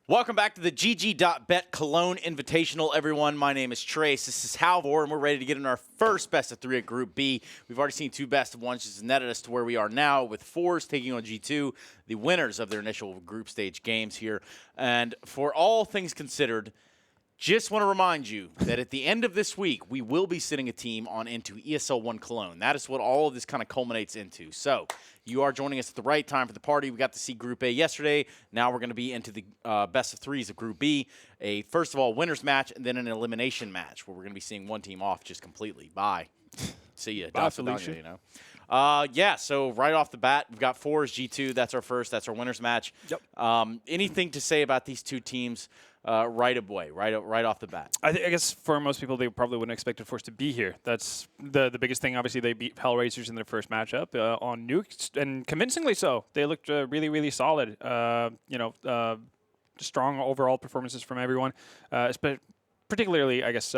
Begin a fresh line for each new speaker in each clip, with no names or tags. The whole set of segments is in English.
Welcome back to the GG.Bet Cologne Invitational, everyone. My name is Trace. This is Halvor, and we're ready to get in our first best of 3 at Group B. We've already seen 2 best of 1s, just netted us to where we are now with forZe taking on G2, the winners of their initial group stage games here. And for all things considered, just want to remind you that at the end of this week, we will be sending a team on into ESL ONE Colonge. That is what all of this kind of culminates into. So you are joining us at the right time for the party. We got to see Group A yesterday. Now we're going to be into the best of 3s of Group B. First of all, winner's match, and then an elimination match where we're going to be seeing one team off just completely. Bye. See ya.
Bye, Felicia.
You know. Yeah, so right off the bat, we've got forZe, G2. That's our first. That's our winner's match.
Yep.
Anything to say about these 2 teams right off the bat?
I guess for most people, they probably wouldn't expect forZe to be here. That's the biggest thing. Obviously, they beat Hellraisers in their first matchup on Nuke, and convincingly so. They looked really, really solid. Strong overall performances from everyone, particularly, I guess,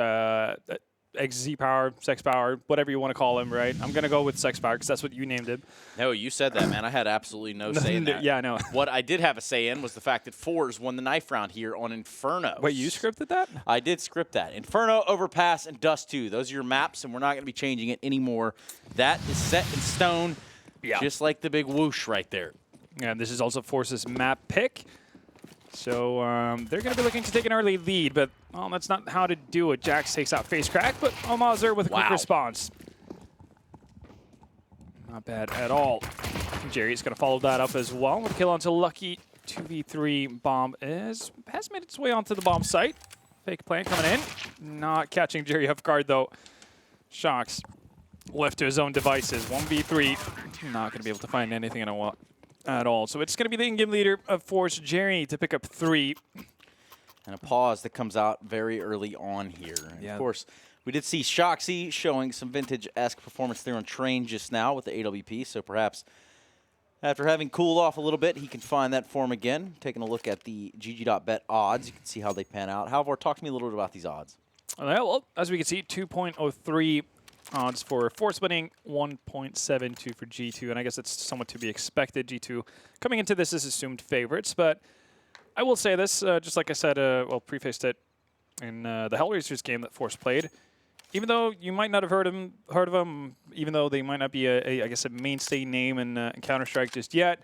XZ Power, Sex Power, whatever you want to call him, right? I'm going to go with Sex Power because that's what you named him.
No, you said that, man. I had absolutely no say in that.
Yeah, I know.
What I did have a say in was the fact that forZe won the knife round here on Inferno.
Wait, you scripted that?
I did script that. Inferno, Overpass, and Dust 2. Those are your maps, and we're not going to be changing it anymore. That is set in stone, just like the big whoosh right there.
And this is also forZe's map pick. So they're going to be looking to take an early lead, but that's not how to do it. Jax takes out Face Crack, but almazr with a quick response. Not bad at all. Jerry's going to follow that up as well. With a kill onto Lucky. 2v3 bomb has made its way onto the bomb site. Fake plant coming in. Not catching Jerry off guard, though. Shocks left to his own devices. 1v3. Not going to be able to find anything at all. So it's going to be the in-game leader of forZe, Jerry, to pick up 3.
And a pause that comes out very early on here. And of course, we did see Shoxy showing some vintage-esque performance there on Train just now with the AWP, so perhaps after having cooled off a little bit, he can find that form again. Taking a look at the GG.Bet odds, you can see how they pan out. Halvor, talk to me a little bit about these odds.
Well, as we can see, 2.03 odds for forZe winning, 1.72 for G2, and I guess it's somewhat to be expected. G2 coming into this as assumed favorites, but I will say this, just like I said, prefaced it in the Hellraisers game that forZe played. Even though you might not have heard of them, even though they might not be I guess a mainstay name in Counter-Strike just yet,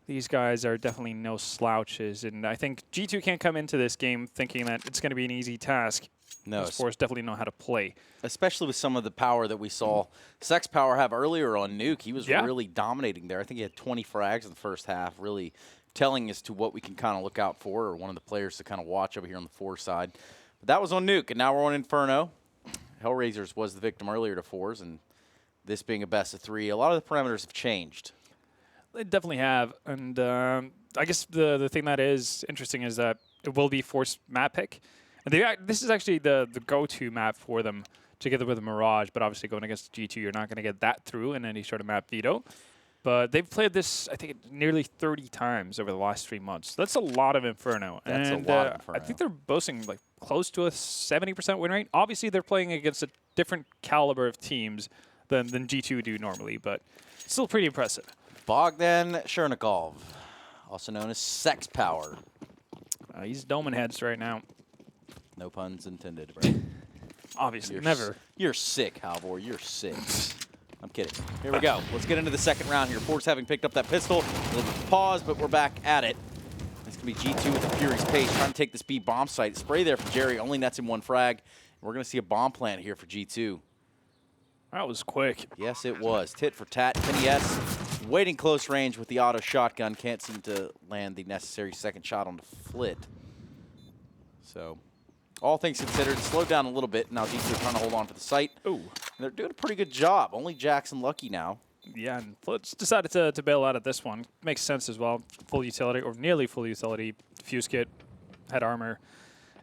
these guys are definitely no slouches, and I think G2 can't come into this game thinking that it's going to be an easy task. No, forZe definitely know how to play.
Especially with some of the power that we saw Sex Power have earlier on Nuke. He was really dominating there. I think he had 20 frags in the first half, really telling us to what we can kind of look out for, or one of the players to kind of watch over here on the forZe side. But that was on Nuke, and now we're on Inferno. Hellraisers was the victim earlier to forZe, and this being a best of 3, a lot of the parameters have changed.
They definitely have, and I guess the thing that is interesting is that it will be forZe map pick. And this is actually the go-to map for them, together with a Mirage, but obviously going against G2, you're not going to get that through in any sort of map veto. But they've played this, I think, nearly 30 times over the last 3 months. That's a lot of Inferno.
That's a lot of Inferno.
I think they're boasting like close to a 70% win rate. Obviously, they're playing against a different caliber of teams than G2 do normally, but still pretty impressive.
Bogdan Chernikov, also known as Sex Power.
He's doming heads right now.
No puns intended, bro.
Obviously, never.
You're sick, Halvor. You're sick. I'm kidding. Here we go. Let's get into the second round here. forZe having picked up that pistol. A little bit of pause, but we're back at it. It's going to be G2 with a furious pace, trying to take this B bomb site. Spray there for Jerry. Only nets in 1 frag. We're going to see a bomb plant here for G2.
That was quick.
Yes, it was. Tit for tat. Kenny S. waiting close range with the auto shotgun. Can't seem to land the necessary second shot on the flit. So, all things considered, slowed down a little bit. Now G2 trying to hold on to the site.
Ooh.
And they're doing a pretty good job. Only Jackson Lucky now.
Yeah, and Flitz decided to bail out at this one. Makes sense as well. Full utility, or nearly full utility. Fuse kit, head armor,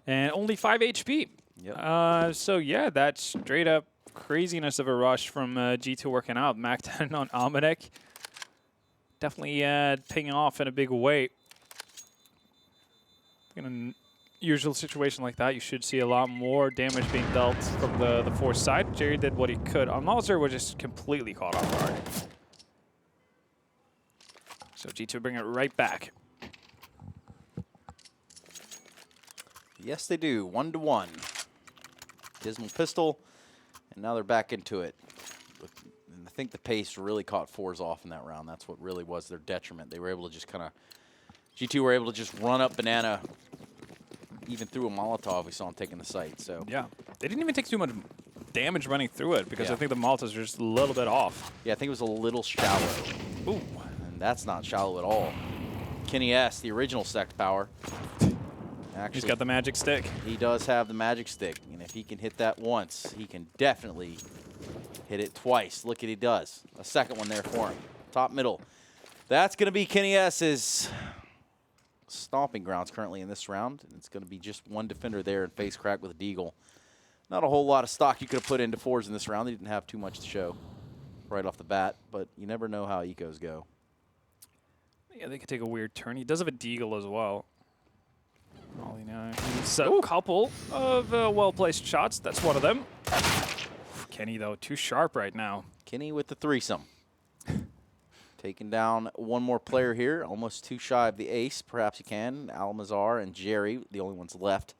and only 5 HP.
Yep.
So yeah, that straight up craziness of a rush from G2 working out. Mac 10 on Almanac. Definitely paying off in a big way. In a usual situation like that, you should see a lot more damage being dealt from the forZe side. Jerry did what he could. almazr was just completely caught off guard. So G2 bring it right back.
Yes, they do. 1-1. Dismal pistol, and now they're back into it. And I think the pace really caught forZe off in that round. That's what really was their detriment. They were able to just kind of, G2 were able to just run up Banana, even through a Molotov. We saw him taking the site. So
yeah, they didn't even take too much damage running through it because
yeah.
I think the Molotovs are just a little bit off.
Yeah, I think it was a little shallow.
Ooh,
And that's not shallow at all. Kenny S, the original stacked power. Actually,
he's got the magic stick.
He does have the magic stick, and if he can hit that once, he can definitely hit it twice. Look at he does. A second one there for him. Top middle. That's going to be Kenny S's stomping grounds currently in this round. And it's going to be just one defender there and face crack with a deagle. Not a whole lot of stock you could have put into forZe in this round. They didn't have too much to show right off the bat, but you never know how ecos go.
Yeah, they could take a weird turn. He does have a deagle as well. Ollie now. So a couple of well-placed shots. That's one of them. Kenny, though, too sharp right now.
Kenny with the threesome. Taking down one more player here. Almost too shy of the ace. Perhaps he can. Almazar and Jerry, the only ones left.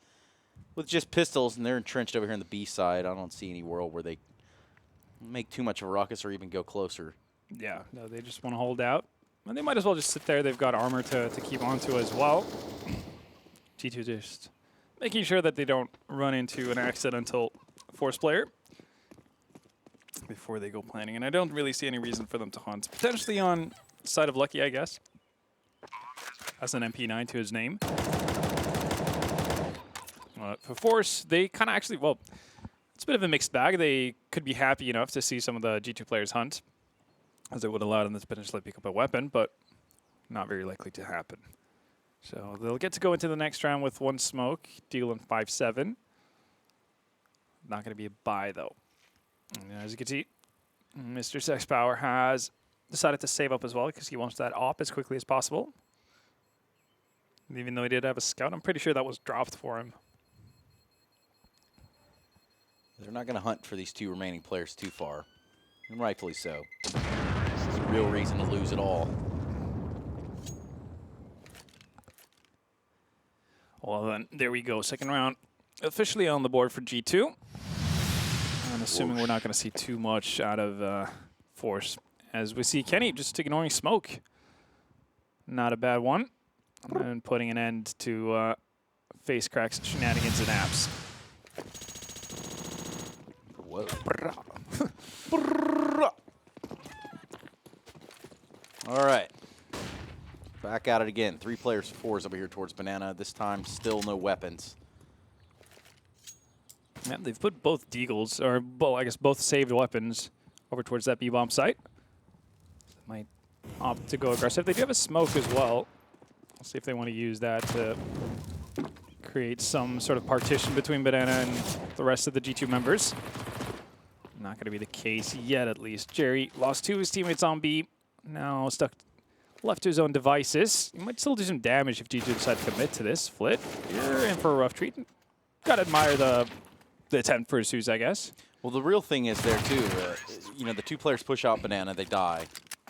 With just pistols, and they're entrenched over here on the B side. I don't see any world where they make too much of a ruckus or even go closer.
Yeah, no, they just want to hold out. And they might as well just sit there. They've got armor to keep onto as well. G2 just making sure that they don't run into an accidental force player before they go planning. And I don't really see any reason for them to hunt. Potentially on the side of Lucky, I guess. As an MP9 to his name. For forZe, they kind of actually, well, it's a bit of a mixed bag. They could be happy enough to see some of the G2 players hunt, as it would allow them to potentially pick up a weapon, but not very likely to happen. So they'll get to go into the next round with one smoke, deal in 5-7. Not going to be a buy, though. And as you can see, Mr. Sex Power has decided to save up as well because he wants that op as quickly as possible. And even though he did have a scout, I'm pretty sure that was dropped for him.
They're not going to hunt for these two remaining players too far, and rightfully so. There's a real reason to lose it all.
Well, then, there we go. Second round officially on the board for G2. I'm assuming we're not going to see too much out of forZe. As we see Kenny just ignoring smoke. Not a bad one. And putting an end to face cracks, shenanigans, and apps.
Whoa. All right. Back at it again. 3 players for forZe over here towards Banana. This time, still no weapons.
Yeah, they've put both deagles, or well, I guess both saved weapons over towards that B-bomb site. Might opt to go aggressive. They do have a smoke as well. We'll see if they want to use that to create some sort of partition between Banana and the rest of the G2 members. Not going to be the case yet, at least. Jerry lost 2 of his teammates on B. Now stuck left to his own devices. He might still do some damage if G2 decide to commit to this. Flit, you're in for a rough treat. Got to admire the attempt for Zeus, I guess.
Well, the real thing is there, too. You know, the 2 players push out Banana, they die.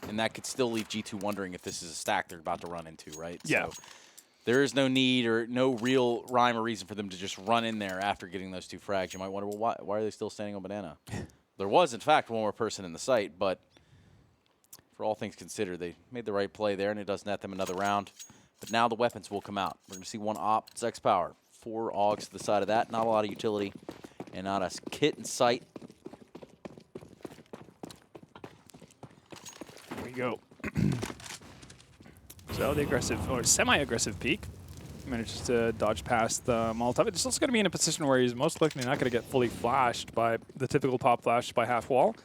And that could still leave G2 wondering if this is a stack they're about to run into, right?
Yeah.
So there is no need or no real rhyme or reason for them to just run in there after getting those 2 frags. You might wonder, well, why are they still standing on Banana? There was, in fact, one more person in the site, but for all things considered, they made the right play there, and it does net them another round. But now the weapons will come out. We're going to see 1 op, Sex Power, 4 augs to the side of that. Not a lot of utility, and not a kit in sight.
There we go. So the aggressive, or semi-aggressive peek, manages to dodge past the Molotov. It's also going to be in a position where he's most likely not going to get fully flashed by the typical pop flash by half wall.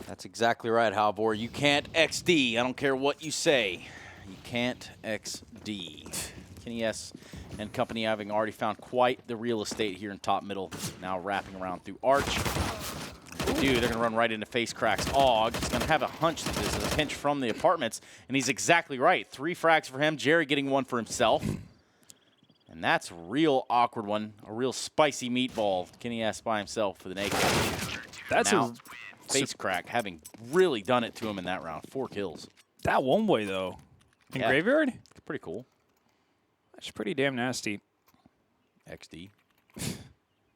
That's exactly right, Halvor. You can't XD. I don't care what you say. You can't XD. Kenny S and company having already found quite the real estate here in top middle. Now wrapping around through Arch. Dude, they're going to run right into face cracks. Og is going to have a hunch that this is a pinch from the apartments, and he's exactly right. 3 frags for him. Jerry getting 1 for himself. And that's a real awkward one. A real spicy meatball. Kenny S by himself with an AK.
That's
now, face crack having really done it to him in that round. 4 kills.
That one way, though. In Graveyard?
Pretty cool.
That's pretty damn nasty.
XD.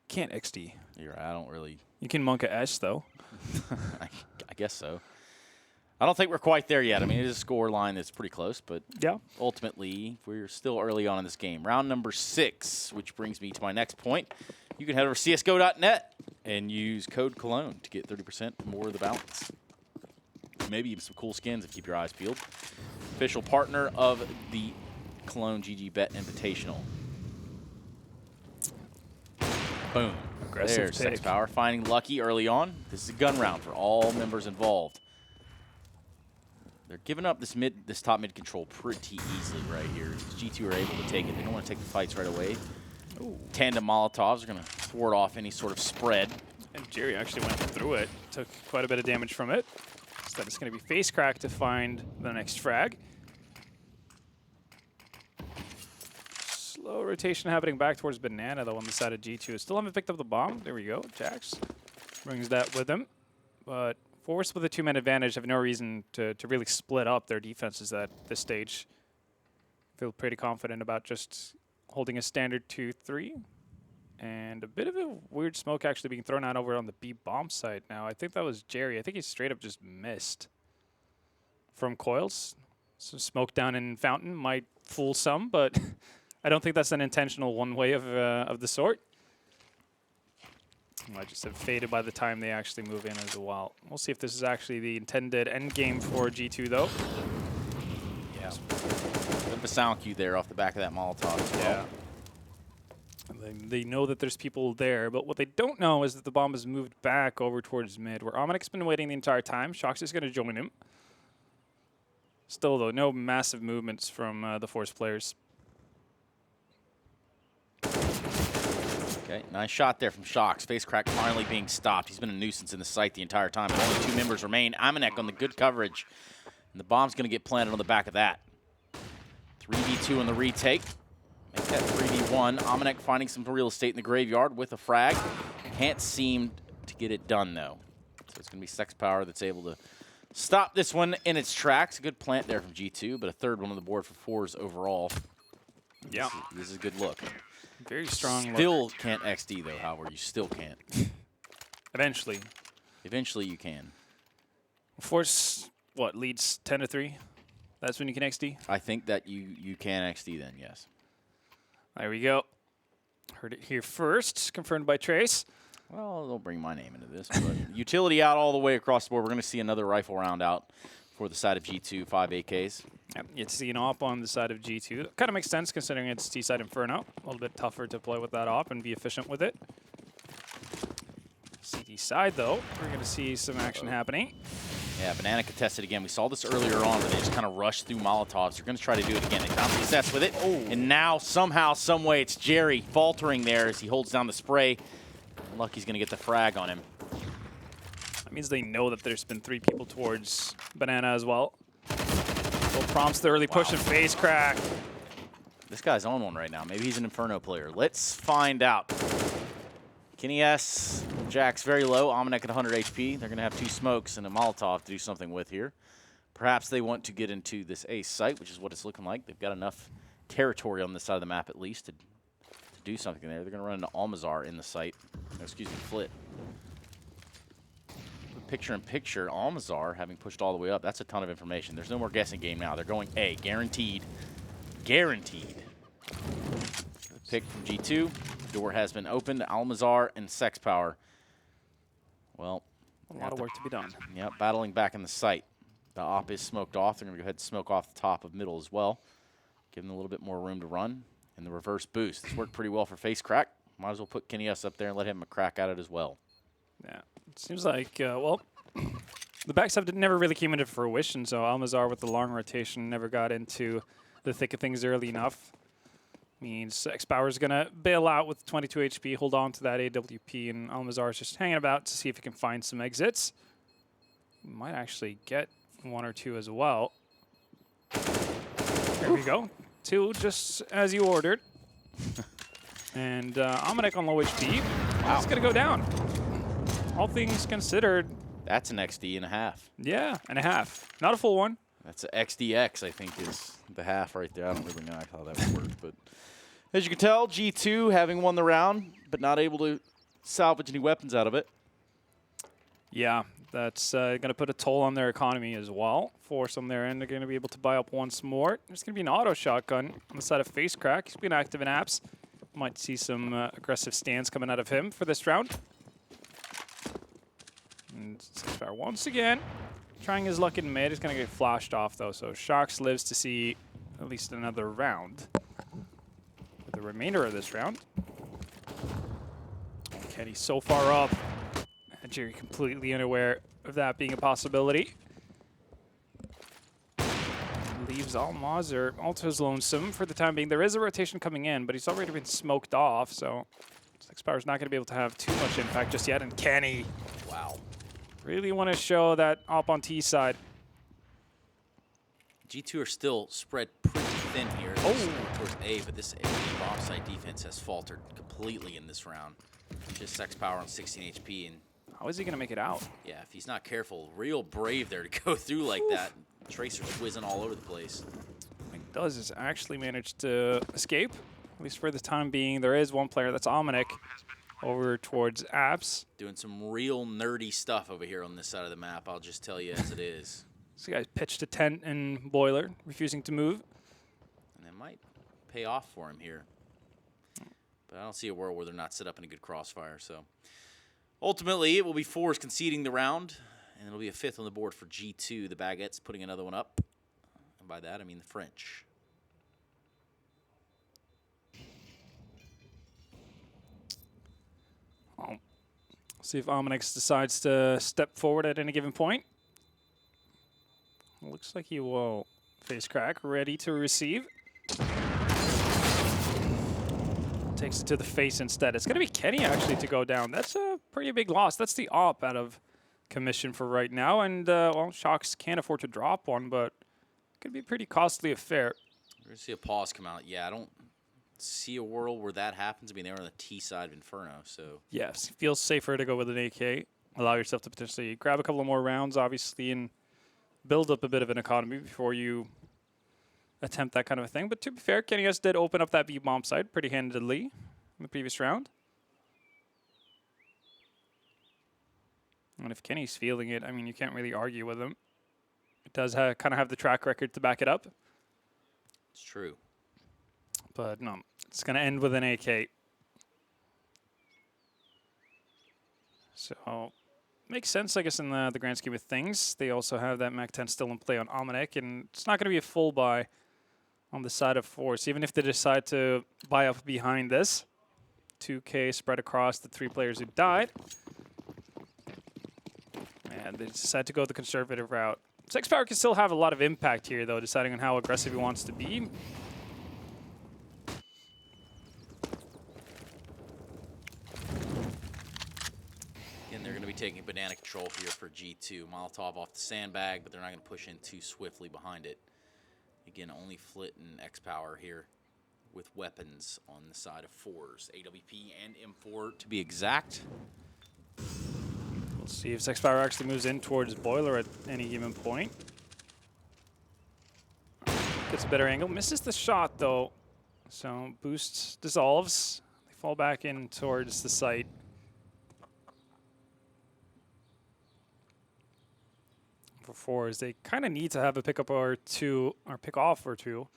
Can't XD.
You're right. I don't really.
You can monk a S, though.
I guess so. I don't think we're quite there yet. I mean, it is a score line that's pretty close, but
yeah,
ultimately, we're still early on in this game. Round number 6, which brings me to my next point. You can head over to csgo.net and use code Cologne to get 30% more of the balance. Maybe even some cool skins if you keep your eyes peeled. Official partner of the Cologne GG.Bet Invitational. Boom.
Aggressive
There's
pick.
Sex Power finding Lucky early on. This is a gun round for all members involved. They're giving up this top mid control pretty easily right here. G2 are able to take it. They don't want to take the fights right away. Ooh. Tandem Molotovs are going to thwart off any sort of spread.
And Jerry actually went through it. Took quite a bit of damage from it. Instead, it's going to be face crack to find the next frag. Slow rotation happening back towards Banana, though, on the side of G2. Still haven't picked up the bomb. There we go. Jax brings that with him. But forZe with a 2-man advantage have no reason to really split up their defenses at this stage. Feel pretty confident about just holding a standard 2-3. And a bit of a weird smoke actually being thrown out over on the B bomb site now. I think that was Jerry. I think he straight up just missed from coils. Some smoke down in Fountain might fool some, but I don't think that's an intentional one way of the sort. Might just have faded by the time they actually move in as well. We'll see if this is actually the intended end game for G2 though.
Yeah. Bit of a sound cue there off the back of that Molotov as well.
Yeah. They know that there's people there, but what they don't know is that the bomb has moved back over towards mid, where Omenic's been waiting the entire time. Shox is going to join him. Still, though, no massive movements from the forZe players.
Okay, nice shot there from Shox. Face crack finally being stopped. He's been a nuisance in the site the entire time. But only 2 members remain. Amanek on the good coverage. And the bomb's going to get planted on the back of that. 3v2 on the retake. Make that 3v1. Amanek finding some real estate in the graveyard with a frag. Can't seem to get it done, though. So it's going to be Sex Power that's able to stop this one in its tracks. A good plant there from G2, but a third one on the board for forZe overall.
Yeah.
This is a good look.
Very strong
Still
look.
can't XD, though, however. You still can't.
Eventually.
Eventually you can.
forZe, what, leads 10-3? That's when you can XD?
I think that you can XD then, yes.
There we go. Heard it here first. Confirmed by Trace.
Well, don't bring my name into this, but utility out all the way across the board. We're going to see another rifle round out for the side of G2, 5 AKs.
Yep, you see an op on the side of G2. Kind of makes sense considering it's T-side Inferno. A little bit tougher to play with that op and be efficient with it. CD side, though, we're going to see some action happening.
Yeah, Banana contested again. We saw this earlier on where they just kind of rushed through Molotovs. They're going to try to do it again. They found success with it. Oh. And now, somehow, some way, it's Jerry faltering there as he holds down the spray. Lucky's going to get the frag on him.
That means they know that there's been 3 people towards Banana as well. Will prompts the early push and face crack.
This guy's on one right now. Maybe he's an Inferno player. Let's find out. Kenny S. Jax very low. Amanek at 100 HP. They're going to have 2 smokes and a Molotov to do something with here. Perhaps they want to get into this ace site, which is what it's looking like. They've got enough territory on this side of the map at least to do something there. They're going to run into Almazar in the site. Oh, excuse me, Flit. Picture-in-picture, Almazar having pushed all the way up. That's a ton of information. There's no more guessing game now. They're going A. Guaranteed. Guaranteed. Pick from G2. Door has been opened. Almazar and Sex Power. Well,
a lot of work to be done.
Yep, battling back in the site. The op is smoked off. They're going to go ahead and smoke off the top of middle as well. Give them a little bit more room to run. And the reverse boost. This worked pretty well for Face Crack. Might as well put Kenny S up there and let him crack at it as well.
Yeah, it seems like, well, the backside never really came into fruition, so Almazar with the long rotation never got into the thick of things early enough. Means Sex Power's going to bail out with 22 HP, hold on to that AWP, and Almazar's just hanging about to see if he can find some exits. He might actually get 1 or 2 as well. There we go. 2 just as you ordered. And Amanek on low HP. Wow. It's going to go down. All things considered.
That's an XD and a half.
Yeah, and a half. Not a full one.
That's a XDX, I think, is the half right there. I don't really know how that would work. But as you can tell, G2 having won the round, but not able to salvage any weapons out of it.
Yeah, that's going to put a toll on their economy as well. Force on their end, they're going to be able to buy up once more. There's going to be an auto shotgun on the side of FaceCrack. He's been active in apps. Might see some aggressive stands coming out of him for this round. And cybersport once again trying his luck in mid. He's going to get flashed off, though. So Sharks lives to see at least another round. For the remainder of this round. Kenny's so far up. And Jerry completely unaware of that being a possibility. Leaves Almaz or Alto's lonesome for the time being. There is a rotation coming in, but he's already been smoked off, so cybersport's not going to be able to have too much impact just yet. And Kenny,
Wow.
really want to show that op on T side.
G2 are still spread pretty thin here.
Oh.
Towards A, but this bomb side defense has faltered completely in this round. Just Sex Power on 16 HP, and
How is he going to make it out?
yeah, if he's not careful, real brave there to go through like that. Tracer's whizzing all over the place.
What he does is actually manage to escape, at least for the time being. There is one player, that's Ominic, over towards apps.
Doing some real nerdy stuff over here on this side of the map, I'll just tell you as it is.
This guy's pitched a tent in Boiler, refusing to move.
And it might pay off for him here. But I don't see a world where they're not set up in a good crossfire. So ultimately, it will be forZe conceding the round, and it'll be a 5th on the board for G2. The Baguettes putting another one up. And by that, I mean the French.
Well, see if Ominix decides to step forward at any given point. Looks like he will face crack, ready to receive. Takes it to the face instead. It's going to be Kenny actually to go down. That's a pretty big loss. That's the op out of commission for right now. And, well, Shocks can't afford to drop one, but it could be a pretty costly affair.
We're going to see a pause come out. Yeah, I don't see a world where that happens. I mean, they were on the T side of Inferno, so.
Yes, feels safer to go with an AK. Allow yourself to potentially grab a couple of more rounds, obviously, and build up a bit of an economy before you attempt that kind of a thing. But to be fair, Kenny S did open up that B-bomb side pretty handedly in the previous round. And if Kenny's feeling it, I mean, you can't really argue with him. It does kind of have the track record to back it up.
It's true.
But no, it's going to end with an AK. So, makes sense, I guess, in the grand scheme of things. They also have that MAC-10 still in play on Ominic, and it's not going to be a full buy on the side of forZe. Even if they decide to buy up behind this, 2K spread across the 3 players who died. And they decide to go the conservative route. cybersport can still have a lot of impact here, though, deciding on how aggressive he wants to be.
Again, they're going to be taking banana control here for G2. Molotov off the sandbag, but they're not going to push in too swiftly behind it. Again, only Flit and X-Power here with weapons on the side of forZe. AWP and M4 to be exact.
We'll see if cybersport actually moves in towards Boiler at any given point. Gets a better angle. Misses the shot, though. So boost dissolves. They fall back in towards the site. For forZe, they kind of need to have a pickup or two, or pick off or two.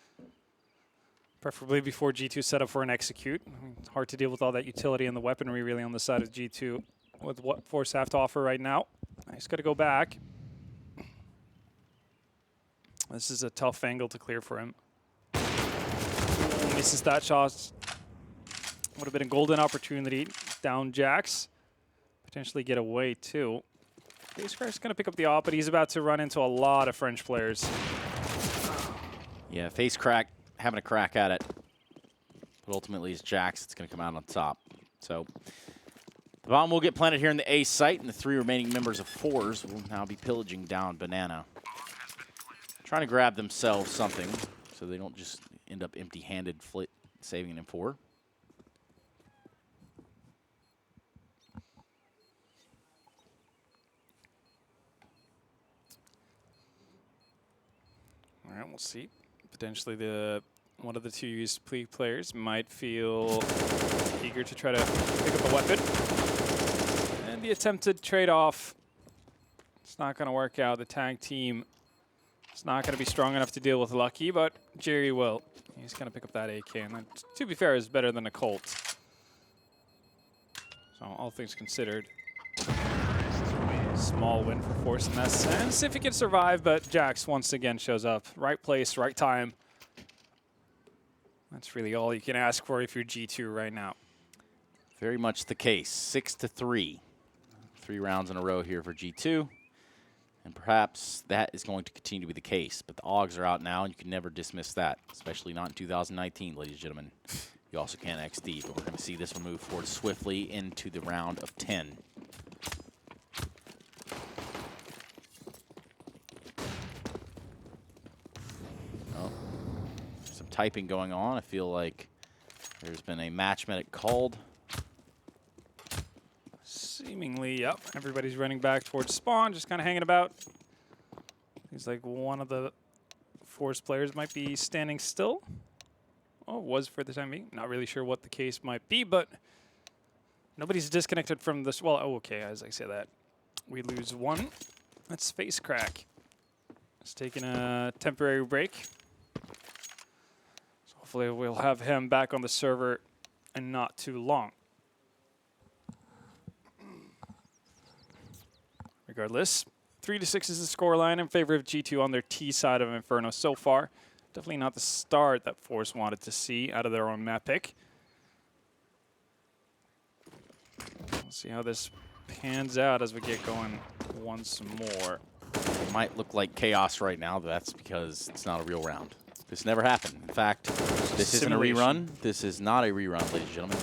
Preferably before G2 set up for an execute. I mean, it's hard to deal with all that utility and the weaponry really on the side of G2 with what forZe have to offer right now. He's got to go back. This is a tough angle to clear for him. Misses that shot. Would have been a golden opportunity. Down Jax. Potentially get away too. FaceCrack's going to pick up the op, but he's about to run into a lot of French players.
Yeah, FaceCrack having a crack at it. But ultimately, it's Jax that's going to come out on top. So the bomb will get planted here in the A site, and the 3 remaining members of forZe will now be pillaging down Banana. Trying to grab themselves something so they don't just end up empty-handed, Flit saving an M4.
All right, we'll see. Potentially one of the two used players might feel eager to try to pick up a weapon. And the attempted trade-off, it's not going to work out. The tag team is not going to be strong enough to deal with Lucky, but Jerry will. He's going to pick up that AK, and that, to be fair, is better than a Colt. So all things considered, small win for forZe in that sense. If he can survive, but Jax once again shows up. Right place, right time. That's really all you can ask for if you're G2 right now.
Very much the case. 6-3. 3 rounds in a row here for G2. And perhaps that is going to continue to be the case. But the Augs are out now, and you can never dismiss that, especially not in 2019, ladies and gentlemen. You also can't XD, but we're going to see this one move forward swiftly into the round of 10. Oh, some typing going on. I feel like there's been a match medic called.
Seemingly, yep. Everybody's running back towards spawn, just kind of hanging about. Seems like one of the forZe players might be standing still. Oh, was for the time being. Not really sure what the case might be, but nobody's disconnected from this. Well, oh, okay, as I say that. We lose one. That's Face Crack. It's taking a temporary break. So hopefully we'll have him back on the server in not too long. Regardless, 3-6 is the scoreline in favor of G2 on their T side of Inferno so far. Definitely not the start that forZe wanted to see out of their own map pick. We'll see how this pans out as we get going once more.
It might look like chaos right now, but that's because it's not a real round. This never happened. In fact, this isn't a rerun. This is not a rerun, ladies and gentlemen.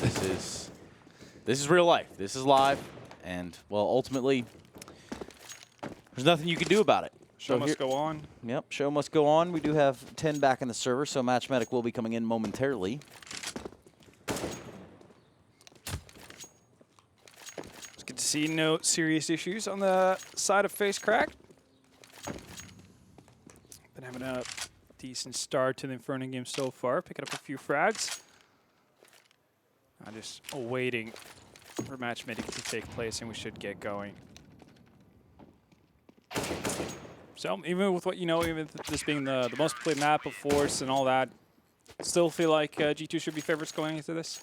This is real life. This is live, and well, ultimately, there's nothing you can do about it.
Show must go on.
Yep, show must go on. We do have 10 back in the server, so Match Medic will be coming in momentarily.
It's good to see no serious issues on the side of Face Crack. Been having a decent start to the Inferno game so far, picking up a few frags. I'm just awaiting for Match Medic to take place, and we should get going. So even with what you know, even this being the most played map of forZe and all that, still feel like G2 should be favorites going into this?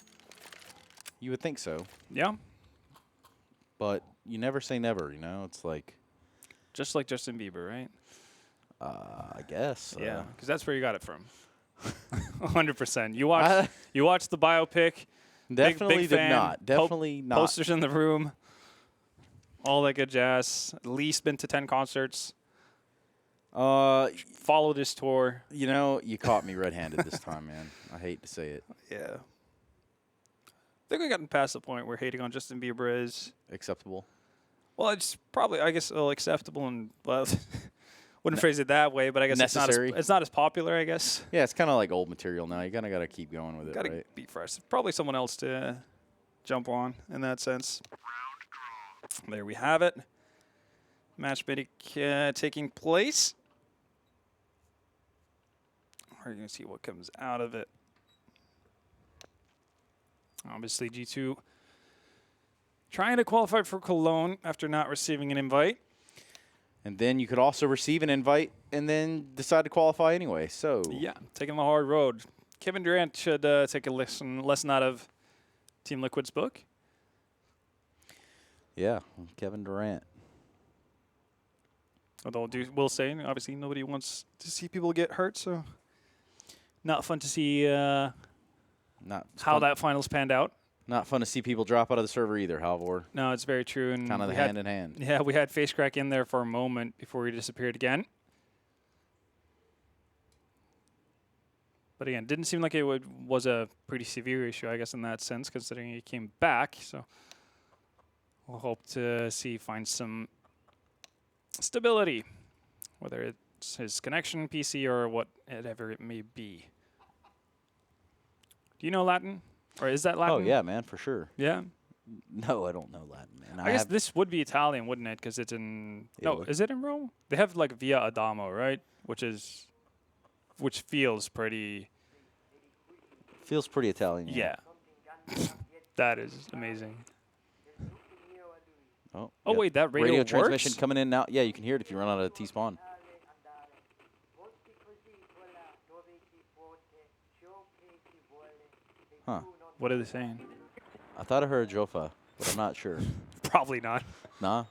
You would think so.
Yeah.
But you never say never, you know? It's like...
Just like Justin Bieber, right?
I guess.
Yeah, because that's where you got it from. 100%. You watched the biopic.
Definitely
big
did
fan,
not. Definitely not.
Posters in the room. All that good jazz. At least been to 10 concerts. Followed his tour.
You know, you caught me red-handed this time, man. I hate to say it.
Yeah. I think we've gotten past the point where hating on Justin Bieber is...
Acceptable.
Well, it's probably, I guess, acceptable and, well, wouldn't phrase it that way, but I guess it's not as popular, I guess.
Yeah, it's kind of like old material now. You kind of got to keep going with it, right?
Got to be fresh. Probably someone else to jump on in that sense. There we have it. Match medic taking place. We're going to see what comes out of it. Obviously, G2 trying to qualify for Cologne after not receiving an invite.
And then you could also receive an invite and then decide to qualify anyway. So
yeah, taking the hard road. Kevin Durant should take a lesson out of Team Liquid's book.
Yeah, Kevin Durant.
Although we'll say, obviously, nobody wants to see people get hurt, so not fun to see how that finals panned out.
Not fun to see people drop out of the server either, Halvor.
No, it's very true. And
kind of hand in hand.
Yeah, we had Face Crack in there for a moment before he disappeared again. But again, didn't seem like it was a pretty severe issue, I guess, in that sense, considering he came back. So we'll hope to find some stability, whether it's his connection, PC, or whatever it may be. Do you know Latin? Or is that Latin?
Oh, yeah, man, for sure.
Yeah?
No, I don't know Latin, man.
I guess this would be Italian, wouldn't it? Because it's in... No, is it in Rome? They have, like, Via Adamo, right? Which is... which feels pretty.
Feels pretty Italian.
Yeah. That is amazing.
Oh,
Oh, wait, that radio works?
transmission coming in now. Yeah, you can hear it if you run out of T-spawn. Huh.
What are they saying?
I thought I heard Jofa, but I'm not sure.
Probably not.
Nah?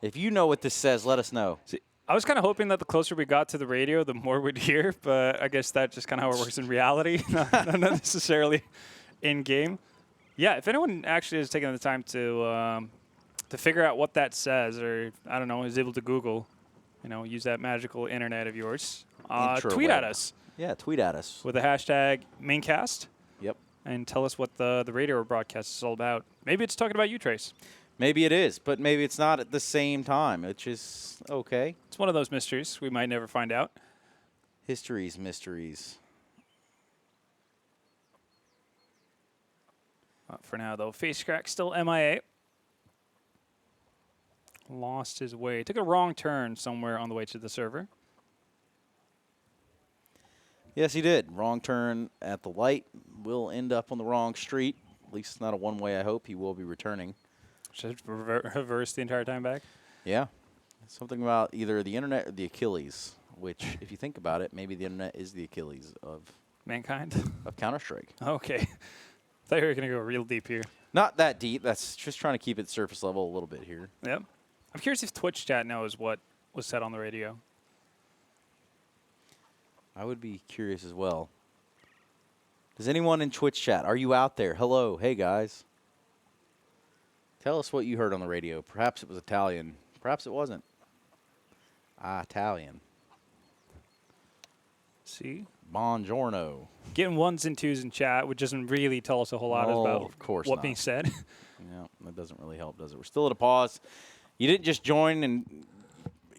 If you know what this says, let us know.
See, I was kind of hoping that the closer we got to the radio, the more we'd hear, but I guess that's just kind of how it works in reality, not necessarily in-game. Yeah, if anyone actually is taking the time to figure out what that says, or, I don't know, is able to Google, use that magical internet of yours, tweet at us.
Yeah, tweet at us.
With the hashtag Maincast.
Yep.
And tell us what the radio broadcast is all about. Maybe it's talking about you, Trace.
Maybe it is, but maybe it's not at the same time, which is okay.
It's one of those mysteries we might never find out.
History's mysteries.
For now, though, Face Crack still MIA. Lost his way. Took a wrong turn somewhere on the way to the server.
Yes, he did. Wrong turn at the light. Will end up on the wrong street. At least it's not a one-way, I hope. He will be returning.
Should reverse the entire time back?
Yeah. Something about either the internet or the Achilles, which, if you think about it, maybe the internet is the Achilles of
mankind?
Of Counter-Strike.
Okay. I thought you were going to go real deep here.
Not that deep. That's just trying to keep it surface level a little bit here.
Yep. I'm curious if Twitch chat knows what was said on the radio.
I would be curious as well. Does anyone in Twitch chat, are you out there? Hello. Hey, guys. Tell us what you heard on the radio. Perhaps it was Italian. Perhaps it wasn't. Italian.
See?
Buongiorno.
Getting ones and twos in chat, which doesn't really tell us a whole lot about
of course
what
not.
being said.
Yeah, that doesn't really help, does it? We're still at a pause. You didn't just join, and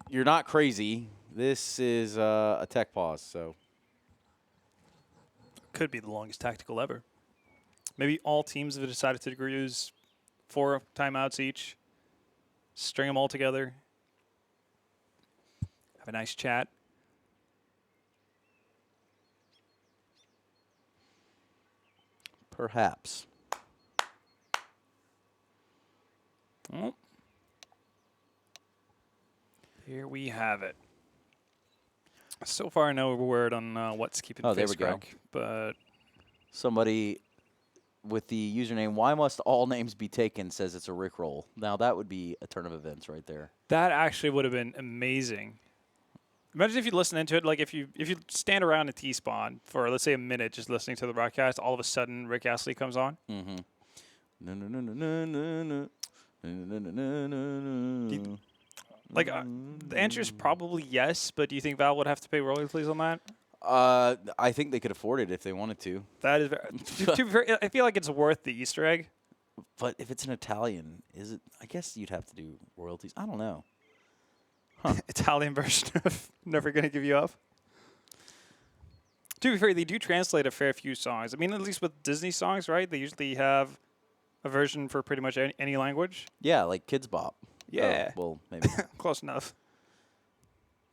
you're not crazy. This is a tech pause, so.
Could be the longest tactical ever. Maybe all teams have decided to use 4 timeouts each. String them all together. Have a nice chat.
Perhaps.
Well, here we have it. So far, no word on what's keeping
there
Face
we go.
Crack, but
Somebody with the username, why must all names be taken, says it's a Rickroll. Now, that would be a turn of events right there.
that actually would have been amazing. Imagine if you listen into it, like if you stand around a T-spawn for, let's say, a minute just listening to the broadcast, all of a sudden Rick Astley comes on.
Mm-hmm. No, no, no, no, no, no, no.
Like, the answer is probably yes, but do you think Valve would have to pay royalties on that?
I think they could afford it if they wanted to.
That is very, I feel like it's worth the Easter egg.
But if it's an Italian, is it? I guess you'd have to do royalties. I don't know. Huh.
Italian version of Never Gonna Give You Up. To be fair, they do translate a fair few songs. I mean, at least with Disney songs, right? They usually have a version for pretty much any language.
Yeah, like Kids Bop.
Yeah.
Oh, well, maybe.
Close enough.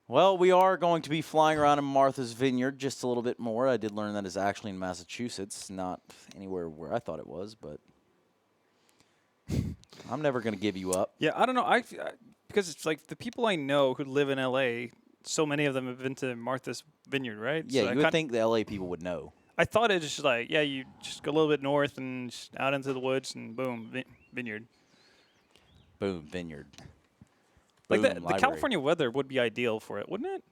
Well, we are going to be flying around in Martha's Vineyard just a little bit more. I did learn that it's actually in Massachusetts, not anywhere where I thought it was, but I'm never going to give you up.
Yeah, I don't know. Because it's like the people I know who live in LA, so many of them have been to Martha's Vineyard, right?
Yeah,
so
you would think the LA people would know.
I thought it was just like, yeah, you just go a little bit north and just out into the woods and boom, vineyard.
Boom, vineyard.
Like
Boom,
the
library.
California weather would be ideal for it, wouldn't it?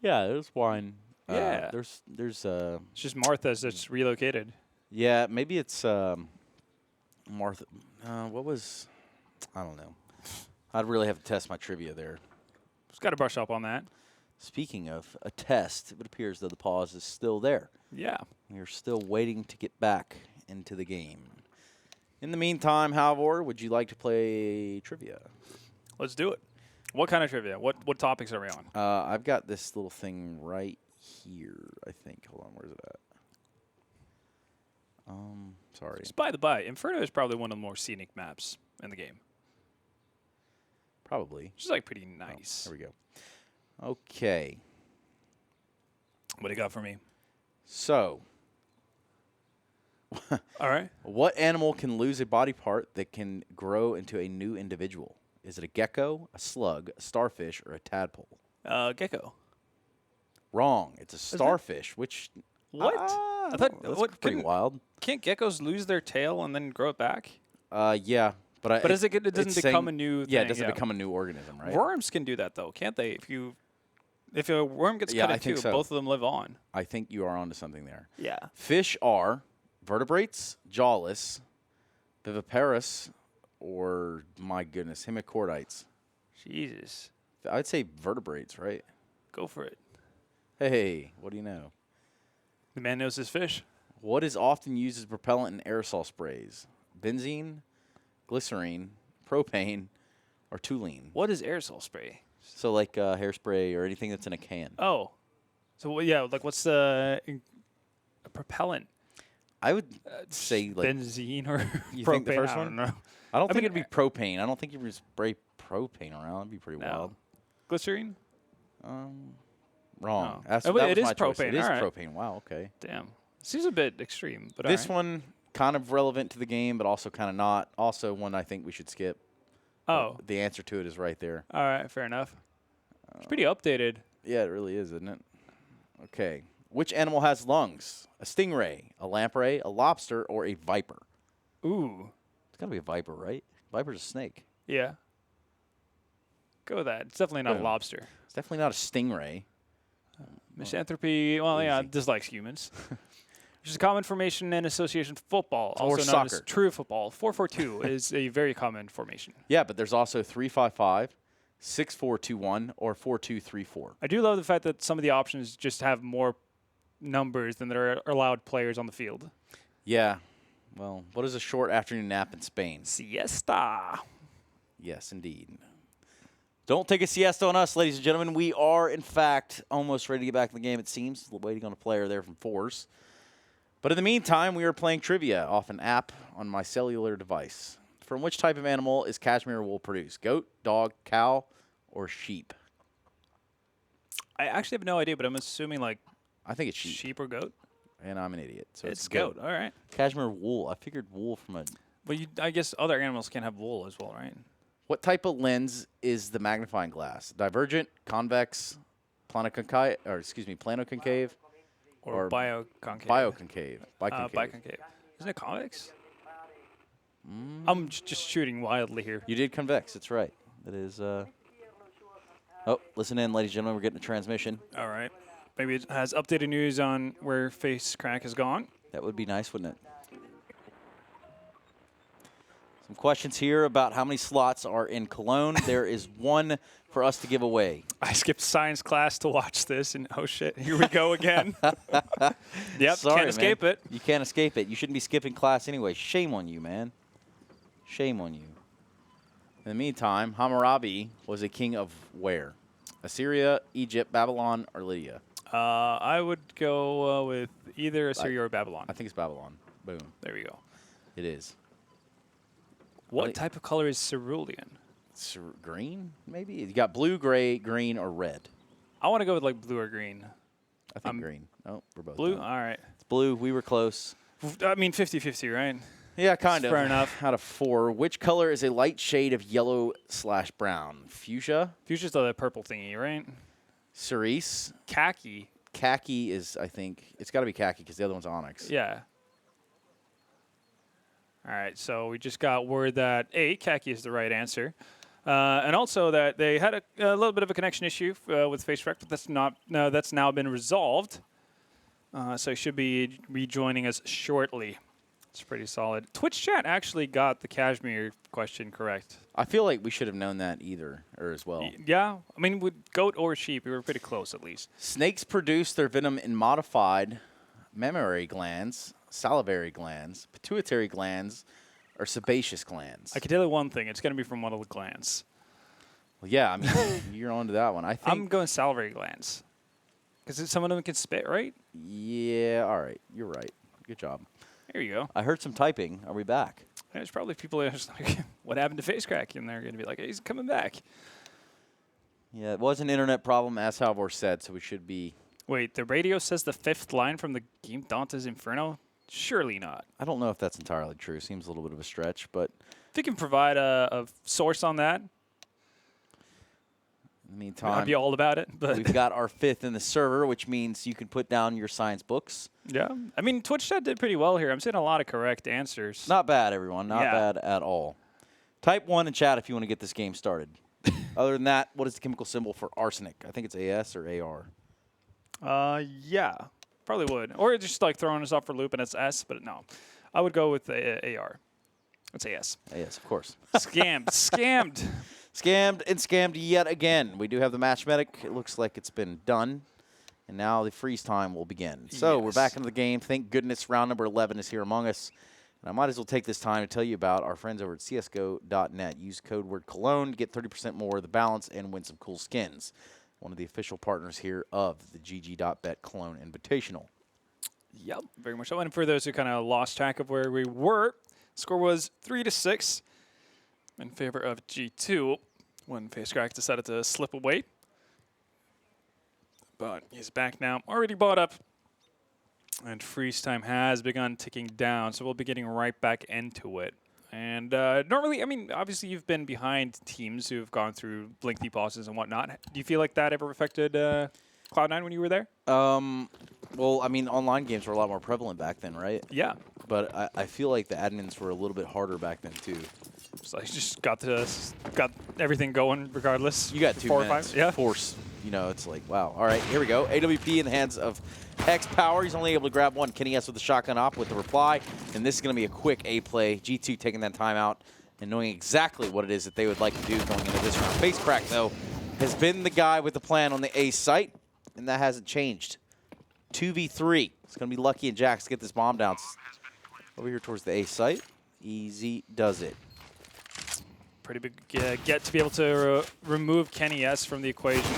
Yeah, there's wine.
Yeah.
There's
It's just Martha's that's relocated.
yeah, maybe it's Martha. What was? I don't know. I'd really have to test my trivia there.
Just got to brush up on that.
Speaking of a test, it appears that the pause is still there.
Yeah.
We're still waiting to get back into the game. In the meantime, Halvor, would you like to play trivia?
Let's do it. What kind of trivia? What topics are we on?
I've got this little thing right here, I think. Hold on, where's it at? Sorry.
Just by the by, Inferno is probably one of the more scenic maps in the game.
Probably.
Which is like pretty nice.
Oh, there we go. Okay.
What do you got for me?
So,
All right.
what animal can lose a body part that can grow into a new individual? Is it a gecko, a slug, a starfish, or a tadpole?
Gecko.
Wrong. It's a starfish, which...
What? I thought
that's
what
pretty wild.
Can't geckos lose their tail and then grow it back?
Yeah. But
it doesn't become a new thing.
Yeah, it doesn't become a new organism, right?
Worms can do that, though, can't they? If a worm gets cut in two, both of them live on.
I think you are onto something there.
Yeah.
Fish are vertebrates, jawless, viviparous, or, my goodness, hemichordites.
Jesus.
I'd say vertebrates, right?
Go for it.
Hey, what do you know?
The man knows his fish.
What is often used as propellant in aerosol sprays? Benzene, glycerine, propane, or toluene?
What is aerosol spray?
So like hairspray or anything that's in a can.
Oh. So, yeah, like what's the propellant?
I would say like...
Benzene or
You
propane?
think the first
I
one?
don't know.
I don't think it'd be propane. I don't think you would spray propane around. That'd be pretty
No.
wild.
Glycerine?
Wrong.
Oh.
That
It
was
is
my choice.
propane.
It is
All right.
propane. Wow, okay.
Damn. Seems a bit extreme, but
This
all right.
one, kind of relevant to the game, but also kind of not. Also one I think we should skip.
Oh.
The answer to it is right there.
All right, fair enough. It's pretty updated.
Yeah, it really is, isn't it? Okay. Which animal has lungs? A stingray, a lamprey, a lobster, or a viper?
Ooh.
It's got to be a viper, right? Viper's a snake.
Yeah. Go with that. It's definitely not
Boom.
a lobster.
It's definitely not a stingray.
Misanthropy, well, yeah,
Easy.
dislikes humans. Which is a common formation in association football,
Or
also known as
soccer.
true football. 4-4-2 is a very common formation.
Yeah, but there's also 3-5-5, 6-4-2-1, or 4-2-3-4.
I do love the fact that some of the options just have more numbers than there are allowed players on the field.
Yeah. Well, what is a short afternoon nap in Spain?
Siesta.
Yes, indeed. Don't take a siesta on us, ladies and gentlemen. We are, in fact, almost ready to get back in the game, it seems. Waiting on a player there from forZe. But in the meantime, we are playing trivia off an app on my cellular device. From which type of animal is cashmere wool produced? Goat, dog, cow, or sheep?
I actually have no idea, but I'm assuming like
I think it's sheep.
sheep or goat.
And I'm an idiot. So
It's goat. All right.
Cashmere wool. I figured wool from a...
But I guess other animals can have wool as well, right?
What type of lens is the magnifying glass? Divergent, convex, planoconcave,
Or bioconcave.
Bioconcave.
Biconcave. Isn't it convex? I'm just shooting wildly here.
You did convex. That's right. It is. Oh, listen in, ladies and gentlemen. We're getting a transmission.
All right. Maybe it has updated news on where Face Crack has gone.
That would be nice, wouldn't it? Some questions here about how many slots are in Cologne. There is one for us to give away.
I skipped science class to watch this, and oh shit, here we go again. Yep,
Sorry,
can't escape
man.
it.
You can't escape it. You shouldn't be skipping class anyway. Shame on you, man. Shame on you. In the meantime, Hammurabi was a king of where? Assyria, Egypt, Babylon, or Lydia?
I would go with either Assyria or Babylon.
I think it's Babylon. Boom.
There we go.
It is.
What type of color is cerulean?
Green, maybe? You got blue, gray, green, or red.
I want to go with like blue or green.
I think green. Oh, we're both
Blue?
done.
All right.
It's blue. We were close.
I mean 50-50, right?
Yeah, kind of.
Fair enough.
Out of 4. Which color is a light shade of yellow/brown? Fuchsia?
Fuchsia's the purple thingy, right?
Cerise?
Khaki.
Khaki is, I think, it's got to be khaki because the other one's onyx.
Yeah. All right, so we just got word that A, khaki is the right answer. And also that they had a little bit of a connection issue with FaceRec, but that's now been resolved. So he should be rejoining us shortly. It's pretty solid. Twitch chat actually got the cashmere question correct.
I feel like we should have known that either, or as well.
Yeah, I mean, with goat or sheep, we were pretty close at least.
Snakes produce their venom in modified mammary glands, salivary glands, pituitary glands, or sebaceous glands.
I can tell you one thing. It's going to be from one of the glands.
Well, yeah, I mean, you're on to that one. I think.
I'm going salivary glands. Because some of them can spit, right?
Yeah, all right. You're right. Good job.
There you go.
I heard some typing. Are we back?
There's probably people that are just like what happened to FaceCrack? And they're going to be like, hey, he's coming back.
Yeah, it was an internet problem, as Halvor said, so we should be...
Wait, the radio says the 5th line from the game Dante's Inferno? Surely not.
I don't know if that's entirely true. Seems a little bit of a stretch, but...
If you can provide a source on that,
in the meantime,
I'd be all about it. But
we've got our 5th in the server, which means you can put down your science books.
yeah. I mean, Twitch chat did pretty well here. I'm seeing a lot of correct answers.
Not bad, everyone. Not bad at all. Type 1 in chat if you want to get this game started. Other than that, what is the chemical symbol for arsenic? I think it's AS or AR.
Yeah, probably would. Or just like throwing us off for loop and it's S, but no. I would go with AR. It's AS.
AS, of course.
Scammed. Scammed.
Scammed and scammed yet again. We do have the match medic. It looks like it's been done. And now the freeze time will begin. So we're back into the game. Thank goodness round number 11 is here among us. And I might as well take this time to tell you about our friends over at csgo.net. Use code word Cologne to get 30% more of the balance and win some cool skins. One of the official partners here of the GG.Bet Cologne Invitational.
Yep, very much so. And for those who kind of lost track of where we were, score was 3-6 in favor of G2 when FaceCrack decided to slip away. But he's back now, already bought up. And freeze time has begun ticking down, so we'll be getting right back into it. And normally, I mean, obviously you've been behind teams who've gone through lengthy pauses and whatnot. Do you feel like that ever affected Cloud9 when you were there?
Well, I mean, online games were a lot more prevalent back then, right?
Yeah.
But I feel like the admins were a little bit harder back then, too.
So you just got everything going regardless.
You got 2
4
minutes.
or 5. Yeah.
Force. You know, it's like, wow. All right, here we go. AWP in the hands of X Power. He's only able to grab one. Kenny S with the shotgun op with the reply. And this is going to be a quick A play. G2 taking that time out and knowing exactly what it is that they would like to do going into this round. FaceCrack, though, has been the guy with the plan on the A site, and that hasn't changed. 2v3. It's going to be Lucky and Jax to get this bomb down. Over here towards the A site. Easy does it.
Pretty big get to be able to remove Kenny S from the equation,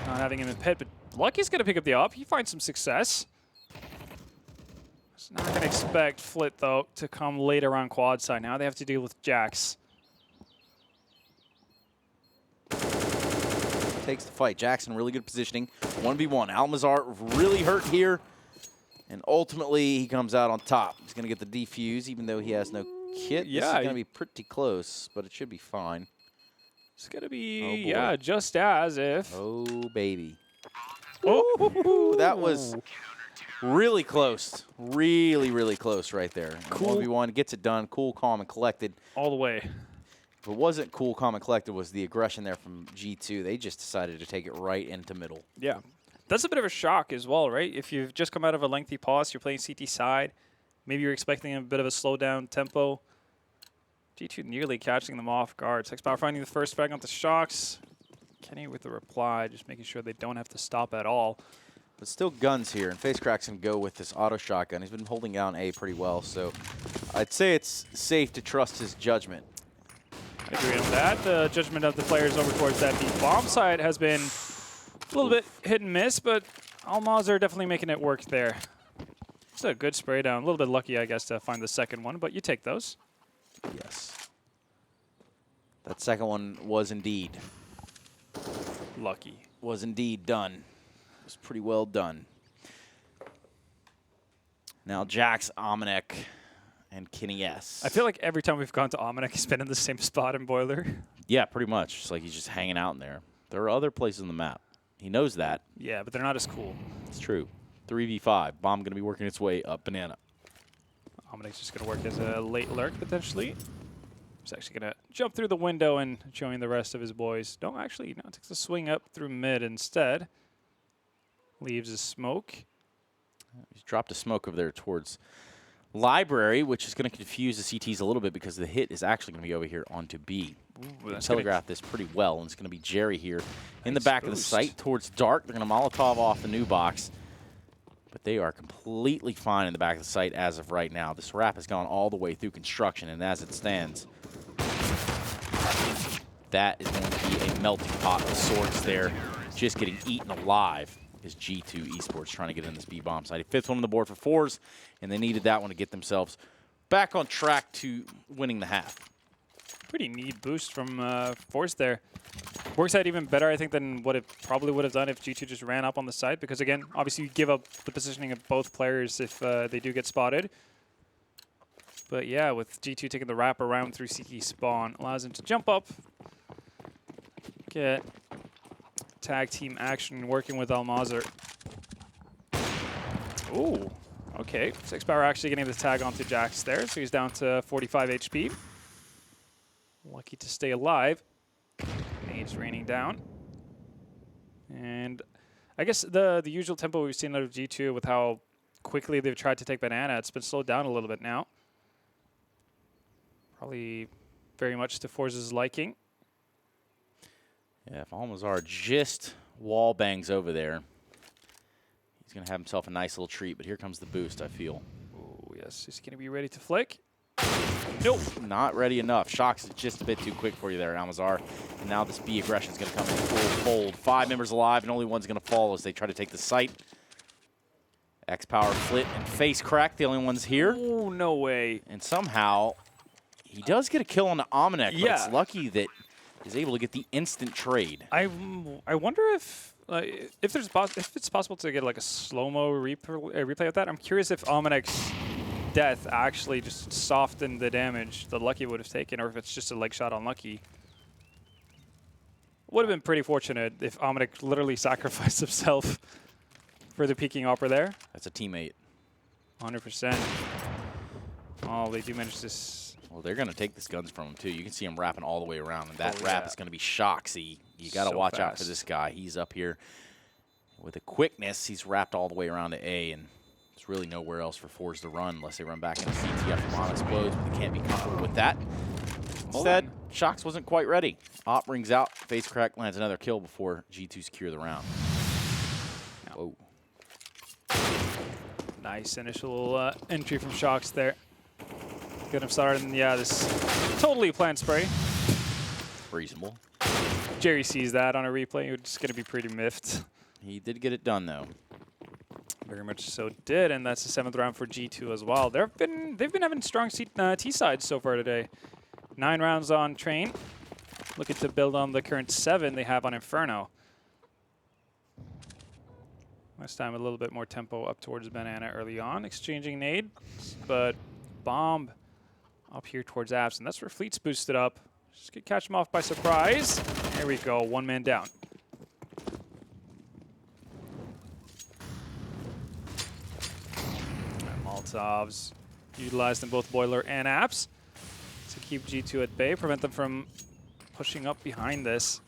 not having him in pit, but Lucky's going to pick up the op. He finds some success. He's not going to expect Flit, though, to come later on quad side. Now they have to deal with Jax.
Takes the fight. Jackson, really good positioning. 1v1. Almazar really hurt here. And ultimately, he comes out on top. He's going to get the defuse, even though he has no kit.
Yeah,
this is going to be pretty close, but it should be fine.
It's going to be, just as if.
Oh, baby.
Oh,
that was really close. Really, really close right there.
Cool.
1v1 gets it done. Cool, calm, and collected.
All the way.
If it wasn't cool, calm, and collected was the aggression there from G2. They just decided to take it right into middle.
Yeah. That's a bit of a shock as well, right? If you've just come out of a lengthy pause, you're playing CT side, maybe you're expecting a bit of a slowdown tempo. G2 nearly catching them off guard. X Power finding the first frag on the shocks. Kenny with the reply, just making sure they don't have to stop at all.
But still guns here, and FaceCrack's going to go with this auto shotgun. He's been holding down A pretty well, so I'd say it's safe to trust his judgment.
I agree on that. The judgment of the players over towards that B bomb side has been a little bit hit and miss, but Almaz are definitely making it work there. It's a good spray down. A little bit lucky, I guess, to find the second one, but you take those.
Yes. That second one was indeed.
Lucky.
Was indeed done. It was pretty well done. Now Jax, Omenek, and Kenny S.
I feel like every time we've gone to Omenek, he's been in the same spot in Boiler.
Yeah, pretty much. It's like he's just hanging out in there. There are other places on the map. He knows that.
Yeah, but they're not as cool.
It's true. 3v5. Bomb going to be working its way up banana.
Omenek's just going to work as a late lurk, potentially. He's actually going to jump through the window and join the rest of his boys. No, actually, no, takes a swing up through mid instead. Leaves a smoke.
He's dropped a smoke over there towards Library, which is going to confuse the CTs a little bit because the hit is actually going to be over here onto B. Ooh, telegraphed this pretty well, and it's going to be Jerry here in the back of the site towards Dark. They're going to Molotov off the new box, but they are completely fine in the back of the site as of right now. This wrap has gone all the way through construction, and as it stands, that is going to be a melting pot of sorts there, just getting eaten alive. Is G2 Esports trying to get in this B-bomb side. A fifth one on the board for forZe, and they needed that one to get themselves back on track to winning the half.
Pretty neat boost from forZe there. Works out even better, I think, than what it probably would have done if G2 just ran up on the side. Because, again, obviously you give up the positioning of both players if they do get spotted. But, yeah, with G2 taking the wrap around through CT spawn, allows him to jump up, get tag team action working with Almazr. Ooh, okay. Sixpower actually getting the tag onto Jax there, so he's down to 45 HP. Lucky to stay alive. Nades raining down. And I guess the usual tempo we've seen out of G2 with how quickly they've tried to take Banana, it's been slowed down a little bit now. Probably very much to forZe's liking.
Yeah, if Almazr just wall bangs over there, he's going to have himself a nice little treat. But here comes the boost, I feel.
Oh, yes. He's going to be ready to flick. Nope.
Not ready enough. Shox is just a bit too quick for you there, Almazr. And now this B aggression is going to come in full fold. 5 members alive, and only one's going to fall as they try to take the site. X-Power, Flit, and Face Crack, the only ones here.
Oh, no way.
And somehow, he does get a kill on the Ominek, but it's lucky that he's able to get the instant trade.
I wonder if it's possible to get like a slow-mo replay of that. I'm curious if Ominek's death actually just softened the damage that Lucky would have taken, or if it's just a leg shot on Lucky. Would have been pretty fortunate if Ominek literally sacrificed himself for the peeking Opera there.
That's a teammate.
100%. Oh, they do manage this.
Well, they're going to take this guns from him, too. You can see him wrapping all the way around, and that wrap is going to be Shoxy. You got to
So
watch out
fast.
for this guy. He's up here with a quickness. He's wrapped all the way around to A, and there's really nowhere else for forZe to run unless they run back into CT after Bomb explodes, but they can't be comfortable with that. Instead, Shox wasn't quite ready. Op rings out. Face Crack lands another kill before G2 secure the round. Whoa.
Nice initial entry from Shox there. Get him started, and yeah, this totally planned spray.
Reasonable.
Jerry sees that on a replay. It's going to be pretty miffed.
He did get it done, though.
Very much so did, and that's the 7th round for G2 as well. They've been having strong T-sides so far today. 9 rounds on Train. Looking to build on the current 7 they have on Inferno. This time a little bit more tempo up towards Banana early on, exchanging nades, but Bomb up here towards Abs, and that's where Fleet's boosted up. Just could catch him off by surprise. There we go, 1 man down. And Molotovs utilized in both Boiler and Apps to keep G2 at bay, prevent them from pushing up behind this.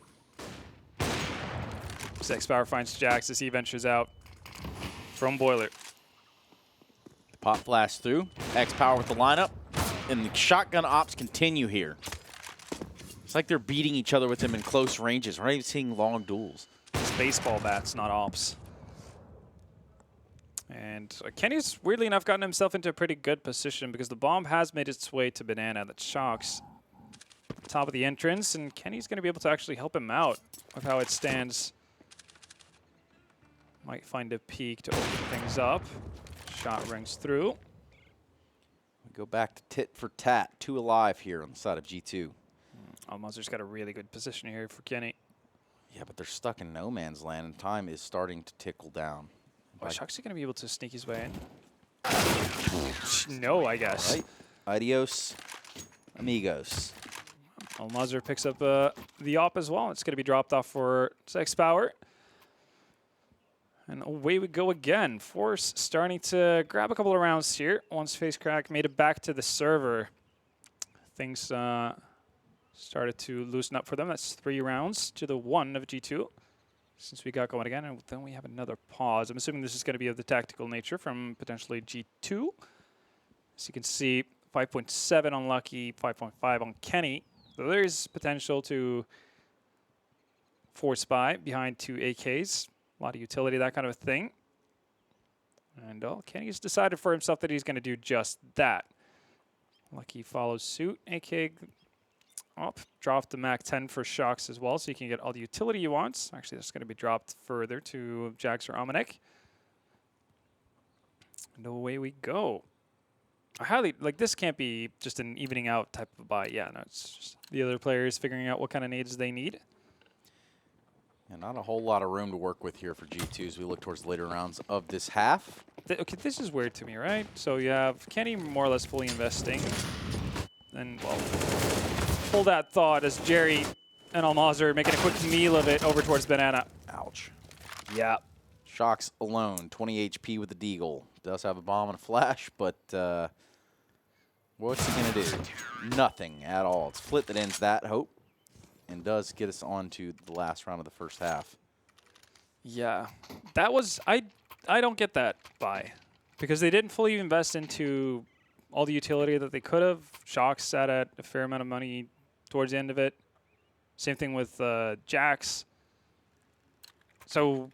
X-Power finds Jax as he ventures out from Boiler.
Pop blast through. X-Power with the lineup. And the shotgun ops continue here. It's like they're beating each other with them in close ranges. We're not even seeing long duels.
It's baseball bats, not ops. And Kenny's, weirdly enough, gotten himself into a pretty good position because the bomb has made its way to Banana. That Shox top of the entrance, and Kenny's going to be able to actually help him out with how it stands. Might find a peek to open things up. Shot rings through.
We go back to tit for tat. 2 alive here on the side of G2.
Almazr's got a really good position here for Kenny.
Yeah, but they're stuck in no man's land, and time is starting to tickle down.
Oh, Shoxy going to be able to sneak his way in? No, I guess.
Right. Adios, amigos.
Almazr picks up the op as well. It's going to be dropped off for X-Power. And away we go again. forZe starting to grab a couple of rounds here. Once Face Crack made it back to the server, things started to loosen up for them. That's 3 rounds to the 1 of G2 since we got going again. And then we have another pause. I'm assuming this is going to be of the tactical nature from potentially G2. As you can see, 5.7 on Lucky, 5.5 on Kenny. So there is potential to force spy behind 2 AKs. A lot of utility, that kind of a thing. And Kenny's decided for himself that he's going to do just that. Lucky follows suit. AK up, dropped the Mac 10 for Shox as well, so he can get all the utility he wants. Actually, that's going to be dropped further to Jax or Ominek. And away we go. highly, like, this can't be just an evening out type of buy. Yeah, no, it's just the other players figuring out what kind of nades they need.
And not a whole lot of room to work with here for G2 as we look towards the later rounds of this half.
Okay, this is weird to me, right? So you have Kenny more or less fully investing. And, well, hold that thought as Jerry and Almaz are making a quick meal of it over towards Banana.
Ouch.
Yeah.
Shox alone, 20 HP with the Deagle. Does have a bomb and a flash, but what's he going to do? Nothing at all. It's Flit that ends that hope and does get us on to the last round of the first half.
Yeah. That was... I don't get that buy. Because they didn't fully invest into all the utility that they could have. Shox sat at a fair amount of money towards the end of it. Same thing with Jax. So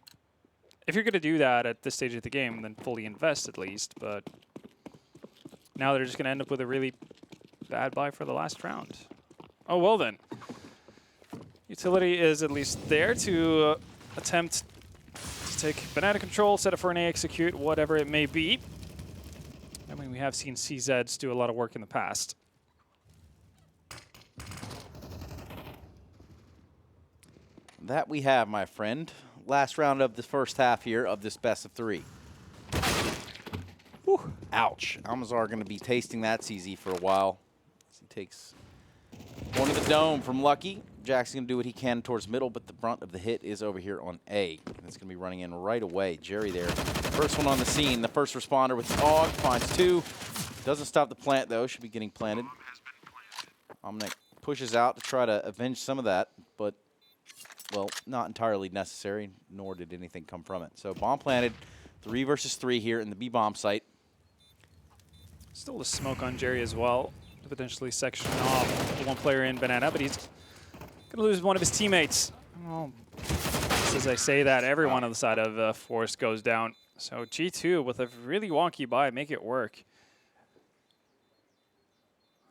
if you're going to do that at this stage of the game, then fully invest at least. But now they're just going to end up with a really bad buy for the last round. Oh, well then. Utility is at least there to attempt to take banana control, set it for an A, execute, whatever it may be. I mean, we have seen CZs do a lot of work in the past.
That we have, my friend. Last round of the first half here of this best of 3. Whew. Ouch. Almazar going to be tasting that CZ for a while. As he takes one to the dome from Lucky. Jack's going to do what he can towards middle, but the brunt of the hit is over here on A. And it's going to be running in right away. Jerry there. First one on the scene. The first responder with AUG finds 2. Doesn't stop the plant, though. Should be getting planted. Omnic pushes out to try to avenge some of that, but, well, not entirely necessary, nor did anything come from it. So bomb planted. 3 versus 3 here in the B bomb site.
Still a smoke on Jerry as well. To potentially section off one player in Banana, but he's going to lose one of his teammates. Well, just as I say that, everyone on the side of forZe goes down. So G2 with a really wonky buy, make it work.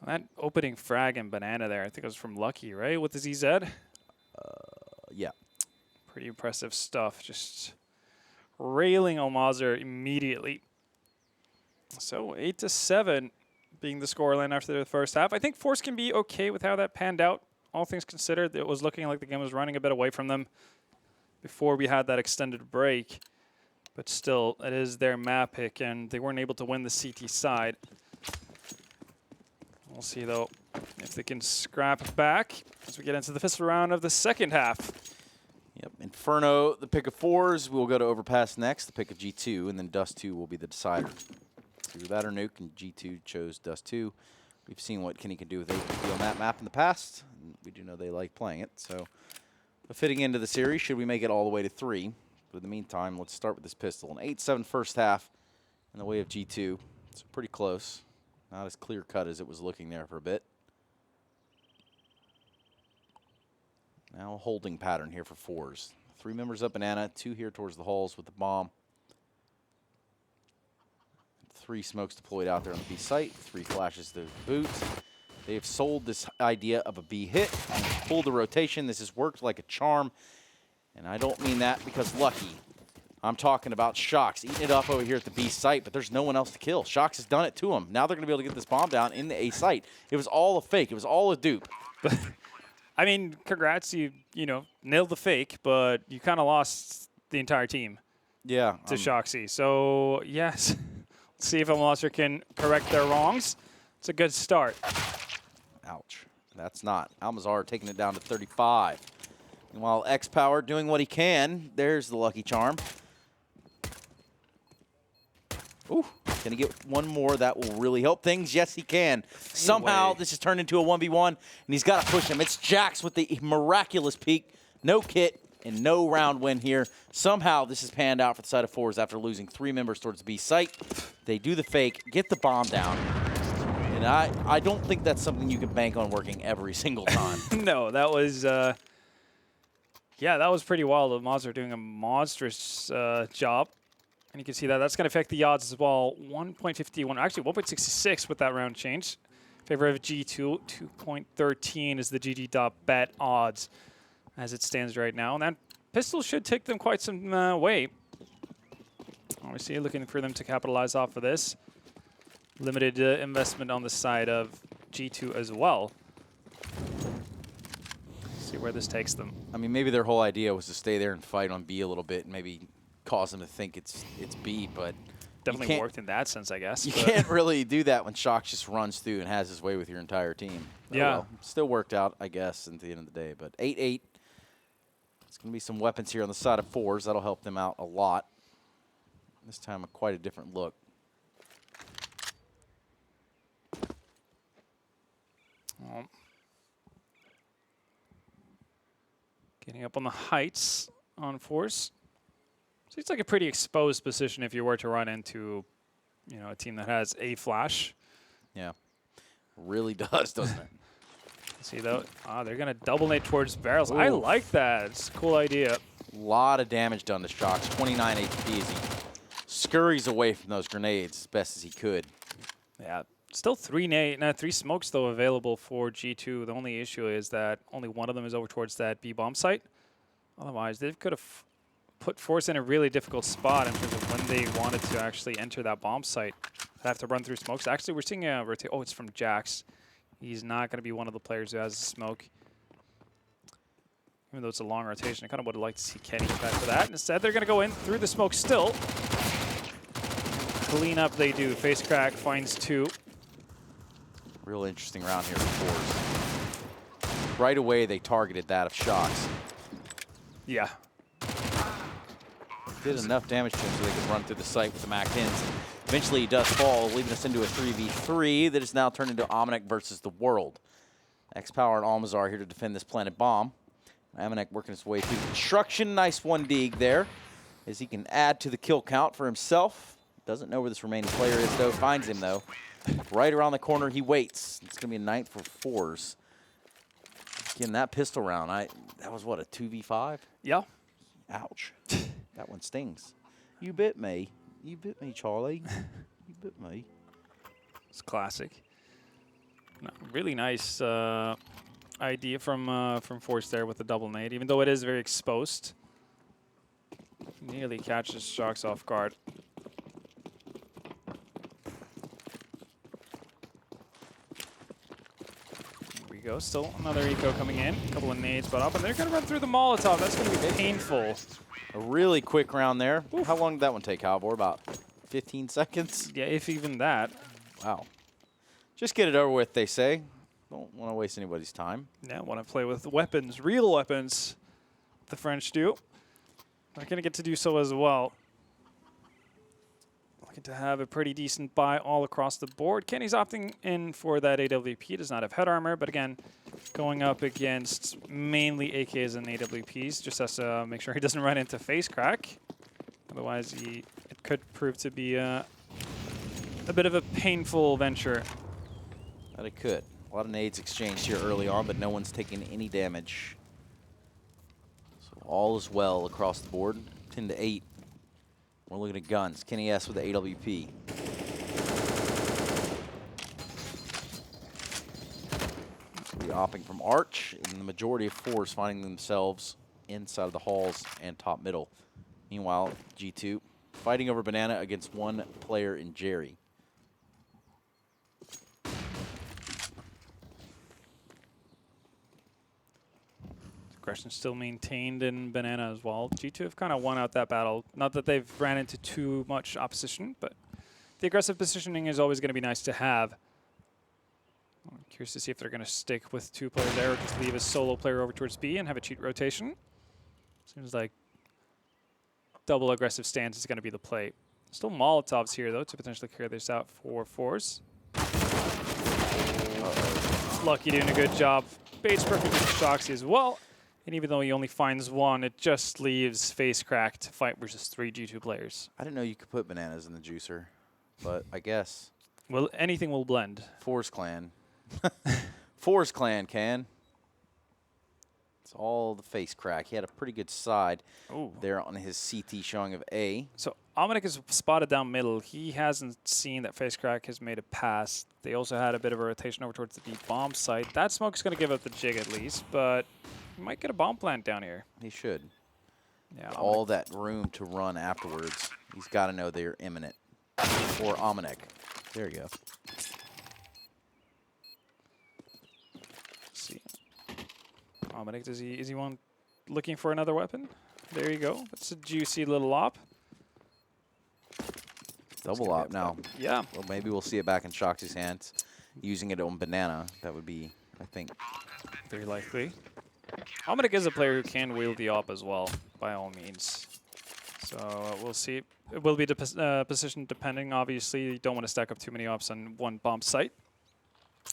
That opening frag in Banana there, I think it was from Lucky, right? With the ZZ?
Yeah.
Pretty impressive stuff. Just railing Almazar immediately. So 8-7 being the scoreline after the first half. I think forZe can be okay with how that panned out. All things considered, it was looking like the game was running a bit away from them before we had that extended break. But still, it is their map pick, and they weren't able to win the CT side. We'll see, though, if they can scrap back as we get into the fifth round of the second half.
Yep. Inferno, the pick of forZe. We'll go to Overpass next, the pick of G2, and then Dust 2 will be the decider. Either that or Nuke, and G2 chose Dust 2. We've seen what Kenny can do with APP on that map in the past. And we do know they like playing it. So, but fitting into the series, should we make it all the way to 3? But in the meantime, let's start with this pistol. An 8-7 first half in the way of G2. It's pretty close. Not as clear-cut as it was looking there for a bit. Now a holding pattern here for forZe. 3 members up Banana, 2 here towards the halls with the bomb. 3 smokes deployed out there on the B site, 3 flashes to boot. They have sold this idea of a B hit and pulled the rotation. This has worked like a charm. And I don't mean that because Lucky. I'm talking about Shox eating it up over here at the B site, but there's no one else to kill. Shox has done it to him. Now they're going to be able to get this bomb down in the A site. It was all a fake. It was all a dupe.
I mean, congrats. You know, nailed the fake, but you kind of lost the entire team.
Yeah.
To Shoxy. So, yes. Let's see if Almazar can correct their wrongs. It's a good start.
Ouch. That's not. Almazar taking it down to 35. Meanwhile, X-Power doing what he can. There's the lucky charm. Ooh, can he get one more? That will really help things. Yes, he can. Somehow, this has turned into a 1v1, and he's got to push him. It's Jax with the miraculous peak. No kit and no round win here. Somehow, this has panned out for the side of forZe after losing 3 members towards the B site. They do the fake, get the bomb down. And I don't think that's something you can bank on working every single time.
No, that was... yeah, that was pretty wild. The mods are doing a monstrous job. And you can see that that's going to affect the odds as well. 1.51, actually 1.66 with that round change. In favor of G2, 2.13 is the GG.Bet odds as it stands right now. And that pistol should take them quite some way. Obviously looking for them to capitalize off of this. limited investment on the side of G2 as well. See where this takes them.
I mean, maybe their whole idea was to stay there and fight on B a little bit and maybe cause them to think it's B, but
Definitely worked in that sense, I guess.
You can't really do that when Shox just runs through and has his way with your entire team.
Yeah.
Oh, well. Still worked out, I guess, at the end of the day. But 8-8. It's going to be some weapons here on the side of forZe. That'll help them out a lot. This time, quite a different look.
Well, getting up on the heights on forZe. Seems like a pretty exposed position if you were to run into, you know, a team that has a flash.
Yeah, really does, doesn't it?
See though, they're gonna double nade towards barrels.
Ooh.
I like that. It's a cool idea.
A lot of damage done to Shox. 29 HP as he scurries away from those grenades as best as he could.
Yeah, still three smokes though available for G2. The only issue is that only one of them is over towards that B bomb site. Otherwise, they could have put forZe in a really difficult spot in terms of when they wanted to actually enter that bomb site. They have to run through smokes. Actually, we're seeing a rotate. Oh, it's from Jax. He's not going to be one of the players who has a smoke. Even though it's a long rotation, I kind of would have liked to see Kenny back for that. Instead, they're going to go in through the smoke still. Clean up they do. Face crack finds 2.
Real interesting round here for forZe. Right away, they targeted that of Shox.
Yeah.
Did enough damage to him so they could run through the site with the Mac-10s. Eventually, he does fall, leaving us into a 3v3 that is now turned into Amanek versus the world. X-Power and Almazar here to defend this planet bomb. Amanek working his way through construction. Nice 1 dig there as he can add to the kill count for himself. Doesn't know where this remaining player is, though. Finds him, though. Right around the corner, he waits. It's going to be a night for forZe. Again, that pistol round, that was, what, a 2v5?
Yeah.
Ouch. That one stings. You bit me. You bit me, Charlie. You bit me.
It's classic. No, really nice idea from forZe there with the double nade, even though it is very exposed. Nearly catches Shox off guard. Here we go. Still another eco coming in. A couple of nades but up, and they're going to run through the Molotov. That's going to be painful.
A really quick round there.
Oof.
How long did that one take, Halvor? About 15 seconds?
Yeah, if even that.
Wow. Just get it over with, they say. Don't want to waste anybody's time.
Yeah, want to play with weapons, real weapons, the French do. Not going to get to do so as well. Looking to have a pretty decent buy all across the board. Kenny's opting in for that AWP. Does not have head armor, but again, going up against mainly AKs and AWPs. Just has to make sure he doesn't run into face crack. Otherwise, it could prove to be a bit of a painful venture.
But it could. A lot of nades exchanged here early on, but no one's taking any damage. So all is well across the board. 10-8. We're looking at guns. Kenny S with the AWP. The opping from Arch, and the majority of forZe finding themselves inside of the halls and top middle. Meanwhile, G2 fighting over Banana against one player in Jerry.
Aggression still maintained in Banana as well. G2 have kind of won out that battle. Not that they've ran into too much opposition, but the aggressive positioning is always going to be nice to have. I'm curious to see if they're going to stick with 2 players there or just leave a solo player over towards B and have a cheat rotation. Seems like double aggressive stance is going to be the play. Still Molotovs here, though, to potentially clear this out for forZe. Lucky doing a good job. Baits perfect with Shoxy as well. And even though he only finds 1, it just leaves face crack to fight versus 3 G2 players.
I didn't know you could put bananas in the juicer, but I guess.
Well, anything will blend.
forZe Clan. forZe Clan can. It's all the face crack. He had a pretty good side there on his CT showing of A.
So Amanek is spotted down middle. He hasn't seen that face crack has made a pass. They also had a bit of a rotation over towards the B bomb site. That smoke is going to give up the jig at least, but he might get a bomb plant down here.
He should.
Yeah,
All that room to run afterwards. He's got to know they're imminent. For Amanek. There you go.
Let's see. Dominic, is he looking for another weapon? There you go. That's a juicy little op.
Double op now.
Yeah.
Well, maybe we'll see it back in Shoxy's hands, using it on Banana. That would be, I think,
very likely. Dominic is a player who can wield the op as well, by all means. So we'll see. It will be position depending, obviously. You don't want to stack up too many ops on one bomb site.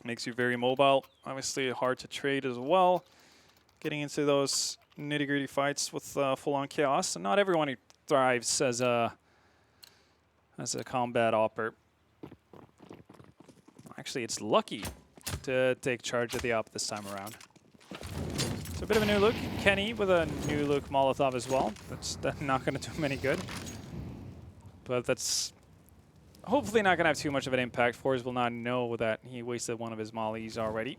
Makes you very mobile. Obviously hard to trade as well. Getting into those nitty-gritty fights with full-on chaos. And not everyone who thrives as a combat opper. Actually, it's lucky to take charge of the op this time around. So a bit of a new look. Kenny with a new look Molotov as well. That's not going to do him any good. But that's hopefully not going to have too much of an impact. forZe will not know that he wasted one of his mollies already.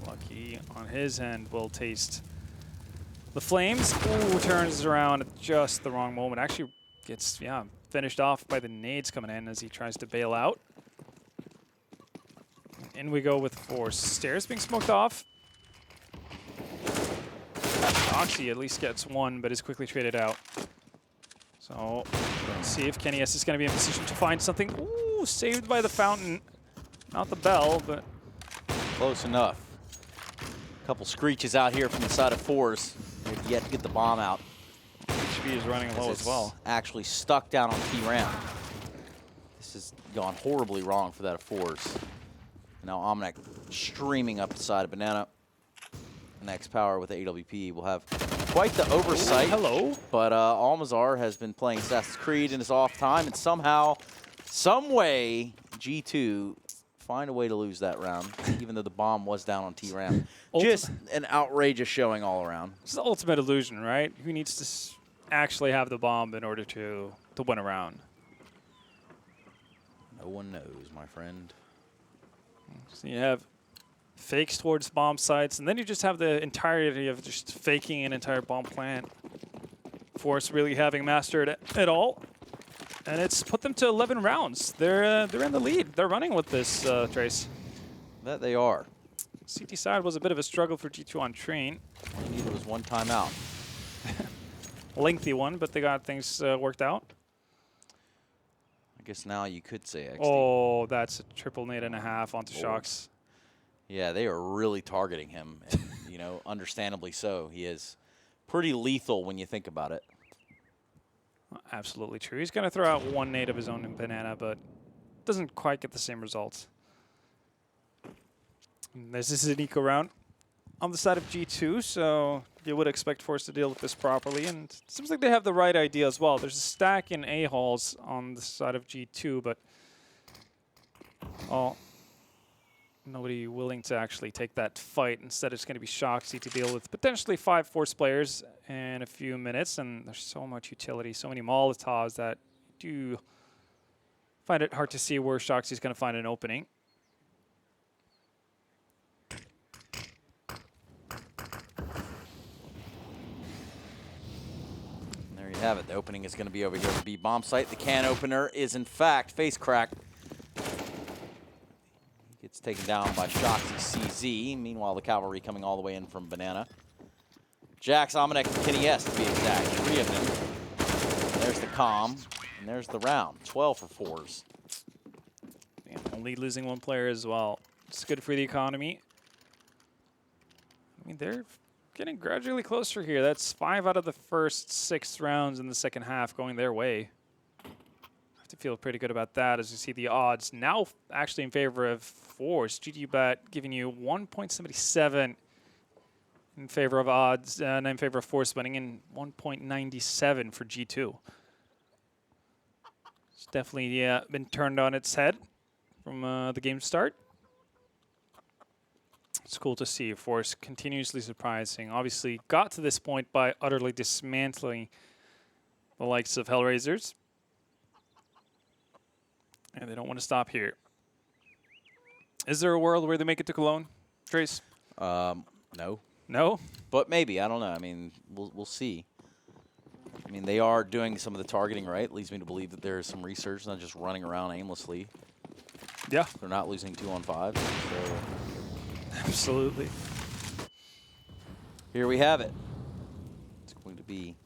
Lucky on his end will taste the flames. Ooh, turns around at just the wrong moment. Actually gets, yeah, finished off by the nades coming in as he tries to bail out. In we go with forZe. Stairs being smoked off. Oxy at least gets one, but is quickly traded out. So, let's see if Kenny S is going to be in position to find something. Ooh, saved by the fountain. Not the bell, but
close enough. A couple screeches out here from the side of forZe. They've yet to get the bomb out.
HP is running low as well.
Actually stuck down on T-Ram. This has gone horribly wrong for that of forZe. Now Omnic streaming up the side of Banana. Next power with the AWP will have quite the oversight.
Ooh, hello.
But Almazar has been playing Assassin's Creed in his off time, and somehow, some way, G2 find a way to lose that round, even though the bomb was down on T-Ram. Just an outrageous showing all around.
It's the ultimate illusion, right? Who needs to actually have the bomb in order to win a round?
No one knows, my friend.
So you have fakes towards bomb sites, and then you just have the entirety of just faking an entire bomb plant. forZe really having mastered it all, and it's put them to 11 rounds. They're in the lead. They're running with this, Trace.
That they are.
CT side was a bit of a struggle for G2 on train.
All you needed was one timeout.
Lengthy one, but they got things worked out.
I guess now you could say XD.
Oh, that's a triple nade and a half onto Shox.
Yeah, they are really targeting him, and, you know, understandably so. He is pretty lethal when you think about it.
Absolutely true. He's going to throw out one nade of his own in Banana, but doesn't quite get the same results. And this is an eco round on the side of G2, so you would expect forZe to deal with this properly, and it seems like they have the right idea as well. There's a stack in A-halls on the side of G2, but nobody willing to actually take that fight. Instead, it's going to be Shoxy to deal with potentially 5 forZe players in a few minutes, and there's so much utility, so many Molotovs that do find it hard to see where Shoxy's going to find an opening.
There you have it. The opening is going to be over here at the B bomb site. The can opener is, in fact, face crack. Gets taken down by Shoxy CZ. Meanwhile, the cavalry coming all the way in from Banana. Jax, Omnic, and Kenny S to be exact. 3 of them. There's the calm, and there's the round. 12 for forZe.
Yeah, only losing 1 player as well. It's good for the economy. I mean, they're getting gradually closer here. That's 5 out of the first 6 rounds in the second half going their way. To feel pretty good about that as you see the odds now actually in favor of forZe. GG.Bet giving you 1.77 in favor of odds and in favor of forZe winning, and 1.97 for G2. It's definitely been turned on its head from the game start. It's cool to see forZe continuously surprising. Obviously got to this point by utterly dismantling the likes of Hellraisers. And they don't want to stop here. Is there a world where they make it to Cologne, Trace?
No.
No?
But maybe. I don't know. I mean, we'll see. I mean, they are doing some of the targeting right. Leads me to believe that there is some research, not just running around aimlessly.
Yeah.
They're not losing 2-on-5. So
Absolutely.
here we have it. It's going to be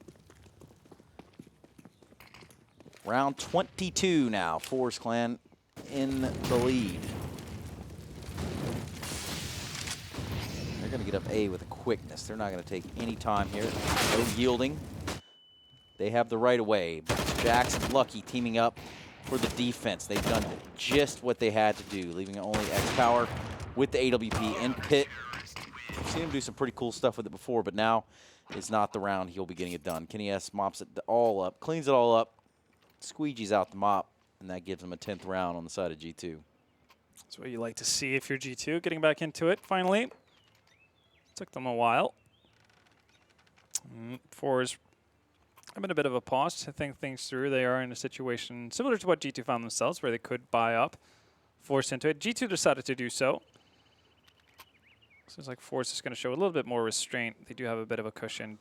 round 22 now. forZe Clan in the lead. They're going to get up A with a quickness. They're not going to take any time here. No yielding. They have the right of way. Jax and Lucky teaming up for the defense. They've done just what they had to do, leaving only X-Power with the AWP in pit. I've seen him do some pretty cool stuff with it before, but now is not the round he'll be getting it done. Kenny S mops it all up, cleans it all up, squeegees out the mop, and that gives him a 10th round on the side of G2.
That's what you like to see if you're G2, getting back into it finally. Took them a while. forZe having a bit of a pause to think things through. They are in a situation similar to what G2 found themselves, where they could buy up, force into it. G2 decided to do so. So it's like forZe is going to show a little bit more restraint. They do have a bit of a cushion.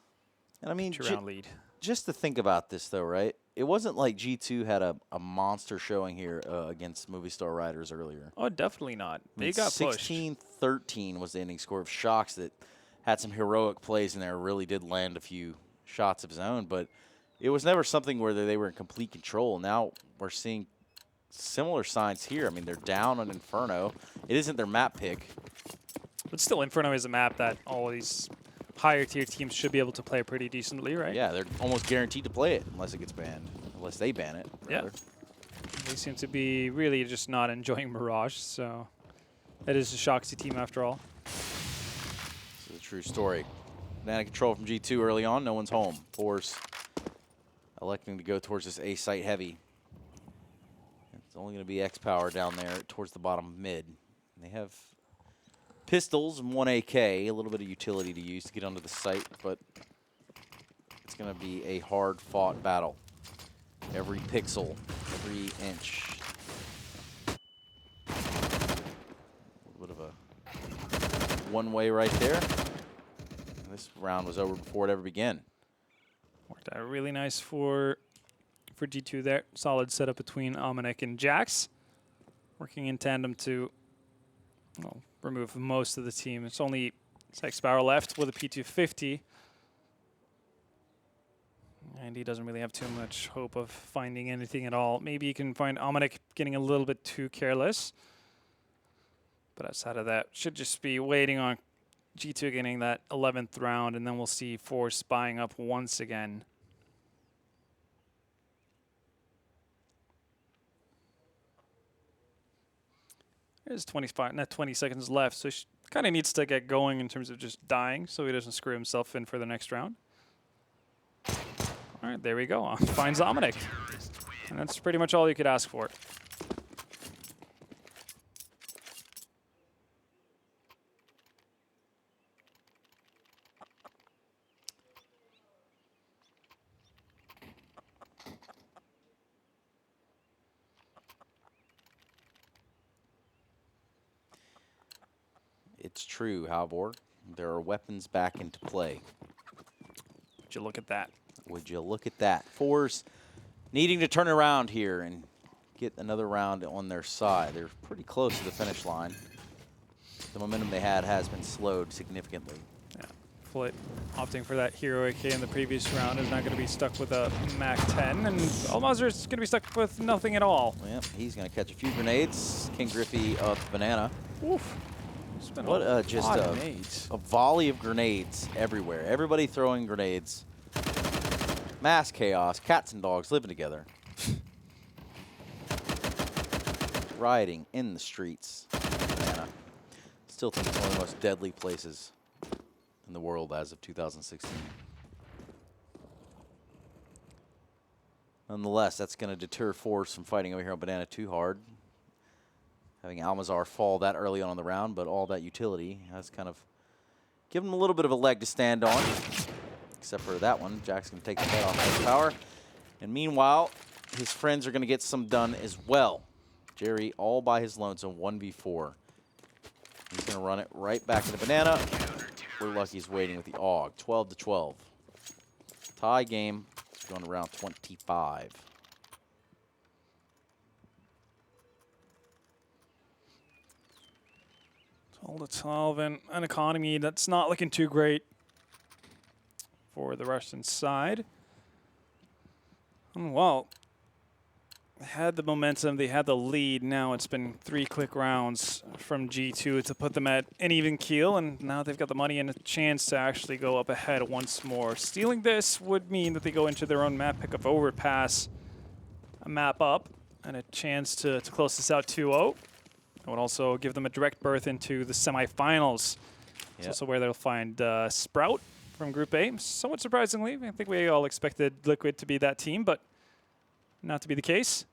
And I mean,
Two-round lead.
Just to think about this, though, right? It wasn't like G2 had a monster showing here against Movie Star Riders earlier.
Oh, definitely not.
I mean,
They got pushed.
16-13 was the ending score of Shocks that had some heroic plays in there, really did land a few shots of his own, but it was never something where they were in complete control. Now we're seeing similar signs here. I mean, they're down on Inferno. It isn't their map pick.
But still, Inferno is a map that all these higher tier teams should be able to play pretty decently, right?
Yeah, they're almost guaranteed to play it unless it gets banned, unless they ban it.
Yeah. They seem to be really just not enjoying Mirage, so it is a Shoxy team after all.
This is a true story. Banana control from G2 early on. No one's home. forZe electing to go towards this A site heavy. It's only going to be X-Power down there towards the bottom mid. And they have pistols and 1 AK, a little bit of utility to use to get onto the site, but it's going to be a hard-fought battle. Every pixel, every inch. A little bit of a one-way right there. This round was over before it ever began.
Worked out really nice for G2 there. Solid setup between Almanac and Jax. Working in tandem to remove most of the team. It's only X-Power left with a P250. And he doesn't really have too much hope of finding anything at all. Maybe you can find Almanac getting a little bit too careless. But outside of that, should just be waiting on G2 getting that 11th round, and then we'll see forZe spying up once again. There's 20 seconds left, so he kind of needs to get going in terms of just dying so he doesn't screw himself in for the next round. All right, there we go. Finds Almanac. And that's pretty much all you could ask for.
It's true, Halvor. There are weapons back into play.
Would you look at that?
Would you look at that? forZe needing to turn around here and get another round on their side. They're pretty close to the finish line. The momentum they had has been slowed significantly.
Yeah, Flit opting for that hero AK in the previous round is not going to be stuck with a Mac 10, and Almazr is going to be stuck with nothing at all.
Yep, he's going to catch a few grenades. King Griffey up Banana.
Oof.
What just a volley of grenades everywhere. Everybody throwing grenades. Mass chaos. Cats and dogs living together. Rioting in the streets. Banana. Still think it's one of the most deadly places in the world as of 2016. Nonetheless, that's going to deter forZe from fighting over here on Banana too hard. Having Almazr fall that early on in the round, but all that utility has kind of given him a little bit of a leg to stand on. Except for that one. Jack's going to take the head off X-Power. And meanwhile, his friends are going to get some done as well. Jerry all by his lonesome, 1v4. He's going to run it right back into Banana. We're lucky he's waiting with the AUG. 12-12. Tie game. going to round 25.
Hold a 12 and an economy that's not looking too great for the Russian side. And well, they had the momentum, they had the lead. Now it's been 3 quick rounds from G2 to put them at an even keel, and now they've got the money and a chance to actually go up ahead once more. Stealing this would mean that they go into their own map, pick up overpass, a map up, and a chance to close this out 2-0. It would also give them a direct berth into the semifinals. It's also where they'll find Sprout from Group A. Somewhat surprisingly, I think we all expected Liquid to be that team, but not to be the case.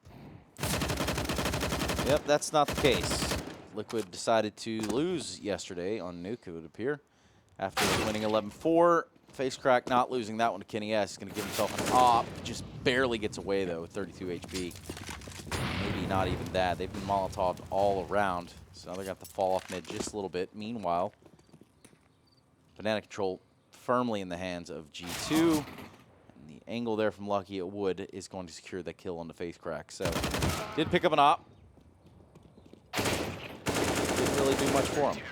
Yep, that's not the case. Liquid decided to lose yesterday on Nuke, it would appear. After winning 11-4, FaceCrack not losing that one to Kenny S. He's going to give himself an op. Just barely gets away, though, with 32 HP. Maybe not even that. They've been Molotov'd all around, so now they're going to have to fall off mid just a little bit. Meanwhile, banana control firmly in the hands of G2. And the angle there from Lucky at Wood is going to secure the kill on the FaceCrack. So, did pick up an op. Didn't really do much for him.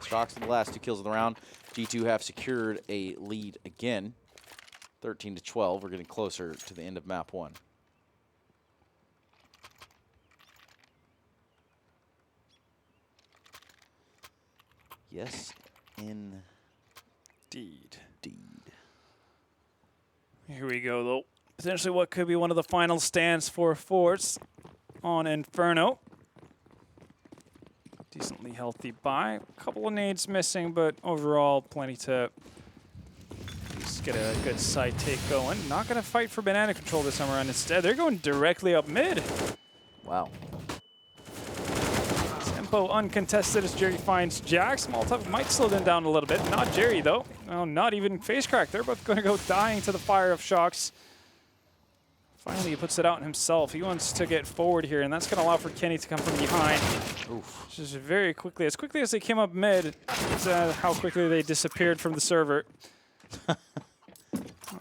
Shocks in the last 2 kills of the round. G2 have secured a lead again. 13-12. We're getting closer to the end of map 1. Yes, indeed.
Here we go, though. Potentially what could be one of the final stands for forZe on Inferno. Decently healthy buy. A couple of nades missing, but overall plenty to just get a good side take going. Not going to fight for banana control this time around. Instead, they're going directly up mid.
Wow.
Tempo uncontested as Jerry finds Jax. Molotov might slow them down a little bit. Not Jerry, though. No, not even FaceCrack. They're both going to go dying to the fire of Shocks. Finally, he puts it out himself. He wants to get forward here, and that's going to allow for Kenny to come from behind.
Oof.
Just very quickly. As quickly as they came up mid, it's how quickly they disappeared from the server.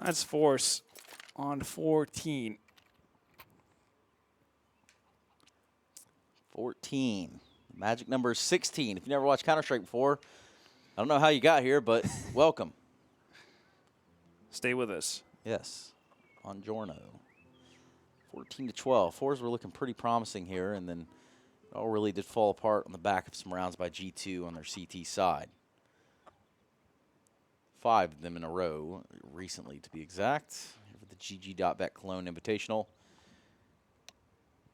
That's forZe on 14.
14. Magic number 16. If you never watched Counter-Strike before, I don't know how you got here, but welcome.
Stay with us.
Yes. On Giorno. 14-12. forZe were looking pretty promising here, and then it all really did fall apart on the back of some rounds by G2 on their CT side. 5 of them in a row, recently to be exact, for the GG.Bet Cologne Invitational.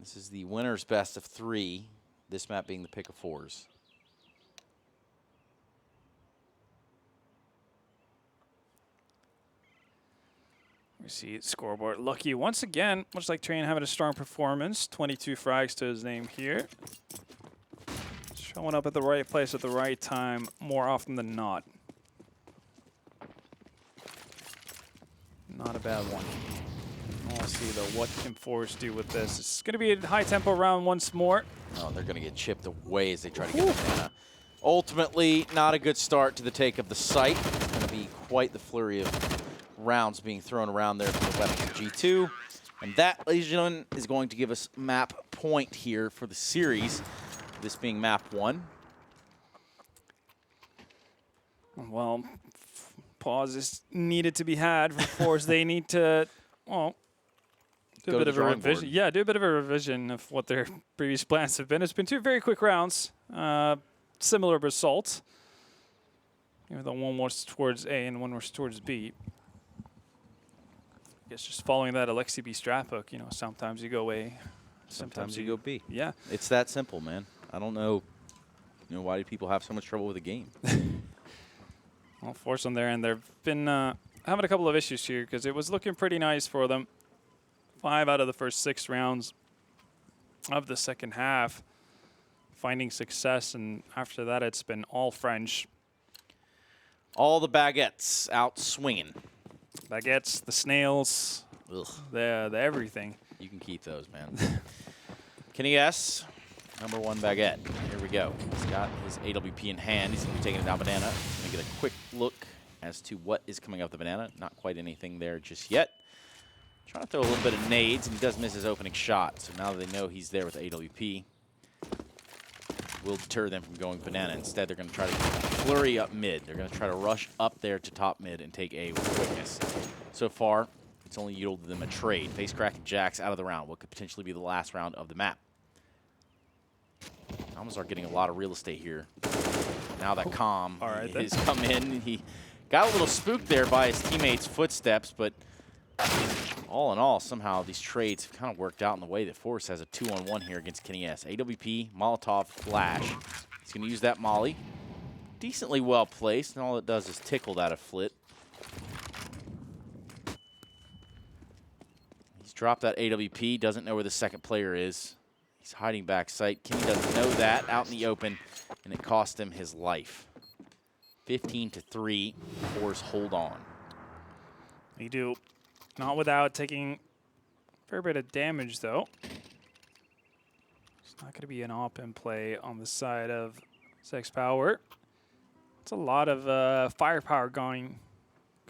This is the winner's best of 3, this map being the pick of forZe.
We see scoreboard. Lucky once again, much like Train having a strong performance. 22 frags to his name here. Showing up at the right place at the right time more often than not. Not a bad one. We'll see though, what can forZe do with this? It's going to be a high tempo round once more.
Oh, they're going to get chipped away as they try to get the banana. Ultimately, not a good start to the take of the site. It's going to be quite the flurry of rounds being thrown around there from the weapons of G2. And that, ladies and gentlemen, is going to give us map point here for the series. This being map 1.
Well, pause is needed to be had for forZe. They need to, well, do a bit of a revision. Yeah, do a bit of a revision of what their previous plans have been. It's been 2 very quick rounds. Similar results. Even though one was towards A and one was towards B. I guess just following that Alexi B strap hook, you know, sometimes you go A,
Sometimes you go B.
Yeah.
It's that simple, man. I don't know, why do people have so much trouble with the game?
Well, forZe on their end, they've been having a couple of issues here because it was looking pretty nice for them. 5 out of the first 6 rounds of the second half, finding success, and after that it's been all French.
All the baguettes out swinging.
Baguettes, the snails, the everything.
You can keep those, man. Kenny S, number 1 baguette. Here we go. He's got his AWP in hand. He's going to be taking it down banana. He's going to get a quick look as to what is coming up the banana. Not quite anything there just yet. Trying to throw a little bit of nades, and he does miss his opening shot. So now they know he's there with AWP. Will deter them from going banana. Instead, they're going to try to flurry up mid. They're going to try to rush up there to top mid and take A with quickness. So far, it's only yielded them a trade. Face cracking Jax out of the round. What could potentially be the last round of the map. Almost are getting a lot of real estate here. Now that Calm has come in. He got a little spooked there by his teammates' footsteps, but all in all, somehow these trades have kind of worked out in the way that forZe has a 2-on-1 here against Kenny S. AWP, Molotov, Flash. He's going to use that molly. Decently well placed, and all it does is tickle that a flit. He's dropped that AWP, doesn't know where the second player is. He's hiding back sight. Kenny doesn't know that, out in the open, and it cost him his life. 15-3, forZe hold on.
They do. Not without taking a fair bit of damage, though. It's not going to be an op in play on the side of Sex Power. It's a lot of firepower going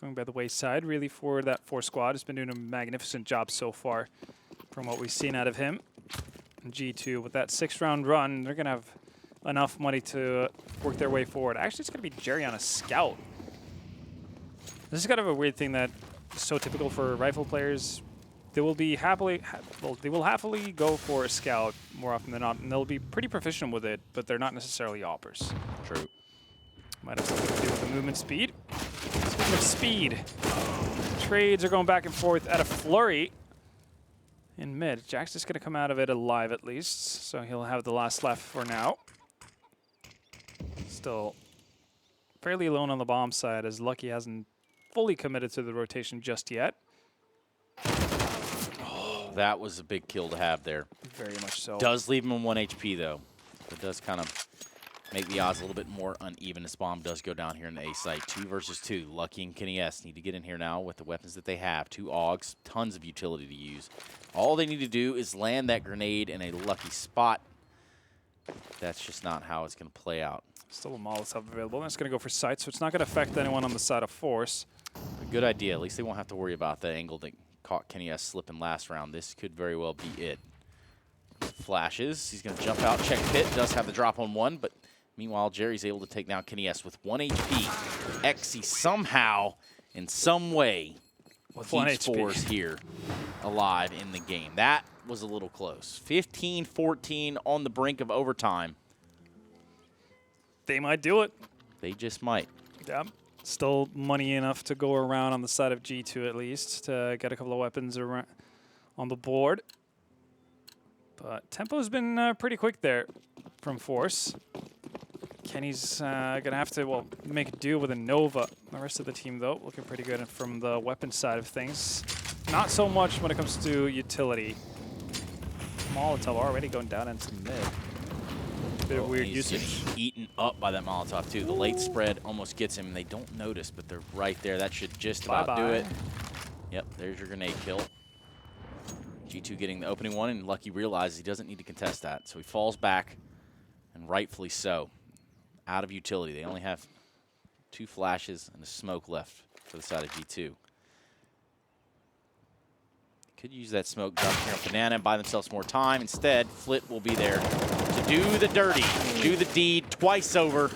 by the wayside, really, for that forZe squad. Has been doing a magnificent job so far from what we've seen out of him. And G2, with that 6-round run, they're going to have enough money to work their way forward. Actually, it's going to be Jerry on a scout. This is kind of a weird thing that so typical for rifle players. They will be happily go for a scout more often than not, and they'll be pretty proficient with it, but they're not necessarily oppers.
True.
Might have something to do with the movement speed. Speaking of speed, trades are going back and forth at a flurry in mid. Jax is going to come out of it alive at least, so he'll have the last left for now. Still fairly alone on the bomb side, as Lucky hasn't fully committed to the rotation just yet.
Oh, that was a big kill to have there.
Very much so.
Does leave him on 1 HP, though. It does kind of make the odds a little bit more uneven. This bomb does go down here in the A site. 2 versus 2. Lucky and Kenny S need to get in here now with the weapons that they have. 2 AUGs, tons of utility to use. All they need to do is land that grenade in a lucky spot. That's just not how it's going to play out.
Still a Molotov available. That's going to go for sight, so it's not going to affect anyone on the side of forZe.
A good idea. At least they won't have to worry about the angle that caught Kenny S slipping last round. This could very well be it. Flashes. He's going to jump out, check pit. Does have the drop on 1, but meanwhile, Jerry's able to take down Kenny S with 1 HP. Exy somehow, in some way,
with 1
keeps
HP
forZe here alive in the game. That was a little close. 15-14 on the brink of overtime.
They might do it.
They just might.
Yeah. Still money enough to go around on the side of G2 at least to get a couple of weapons around on the board. But tempo's been pretty quick there from forZe. Kenny's going to have to, well, make do with a Nova. The rest of the team, though, looking pretty good from the weapon side of things. Not so much when it comes to utility. Molotov already going down into mid. Bit of weird usage.
Getting eaten up by that Molotov, too. The late spread almost gets him, and they don't notice, but they're right there. That should just about do it. Yep, there's your grenade kill. G2 getting the opening one, and Lucky realizes he doesn't need to contest that, so he falls back, and rightfully so. Out of utility. They only have 2 flashes and a smoke left for the side of G2. Could use that smoke, drop here on Banana, and buy themselves more time. Instead, Flit will be there to do the dirty, do the deed twice over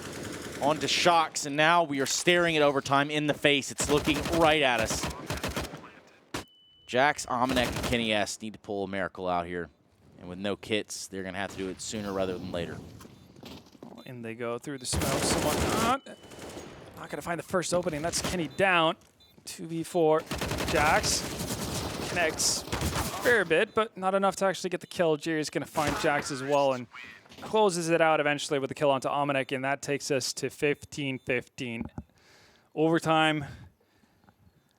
onto Shocks, and now we are staring at overtime in the face. It's looking right at us. Jax, Omenek, and Kenny S need to pull a miracle out here. And with no kits, they're going to have to do it sooner rather than later.
In they go through the smoke. Someone not going to find the first opening. That's Kenny down. 2v4. Jax connects a fair bit, but not enough to actually get the kill. Jerry's going to find Jax as well and closes it out eventually with the kill onto Omenek, and that takes us to 15-15. Overtime.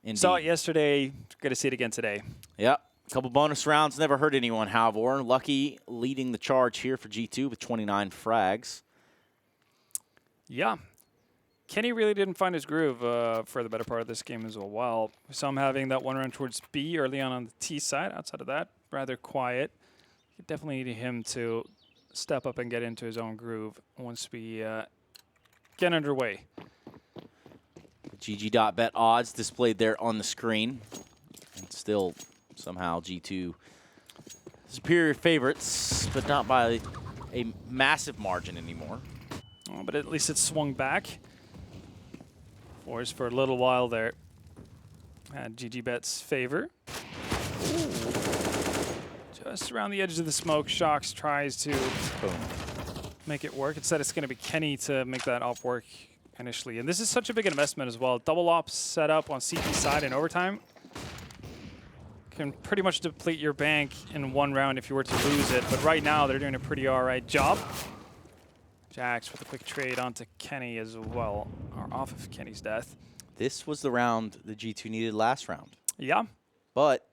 Indeed.
Saw it yesterday. Going to see it again today.
Yep. A couple bonus rounds never hurt anyone, however. Lucky leading the charge here for G2 with 29 frags.
Yeah. Kenny really didn't find his groove for the better part of this game as well. We saw him having that one run towards B early on the T side. Outside of that, rather quiet. You definitely need him to step up and get into his own groove once we get underway.
GG.Bet odds displayed there on the screen. And still Somehow G2 superior favorites, but not by a massive margin anymore.
Oh, but at least it swung back. forZe for a little while there had GG.Bet's favor. Ooh. Just around the edges of the smoke, Shox tries to make it work. Instead, it's going to be Kenny to make that op work initially. And this is such a big investment as well. Double ops set up on CP side in overtime can pretty much deplete your bank in one round if you were to lose it. But right now, they're doing a pretty all right job. Jax with a quick trade onto Kenny as well, or off of Kenny's death.
This was the round the G2 needed last round.
Yeah.
But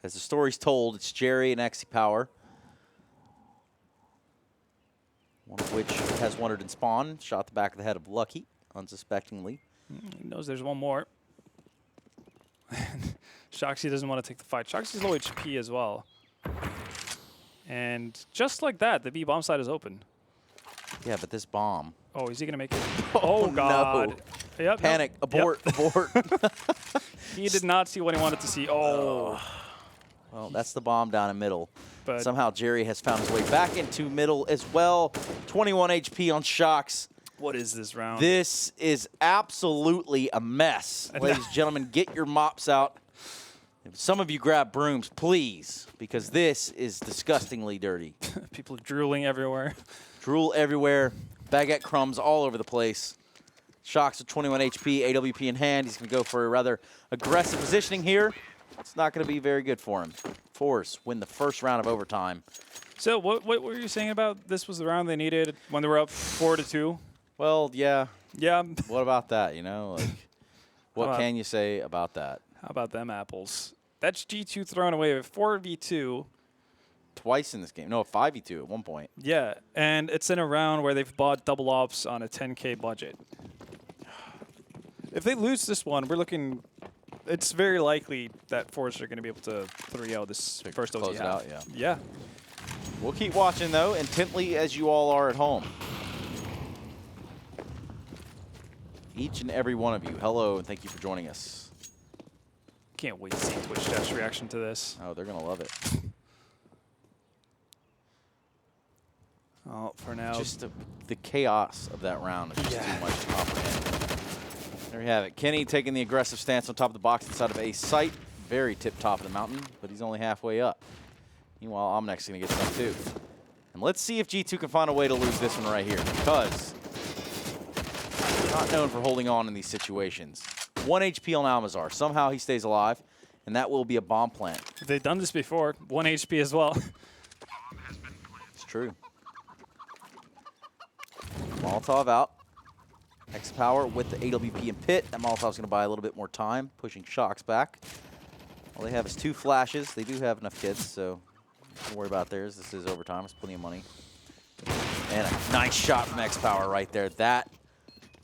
as the story's told, it's Jerry and Exy Power. One of which has wandered in spawn, shot the back of the head of Lucky, unsuspectingly.
He knows there's one more. Shoxy doesn't want to take the fight. Shoxy's low HP as well. And just like that, the B bomb side is open.
Yeah, but this bomb.
Oh, is he going to make it? Oh, God.
No.
Yep,
Panic.
Yep.
Abort. Abort.
He did not see what he wanted to see. Oh.
Well, that's the bomb down in middle.
But
somehow Jerry has found his way back into middle as well. 21 HP on Shox.
what is this round?
This is absolutely a mess. Ladies and gentlemen, get your mops out. If some of you grab brooms, please, because this is disgustingly dirty.
People drooling everywhere.
Drool everywhere. Baguette crumbs all over the place. Shox with 21 HP, AWP in hand. He's going to go for a rather aggressive positioning here. It's not going to be very good for him. forZe win the first round of overtime.
So what were you saying about this was the round they needed when they were up 4-2?
Well, yeah.
Yeah.
What about that, you know? Like, what can you say about that?
How about them apples? That's G2 thrown away with 4v2.
Twice in this game. No, 5v2 at one point.
Yeah, and it's in a round where they've bought double ops on a 10K budget. If they lose this one, we're looking... It's very likely that forZe are going to be able to 3-0 this first OT
close it
half.
out, yeah.
Yeah.
We'll keep watching, though, intently as you all are at home. Each and every one of you, hello, and thank you for joining us.
Can't wait to see Twitch chat's reaction to this.
Oh, they're going to love it.
Oh, for now.
Just the chaos of that round is just too much to comprehend. There you have it. Kenny taking the aggressive stance on top of the box inside of a site. Very tip top of the mountain, but he's only halfway up. Meanwhile, Omnek's going to get some too. And let's see if G2 can find a way to lose this one right here, because they're not known for holding on in these situations. 1 HP on Almazar. Somehow he stays alive, and that will be a bomb plant.
They've done this before. 1 HP as well.
It's true. Molotov out. X-Power with the AWP and Pit. That Molotov's going to buy a little bit more time, pushing Shox back. All they have is 2 flashes. They do have enough kids, so don't worry about theirs. This is overtime. It's plenty of money. And a nice shot from X-Power right there. That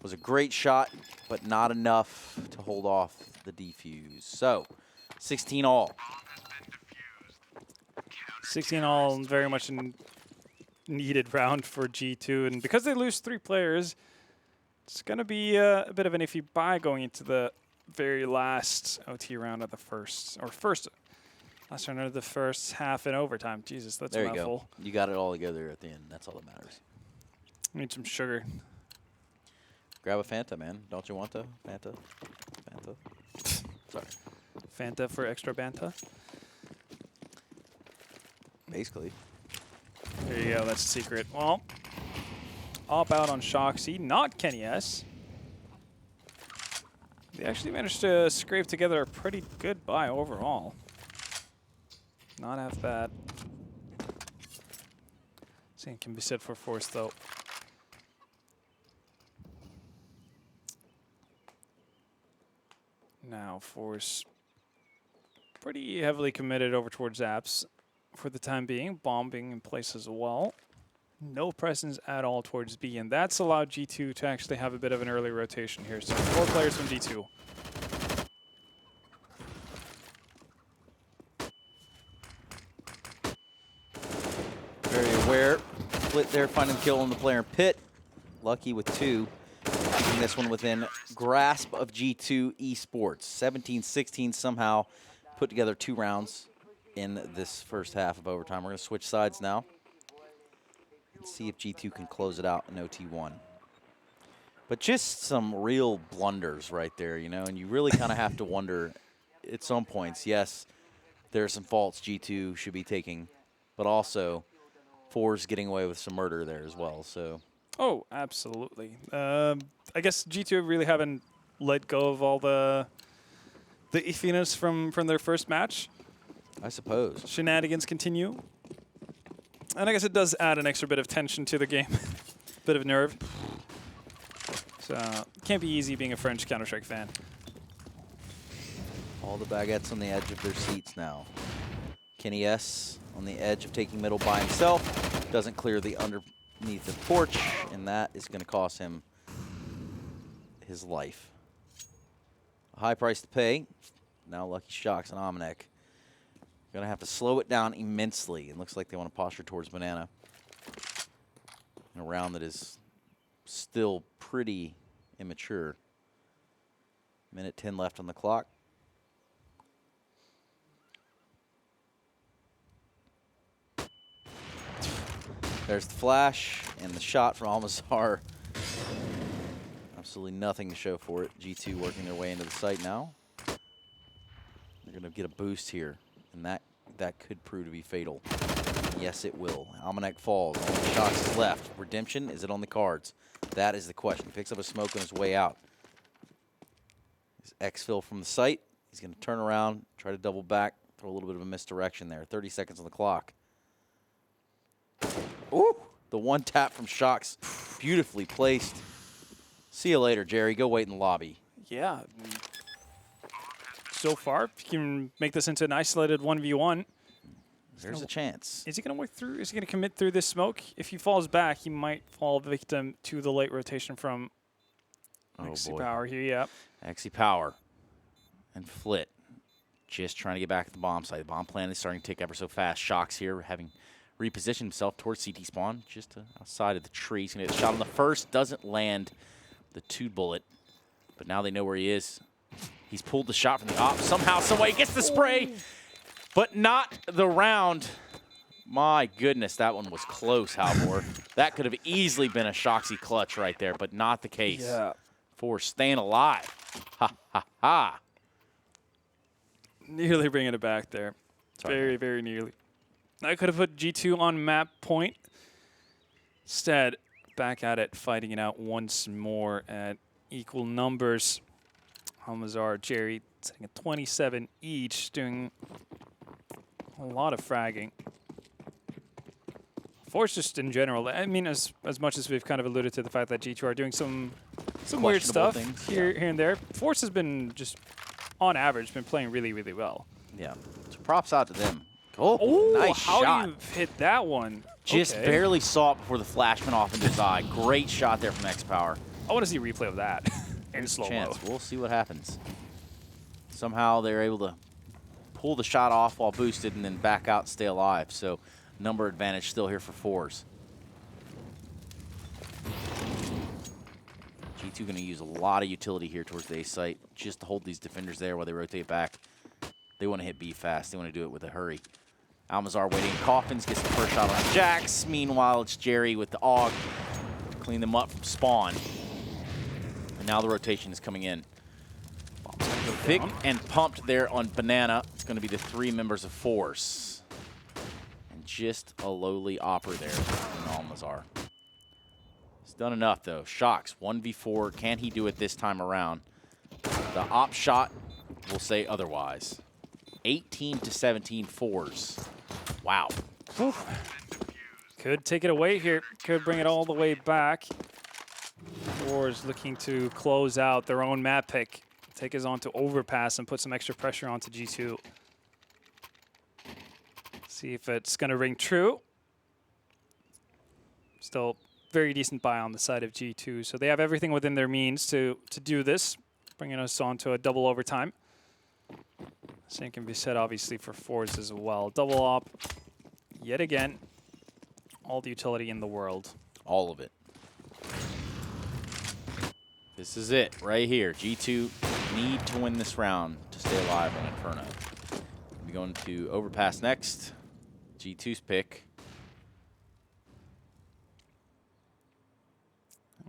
was a great shot, but not enough to hold off the defuse. So, 16 all.
16 all, very much a needed round for G2. And because they lose 3 players, it's going to be a bit of an iffy buy going into the very last OT round of the last round of the first half in overtime. Jesus, that's a mouthful.
There you go. You got it all together at the end. That's all that matters.
Need some sugar.
Grab a Fanta, man. Don't you want to? Fanta? Fanta? Sorry.
Fanta for extra Banta.
Basically.
There you go. That's the secret. Well, op out on Shoxy, not Kenny S. They actually managed to scrape together a pretty good buy overall. Not half bad. Same can be said for forZe, though. Now, forZe pretty heavily committed over towards Apps for the time being. Bombing in place as well. No presence at all towards B, and that's allowed G2 to actually have a bit of an early rotation here. So 4 players from G2.
Very aware. Split there, finding the kill on the player in Pit. Lucky with 2. Keeping this one within grasp of G2 Esports. 17-16 somehow put together 2 rounds in this first half of overtime. We're going to switch sides now and see if G2 can close it out in OT1. But just some real blunders right there, you know, and you really kind of have to wonder at some points, yes, there are some faults G2 should be taking, but also forZe getting away with some murder there as well. So.
Oh, absolutely. I guess G2 really haven't let go of all the iffiness from their first match.
I suppose.
Shenanigans continue. And I guess it does add an extra bit of tension to the game. Bit of nerve. So, can't be easy being a French Counter-Strike fan.
All the baguettes on the edge of their seats now. Kenny S on the edge of taking middle by himself. Doesn't clear the underneath the porch, and that is going to cost him his life. A high price to pay. Now Lucky Shocks and Omnek. Going to have to slow it down immensely. It looks like they want to posture towards Banana. In a round that is still pretty immature. Minute 10 left on the clock. There's the flash and the shot from Almazar. Absolutely nothing to show for it. G2 working their way into the site now. They're going to get a boost here, and that could prove to be fatal. Yes, it will. Almanac falls. Only shots is left. Redemption, is it on the cards? That is the question. He picks up a smoke on his way out. His exfil from the site. He's going to turn around, try to double back, throw a little bit of a misdirection there. 30 seconds on the clock. Ooh, the one tap from Shocks, beautifully placed. See you later, Jerry. Go wait in the lobby.
Yeah. So far, if you can make this into an isolated 1v1.
There's a chance.
Is he going to work through? Is he going to commit through this smoke? If he falls back, he might fall victim to the late rotation from XC Power here. Yeah.
XC Power and Flit just trying to get back at the bomb site. The bomb plan is starting to tick ever so fast. Shocks here having repositioned himself towards CT spawn, just outside of the tree. He's going to get a shot on the first. Doesn't land the 2 bullet, but now they know where he is. He's pulled the shot from the op. Somehow, someway, gets the spray. But not the round. My goodness, that one was close, Halvor. That could have easily been a Shoxy clutch right there, but not the case.
Yeah.
For staying alive. Ha, ha, ha.
Nearly bringing it back there.
Sorry.
Very, very nearly. I could have put G2 on map point. Instead, back at it, fighting it out once more at equal numbers. Almazar, Jerry, sitting at 27 each, doing a lot of fragging. forZe just in general, I mean, as much as we've kind of alluded to the fact that G2 are doing some weird stuff here and there, forZe has been just, on average, been playing really, really well.
Yeah. So props out to them. Oh, nice shot.
How do you hit that one?
Just barely saw it before the flash went off into his eye. Great shot there from X Power.
I want to see a replay of that in slow-mo.
We'll see what happens. Somehow they're able to pull the shot off while boosted and then back out and stay alive. So number advantage still here for forZe. G2 going to use a lot of utility here towards the A site just to hold these defenders there while they rotate back. They want to hit B fast. They want to do it with a hurry. Almazar waiting in coffins, gets the first shot on Jax. Meanwhile, it's Jerry with the AUG. Clean them up from spawn. And now the rotation is coming in. Thick and pumped there on Banana. It's going to be the 3 members of forZe. And just a lowly opper there on Almazar. He's done enough, though. Shocks, 1v4. Can he do it this time around? The op shot will say otherwise. 18-17 forZe. Wow.
Oof. Could take it away here. Could bring it all the way back. forZe looking to close out their own map pick. Take us on to overpass and put some extra pressure onto G2. See if it's going to ring true. Still very decent buy on the side of G2. So they have everything within their means to do this, bringing us on to a double overtime. Same can be said, obviously, for forZe as well. Double op, yet again. All the utility in the world.
All of it. This is it right here. G2 need to win this round to stay alive on Inferno. be going to overpass next. G2's pick.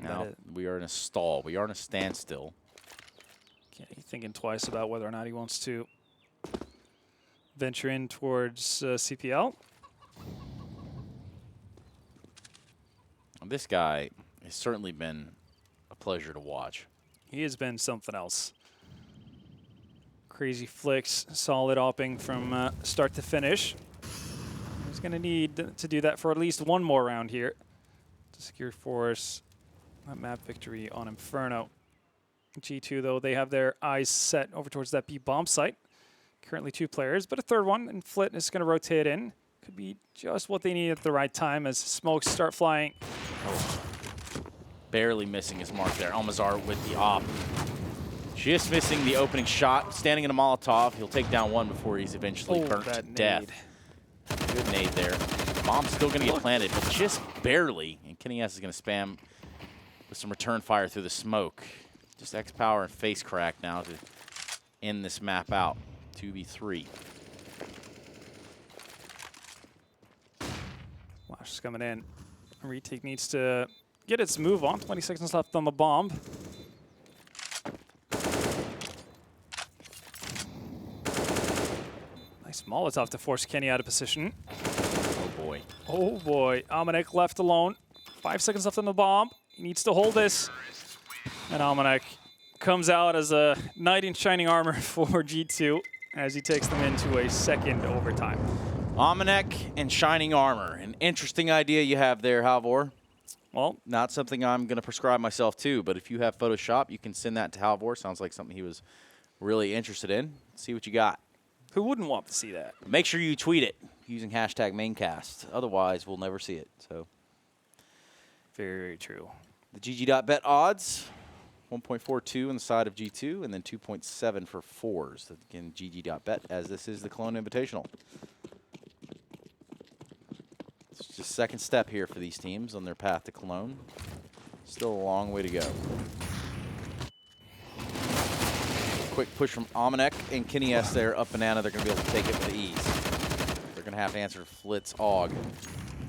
Now we are in a stall. We are in a standstill.
Okay, thinking twice about whether or not he wants to venture in towards CPL.
This guy has certainly been a pleasure to watch.
He has been something else. Crazy flicks, solid opping from start to finish. He's going to need to do that for at least one more round here to secure force that map victory on Inferno. G2, though, they have their eyes set over towards that B bomb site. Currently 2 players, but a third one, and Flit is going to rotate in. Could be just what they need at the right time as smokes start flying.
Oh. Barely missing his mark there. Almazar with the op. Just missing the opening shot. Standing in a Molotov. He'll take down one before he's eventually burnt to death. Good nade there. Bomb's still going to get planted, but just barely. And Kenny S is going to spam with some return fire through the smoke. Just X Power and face crack now to end this map out. 2v3.
Flash is coming in. Retake needs to get its move on. 20 seconds left on the bomb. Nice Molotov to force Kenny out of position.
Oh boy.
Oh boy. Almanac left alone. 5 seconds left on the bomb. He needs to hold this. And Almanac comes out as a knight in shining armor for G2 as he takes them into a second overtime.
Almanac and shining armor. An interesting idea you have there, Halvor.
Well,
not something I'm going to prescribe myself to, but if you have Photoshop, you can send that to Halvor. Sounds like something he was really interested in. See what you got.
Who wouldn't want to see that?
Make sure you tweet it using hashtag Maincast. Otherwise, we'll never see it. So,
very, very true.
The GG.Bet odds, 1.42 on the side of G2, and then 2.7 for forZe. Again, GG.Bet, as this is the Cologne Invitational. It's just second step here for these teams on their path to Cologne. Still a long way to go. Quick push from Almanac and Kenny S there up banana. They're going to be able to take it with ease. They're going to have to answer Flit's AUG.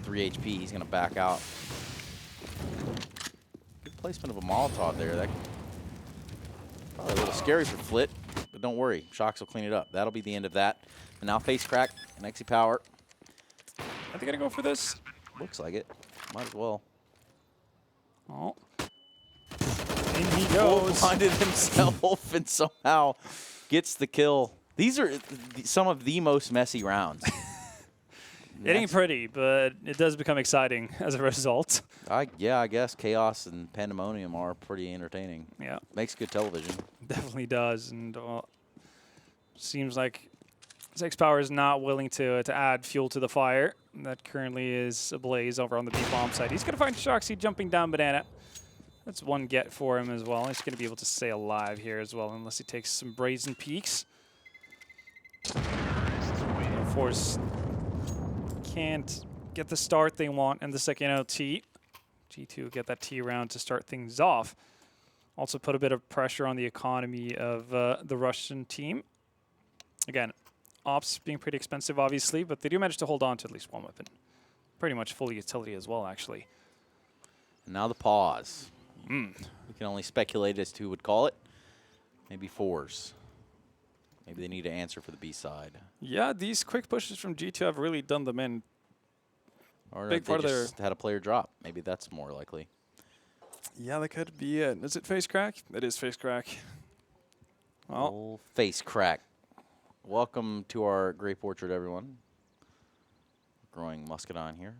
3 HP. He's going to back out. Good placement of a Molotov there. That probably a little scary for Flit, but don't worry. Shocks will clean it up. That'll be the end of that. And now face crack and XE Power.
Are they going to go for this?
Looks like it. Might as well.
Oh. In he goes.
Blinded himself and somehow gets the kill. These are some of the most messy rounds.
It ain't pretty, but it does become exciting as a result.
Yeah, I guess chaos and pandemonium are pretty entertaining.
Yeah.
Makes good television.
Definitely does. And seems like X Power is not willing to add fuel to the fire. That currently is ablaze over on the B-bomb side. He's going to find Shoxy jumping down banana. That's one get for him as well. He's going to be able to stay alive here as well, unless he takes some brazen peeks. forZe can't get the start they want in the second LT. G2 get that T round to start things off. Also put a bit of pressure on the economy of the Russian team. Again, ops being pretty expensive, obviously, but they do manage to hold on to at least one weapon. Pretty much full utility as well, actually.
And now the pause. We can only speculate as to who would call it. Maybe forZe. Maybe they need to answer for the B side.
Yeah, these quick pushes from G2 have really done them in.
Or
big
they
part of
just had a player drop. Maybe that's more likely.
Yeah, that could be it. Is it face crack? It is face crack. Well,
old face crack. Welcome to our grape orchard, everyone. Growing muscadine here.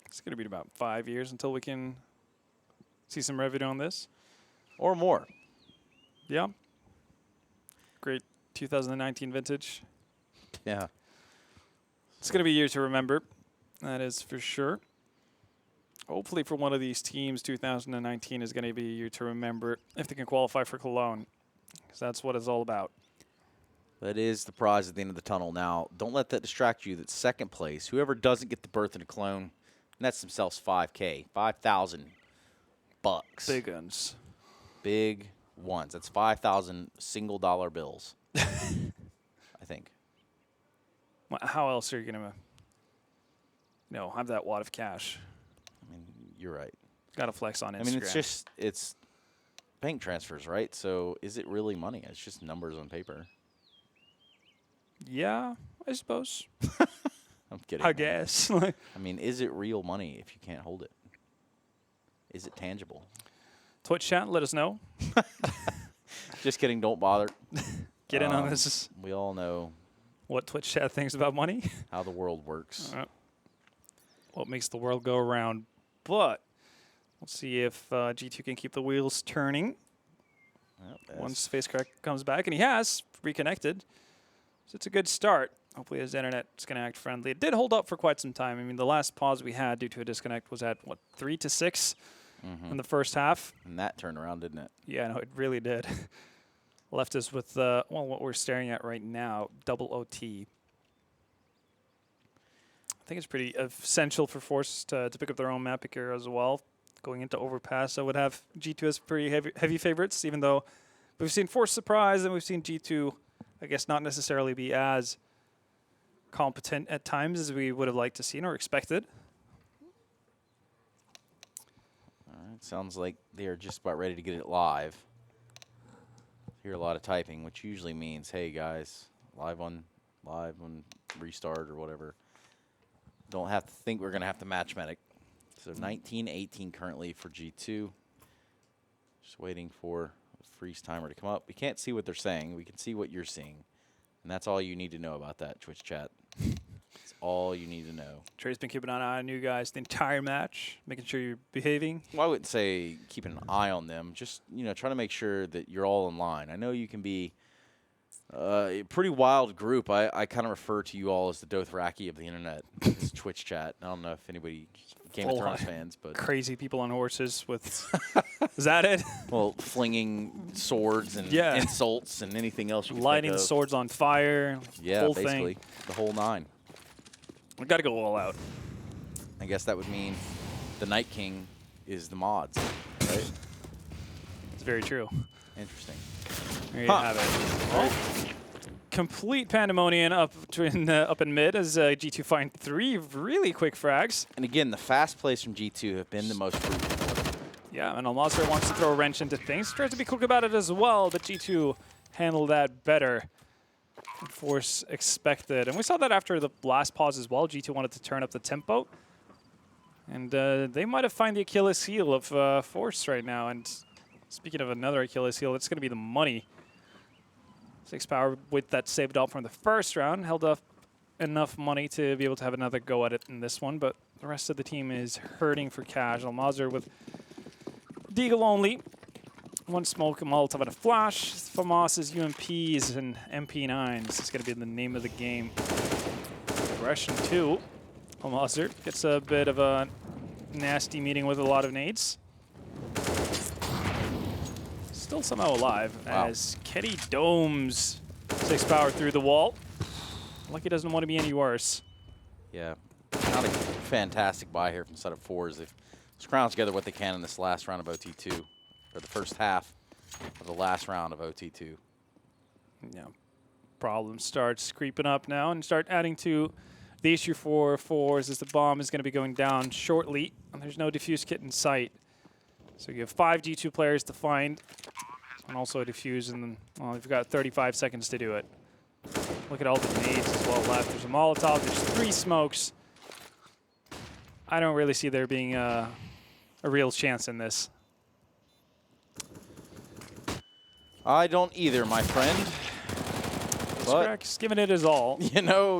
It's going to be about 5 years until we can see some revenue on this.
Or more.
Yeah. Great 2019 vintage.
Yeah.
It's going to be a year to remember. That is for sure. Hopefully for one of these teams, 2019 is going to be a year to remember if they can qualify for Cologne. Because that's what it's all about.
That is the prize at the end of the tunnel. Now, don't let that distract you. That's second place. Whoever doesn't get the berth into Cologne nets themselves $5K, $5,000.
Big guns.
Big ones. That's 5,000 single dollar bills. I think.
Well, how else are you going to, have that wad of cash?
I mean, you're right.
Got to flex on Instagram.
I mean, it's bank transfers, right? So is it really money? It's just numbers on paper.
Yeah, I suppose.
I'm kidding.
I guess.
I mean, is it real money if you can't hold it? Is it tangible?
Twitch chat, let us know.
Just kidding. Don't bother.
Get in on this.
We all know
What Twitch chat thinks about money.
how the world works.
What makes the world go around. But we'll see if G2 can keep the wheels turning once FaceCrack comes back. And he has reconnected. So it's a good start. Hopefully his internet is going to act friendly. It did hold up for quite some time. I mean, the last pause we had due to a disconnect was at, 3 to 6 in the first half.
And that turned around, didn't it?
Yeah, no, it really did. Left us with, what we're staring at right now, double OT. I think it's pretty essential for forZe to pick up their own map picker as well. Going into Overpass, I would have G2 as pretty heavy favorites, even though we've seen forZe surprise and we've seen G2, I guess, not necessarily be as competent at times as we would have liked to see or expected.
All right. Sounds like they are just about ready to get it live. Hear a lot of typing, which usually means, hey guys, live on restart or whatever. Don't have to think we're gonna have to match medic. So 19-18 currently for G2. Just waiting for the freeze timer to come up. We can't see what they're saying. We can see what you're seeing. And that's all you need to know about that, Twitch chat. That's all you need to know.
Trey's been keeping an eye on you guys the entire match, making sure you're behaving.
Well, I wouldn't say keeping an eye on them. Just, trying to make sure that you're all in line. I know you can be a pretty wild group. I kind of refer to you all as the Dothraki of the internet. It's Twitch chat. I don't know if anybody Game of Thrones fans, but
crazy people on horses with is that it?
Well, flinging swords and insults and anything else you can
lighting
think of.
swords on fire.
Yeah,
whole
basically
thing.
The whole nine.
We got to go all out.
I guess that would mean the Night King is the mods, right?
It's very true.
Interesting.
There you have it. Well, complete pandemonium up in mid as G2 find 3 really quick frags.
And again, the fast plays from G2 have been the most fruitful.
Yeah, and Almazir wants to throw a wrench into things. Tries to be quick about it as well, but G2 handled that better than forZe expected. And we saw that after the last pause as well. G2 wanted to turn up the tempo. And they might have found the Achilles heel of forZe right now. And speaking of another Achilles heel, it's going to be the money. 6 power with that saved up from the first round. Held up enough money to be able to have another go at it in this one. But the rest of the team is hurting for cash. Almazir with Deagle only. 1 smoke, a Molotov, and a flash. FAMAS's UMPs and MP9s. This is going to be the name of the game. Aggression 2. Almazir gets a bit of a nasty meeting with a lot of nades. Still somehow alive as Ketty domes 6 power through the wall. Lucky doesn't want to be any worse.
Yeah, not a fantastic buy here from the side of forZe. They've scrounged together what they can in this last round of OT2, or the first half of the last round of OT2.
Yeah, problem starts creeping up now and start adding to the issue for forZe as the bomb is going to be going down shortly, and there's no defuse kit in sight. So you have 5 G2 players to find, and also a defuse, and then, well, you've got 35 seconds to do it. Look at all the nades as well left. There's a Molotov, there's 3 smokes. I don't really see there being a real chance in this.
I don't either, my friend. But
He's giving it his all.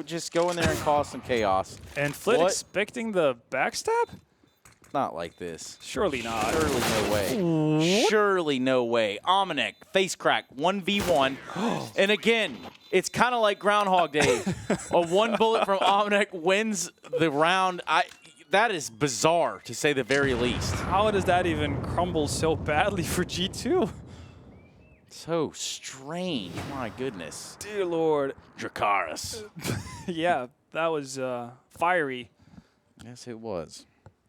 Just go in there and cause some chaos.
And Flit expecting the backstab?
Not like this.
Surely not.
Surely no way. Surely no way. Ominek, face crack, 1v1. And again, it's kind of like Groundhog Day. A 1 bullet from Ominek wins the round. That is bizarre, to say the very least.
How does that even crumble so badly for G2?
So strange. My goodness.
Dear Lord.
Dracarys.
Yeah, that was fiery.
Yes, it was.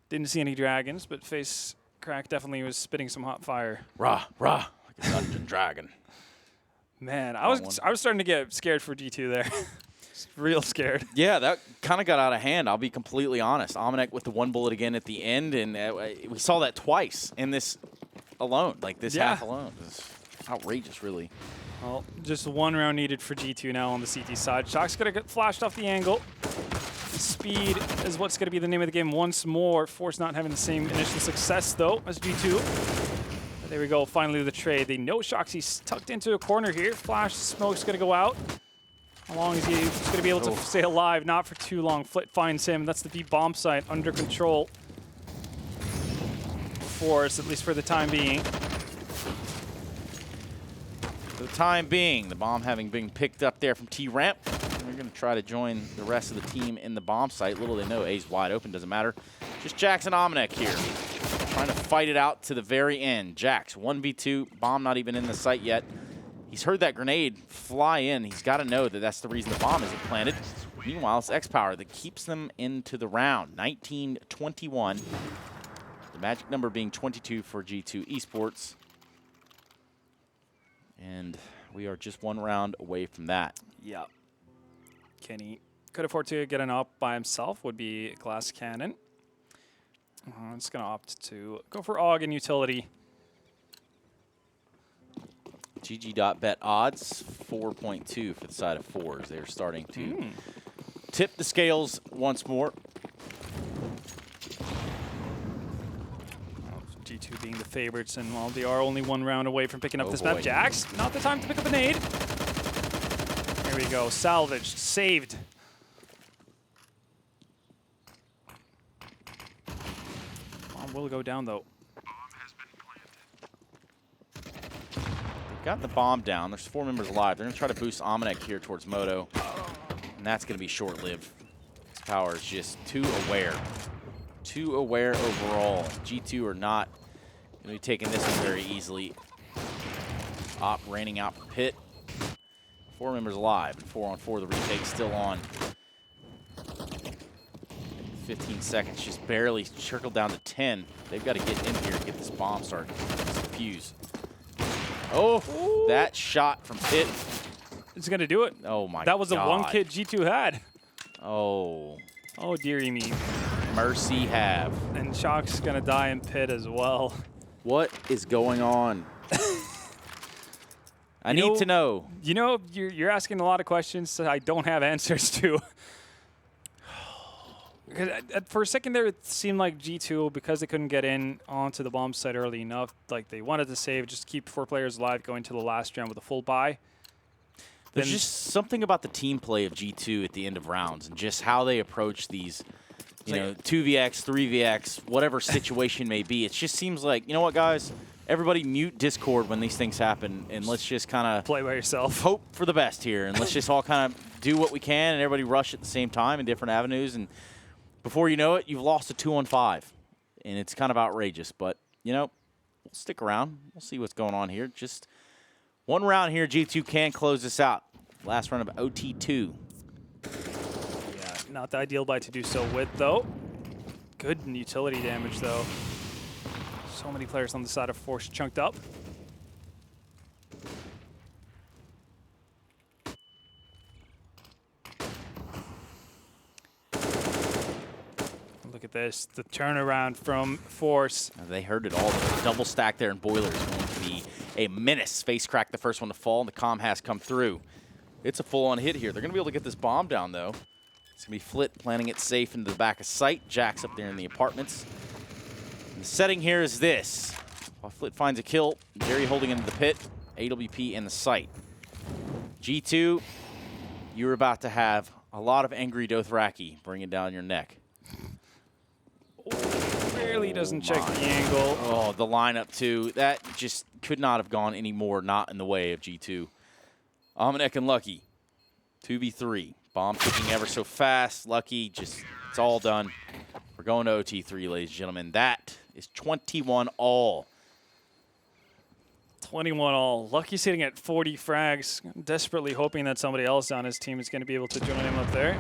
Didn't see any dragons, but face crack definitely was spitting some hot fire.
Rah, rah. Like Dungeon Dragon.
Man, I was starting to get scared for G2 there. Real scared.
Yeah, that kind of got out of hand. I'll be completely honest. Omnic with the one bullet again at the end, and we saw that twice in this alone, like this half alone. It's outrageous, really.
Well, just one round needed for G2 now on the CT side. Shock's going to get flashed off the angle. Speed is what's going to be the name of the game once more. forZe not having the same initial success, though, as G2. But there we go, finally the trade. They know Shoxy's tucked into a corner here. Flash Smoke's going to go out. How long is he going to be able to stay alive? Not for too long. Flit finds him. That's the B bomb site under control. forZe, at least for the time being.
For the time being, the bomb having been picked up there from T-Ramp. They're going to try to join the rest of the team in the bomb site. Little they know, A's wide open, doesn't matter. Just Jax and Omnic here, trying to fight it out to the very end. Jax, 1v2, bomb not even in the site yet. He's heard that grenade fly in. He's got to know that that's the reason the bomb isn't planted. Meanwhile, it's X-Power that keeps them into the round. 19-21. The magic number being 22 for G2 Esports. And we are just one round away from that.
Yeah. Kenny could afford to get an op by himself, would be Glass Cannon. I'm just going to opt to go for AUG and utility.
GG.Bet odds, 4.2 for the side of forZe. They're starting to tip the scales once more.
G2 being the favorites, and while they are only one round away from picking up this map, Jax, not the time to pick up a nade. Here we go, salvaged, saved. Bomb will go down, though.
Got the bomb down. There's 4 members alive. They're going to try to boost Omnic here towards Moto, and that's going to be short-lived. His power is just too aware. Too aware overall. G2 are not going to be taking this one very easily. Op raining out for pit. 4 members alive, and 4-on-4. The retake still on. 15 seconds, just barely trickled down to 10. They've got to get in here and get this bomb started. Fuse. Oh, ooh. That shot from Pit.
It's going to do it.
Oh, my God.
That was the one kit G2 had.
Oh.
Oh, dearie me.
Mercy have.
And Shock's going to die in Pit as well.
What is going on? I need to know.
You know, you're asking a lot of questions that I don't have answers to. For a second there, it seemed like G2, because they couldn't get in onto the bomb site early enough, like they wanted to save, just keep 4 players alive going to the last round with a full buy.
There's just something about the team play of G2 at the end of rounds and just how they approach these, you know, 2vx, 3vx, whatever situation may be. It just seems like, you know what, guys? Everybody mute Discord when these things happen, and let's just kind of
play by yourself.
Hope for the best here, and let's just all kind of do what we can, and everybody rush at the same time in different avenues. And before you know it, you've lost a 2-on-5, and it's kind of outrageous. But, you know, we'll stick around. We'll see what's going on here. Just one round here, G2 can close this out. Last round of OT2.
Yeah, not the ideal buy to do so with, though. Good utility damage, though. So many players on the side of forZe chunked up. Look at this, the turnaround from forZe.
They heard it all. The double stack there in Boiler is going to be a menace. Face crack, the first one to fall, and the comm has come through. It's a full-on hit here. They're going to be able to get this bomb down, though. It's going to be Flit planning it safe into the back of sight. Jack's up there in the apartments. And the setting here is this. While Flit finds a kill, Jerry holding into the pit, AWP in the site. G2, you're about to have a lot of angry Dothraki bringing down your neck.
Barely doesn't check the angle.
Oh, the lineup, too. That just could not have gone any more not in the way of G2. Omnic and Lucky, 2v3. Bomb ticking ever so fast. Lucky, just, it's all done. We're going to OT3, ladies and gentlemen. That is 21 all.
21 all. Lucky's sitting at 40 frags, desperately hoping that somebody else on his team is going to be able to join him up there.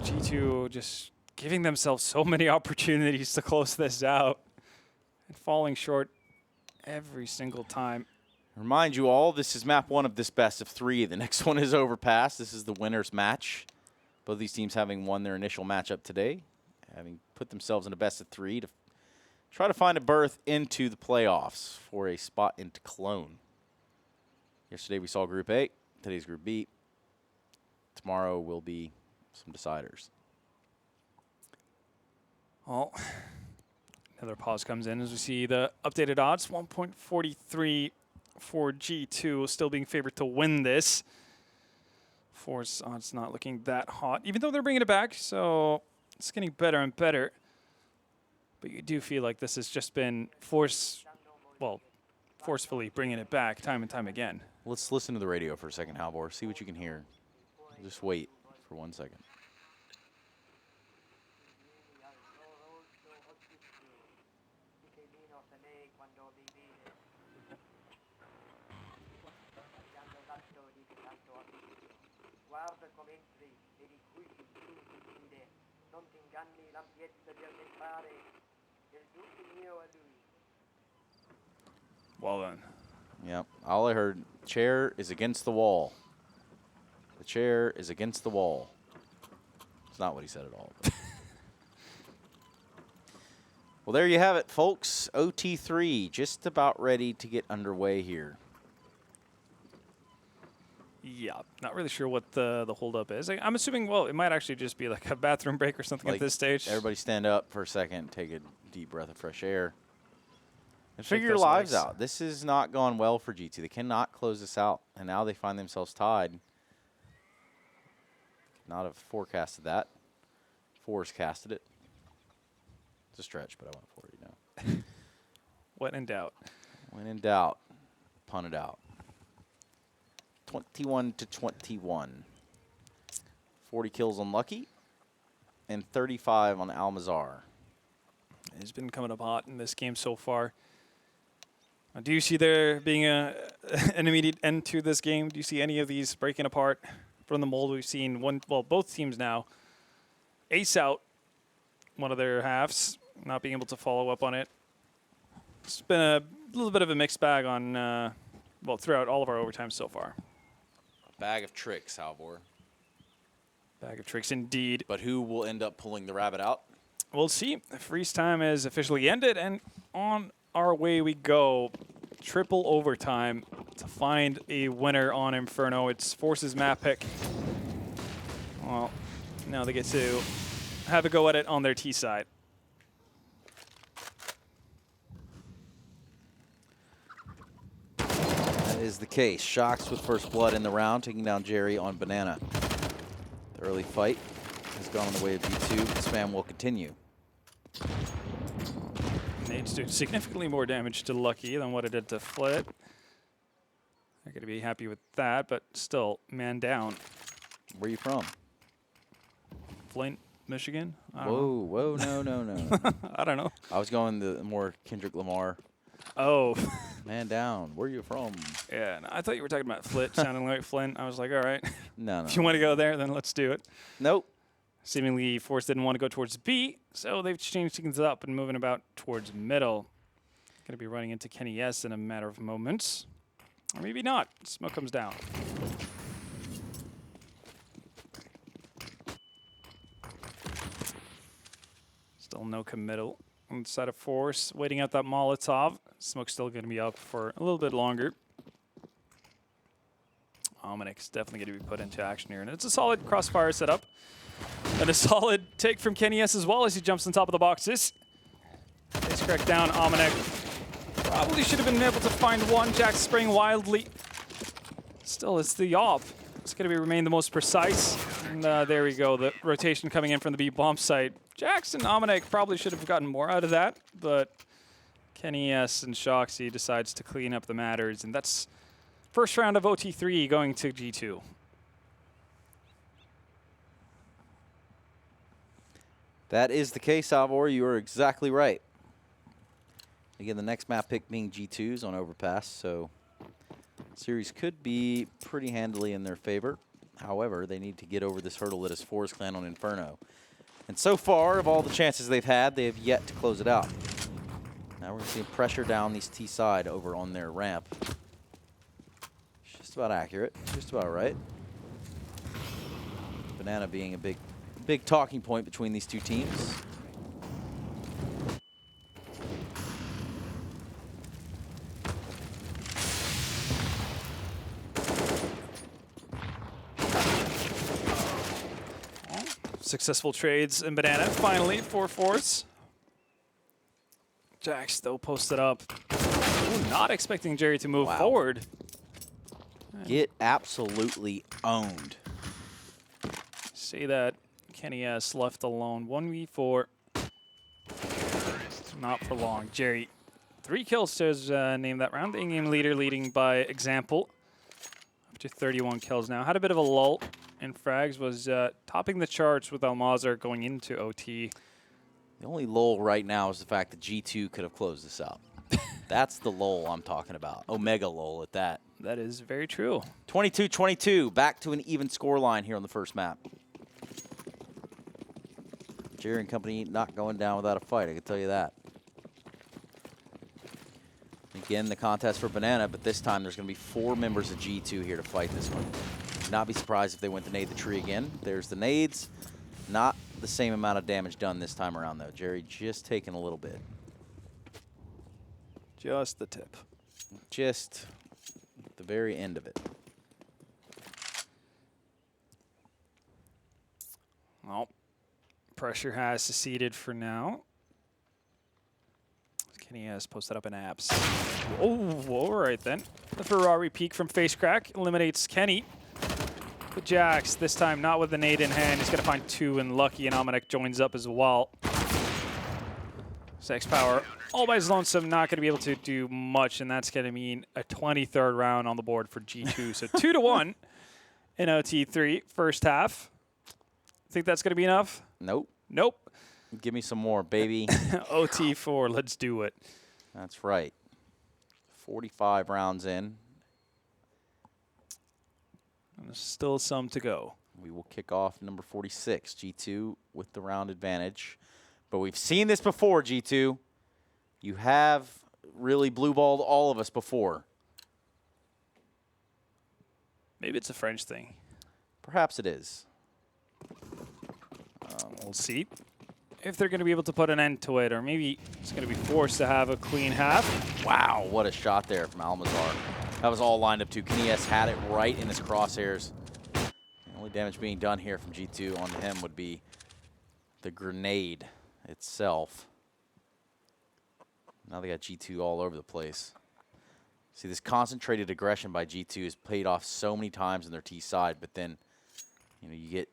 G2 just giving themselves so many opportunities to close this out and falling short every single time.
Remind you all, this is map 1 of this best of 3. The next one is Overpass. This is the winner's match. Both these teams having won their initial matchup today, having put themselves in a best of 3 to try to find a berth into the playoffs for a spot into Cologne. Yesterday we saw Group A. Today's Group B. Tomorrow will be some deciders.
Well, another pause comes in as we see the updated odds. 1.43 for G2, still being favored to win this. forZe odds not looking that hot, even though they're bringing it back, so it's getting better and better. But you do feel like this has just been forcefully bringing it back time and time again.
Let's listen to the radio for a second, Halvor. See what you can hear. Just wait for 1 second.
Well then.
Yep. All I heard, chair is against the wall. The chair is against the wall. It's not what he said at all. Well, there you have it, folks. OT3 just about ready to get underway here.
Yeah, not really sure what the holdup is. I'm assuming, well, it might actually just be like a bathroom break or something at this stage.
Everybody stand up for a second, take a deep breath of fresh air. And
Shake
figure your
those
lives
legs.
out. This has not gone well for G2. They cannot close this out, and now they find themselves tied. Not have forecasted that. forZe casted it. It's a stretch, but I went for it, you know.
When in doubt.
When in doubt, punt it out. 21-21. 40 kills on Lucky, and 35 on Almazar.
He's been coming up hot in this game so far. Do you see there being an immediate end to this game? Do you see any of these breaking apart from the mold? We've seen both teams now ace out one of their halves, not being able to follow up on it. It's been a little bit of a mixed bag on, throughout all of our overtime so far.
A bag of tricks, Halvor.
Bag of tricks indeed.
But who will end up pulling the rabbit out?
We'll see. Freeze time has officially ended, and on our way we go. Triple overtime to find a winner on Inferno. It's forZe's map pick. Well, now they get to have a go at it on their T side.
That is the case. Shocks with first blood in the round, taking down Jerry on Banana. The early fight has gone on the way of G2. The spam will continue.
Nades do significantly more damage to Lucky than what it did to Flit. They're going to be happy with that, but still, man down.
Where are you from?
Flint, Michigan?
Whoa, no.
I don't know.
I was going the more Kendrick Lamar.
Oh.
Man down. Where are you from?
Yeah, no, I thought you were talking about Flit, sounding like Flint. I was like, all right.
No.
If you want to go there, then let's do it.
Nope.
Seemingly, forZe didn't want to go towards B, so they've changed things up and moving about towards middle. Going to be running into Kenny S in a matter of moments. Or maybe not. Smoke comes down. Still no committal on the side of forZe. Waiting out that Molotov. Smoke's still going to be up for a little bit longer. Omenic's definitely going to be put into action here. And it's a solid crossfire setup. And a solid take from Kenny S as well as he jumps on top of the boxes. Face crack down, Ominic. Probably should have been able to find one. Jack spraying wildly. Still, it's the op. It's going to remain the most precise. And there we go. The rotation coming in from the B bomb site. Jackson, Ominic probably should have gotten more out of that. But Kenny S and Shoxy decides to clean up the matters. And that's first round of OT3 going to G2.
That is the case, Alvor. You are exactly right. Again, the next map pick being G2's on Overpass, so series could be pretty handily in their favor. However, they need to get over this hurdle that is forZe Clan on Inferno. And so far, of all the chances they've had, they have yet to close it out. Now we're going to see pressure down these T side over on their ramp. Just about accurate. Just about right. Banana being a big talking point between these two teams.
Successful trades in Banana, finally, for forZe. Jack still posted up. Ooh, not expecting Jerry to move forward.
Get absolutely owned.
See that Kenny S left alone. 1v4. Not for long. Jerry, 3 kills to name that round. In-game leader leading by example. Up to 31 kills now. Had a bit of a lull in frags. Was topping the charts with Almazar going into OT.
The only lull right now is the fact that G2 could have closed this out. That's the lull I'm talking about. Omega lull at that.
That is very true.
22-22. Back to an even score line here on the first map. Jerry and company not going down without a fight, I can tell you that. Again, the contest for Banana, but this time there's going to be 4 members of G2 here to fight this one. Would not be surprised if they went to nade the tree again. There's the nades. Not the same amount of damage done this time around, though. Jerry just taking a little bit.
Just the tip.
Just the very end of it.
Well, pressure has seceded for now. Kenny has posted up an abs. Oh, all right then. The Ferrari peek from Face Crack eliminates Kenny. But Jax, this time not with the nade in hand. He's going to find 2, and Lucky and Almanac joins up as well. Sex Power all by his lonesome, not going to be able to do much, and that's going to mean a 23rd round on the board for G2. So 2-1 in OT3, first half. Think that's going to be enough?
Nope.
Nope.
Give me some more, baby.
OT4, let's do it.
That's right. 45 rounds in.
And there's still some to go.
We will kick off number 46, G2 with the round advantage. But we've seen this before, G2. You have really blue-balled all of us before.
Maybe it's a French thing.
Perhaps it is.
We'll see if they're going to be able to put an end to it, or maybe it's going to be forced to have a clean half.
Wow, what a shot there from Almazar. That was all lined up too. Kenny S had it right in his crosshairs. The only damage being done here from G2 onto him would be the grenade itself. Now they got G2 all over the place. See, this concentrated aggression by G2 has paid off so many times on their T side, but then, you know, you get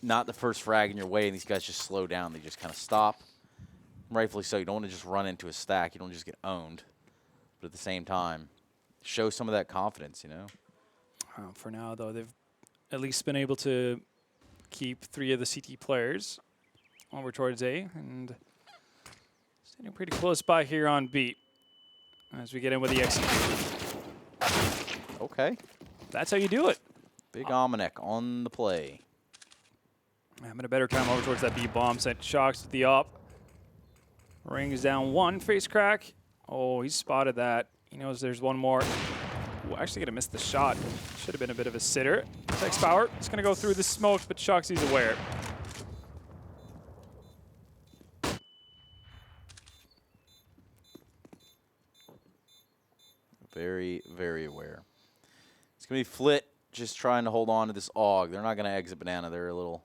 not the first frag in your way, and these guys just slow down. They just kind of stop. Rightfully so. You don't want to just run into a stack. You don't just get owned. But at the same time, show some of that confidence, you know?
For now, though, they've at least been able to keep 3 of the CT players over towards A, and standing pretty close by here on B as we get in with the execution.
Okay.
That's how you do it.
Big Almanac on the play.
Having a better time over towards that B bomb. Sent shocks to the op. Rings down 1. Face Crack. Oh, he spotted that. He knows there's one more. Ooh, actually going to miss the shot. Should have been a bit of a sitter. Sex Power. It's going to go through the smoke, but Shoxy's aware.
Very, very aware. It's going to be Flit just trying to hold on to this AUG. They're not going to exit Banana. They're a little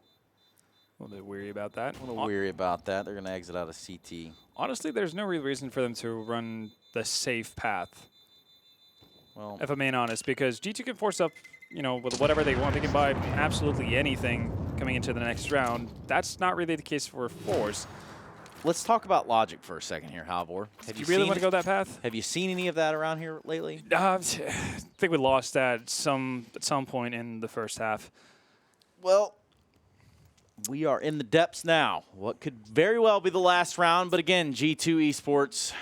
bit weary about that.
A little weary about that. They're going to exit out of CT.
Honestly, there's no real reason for them to run the safe path.
Well,
if I'm being honest, because G2 can force up, you know, with whatever they want. They can buy absolutely anything coming into the next round. That's not really the case for forZe.
Let's talk about logic for a second here, Halvor.
Do you really want to go that path?
Have you seen any of that around here lately?
I think we lost that at some point in the first half.
Well, we are in the depths now. What could very well be the last round, but again, G2 Esports,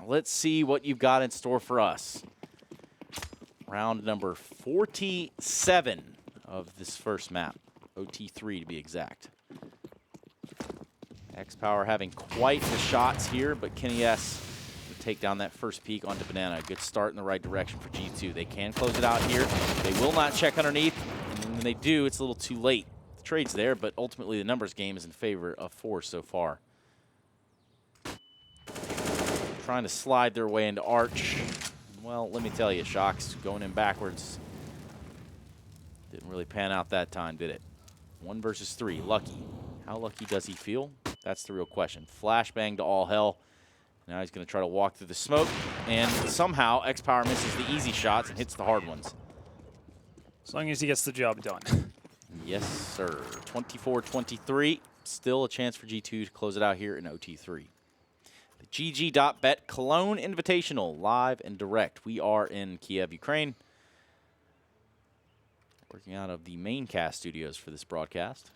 let's see what you've got in store for us. Round number 47 of this first map, OT3 to be exact. X-Power having quite the shots here, but Kenny S take down that first peak onto Banana. Good start in the right direction for G2. They can close it out here. They will not check underneath, and when they do, it's a little too late. The trade's there, but ultimately the numbers game is in favor of forZe so far. Trying to slide their way into Arch. Well, let me tell you, Shocks going in backwards. Didn't really pan out that time, did it? 1 versus 3. Lucky. How lucky does he feel? That's the real question. Flashbang to all hell. Now he's going to try to walk through the smoke. And somehow, X-Power misses the easy shots and hits the hard ones.
As long as he gets the job done.
Yes, sir. 24-23. Still a chance for G2 to close it out here in OT3. The GG.Bet Cologne Invitational, live and direct. We are in Kiev, Ukraine. Working out of the Maincast studios for this broadcast.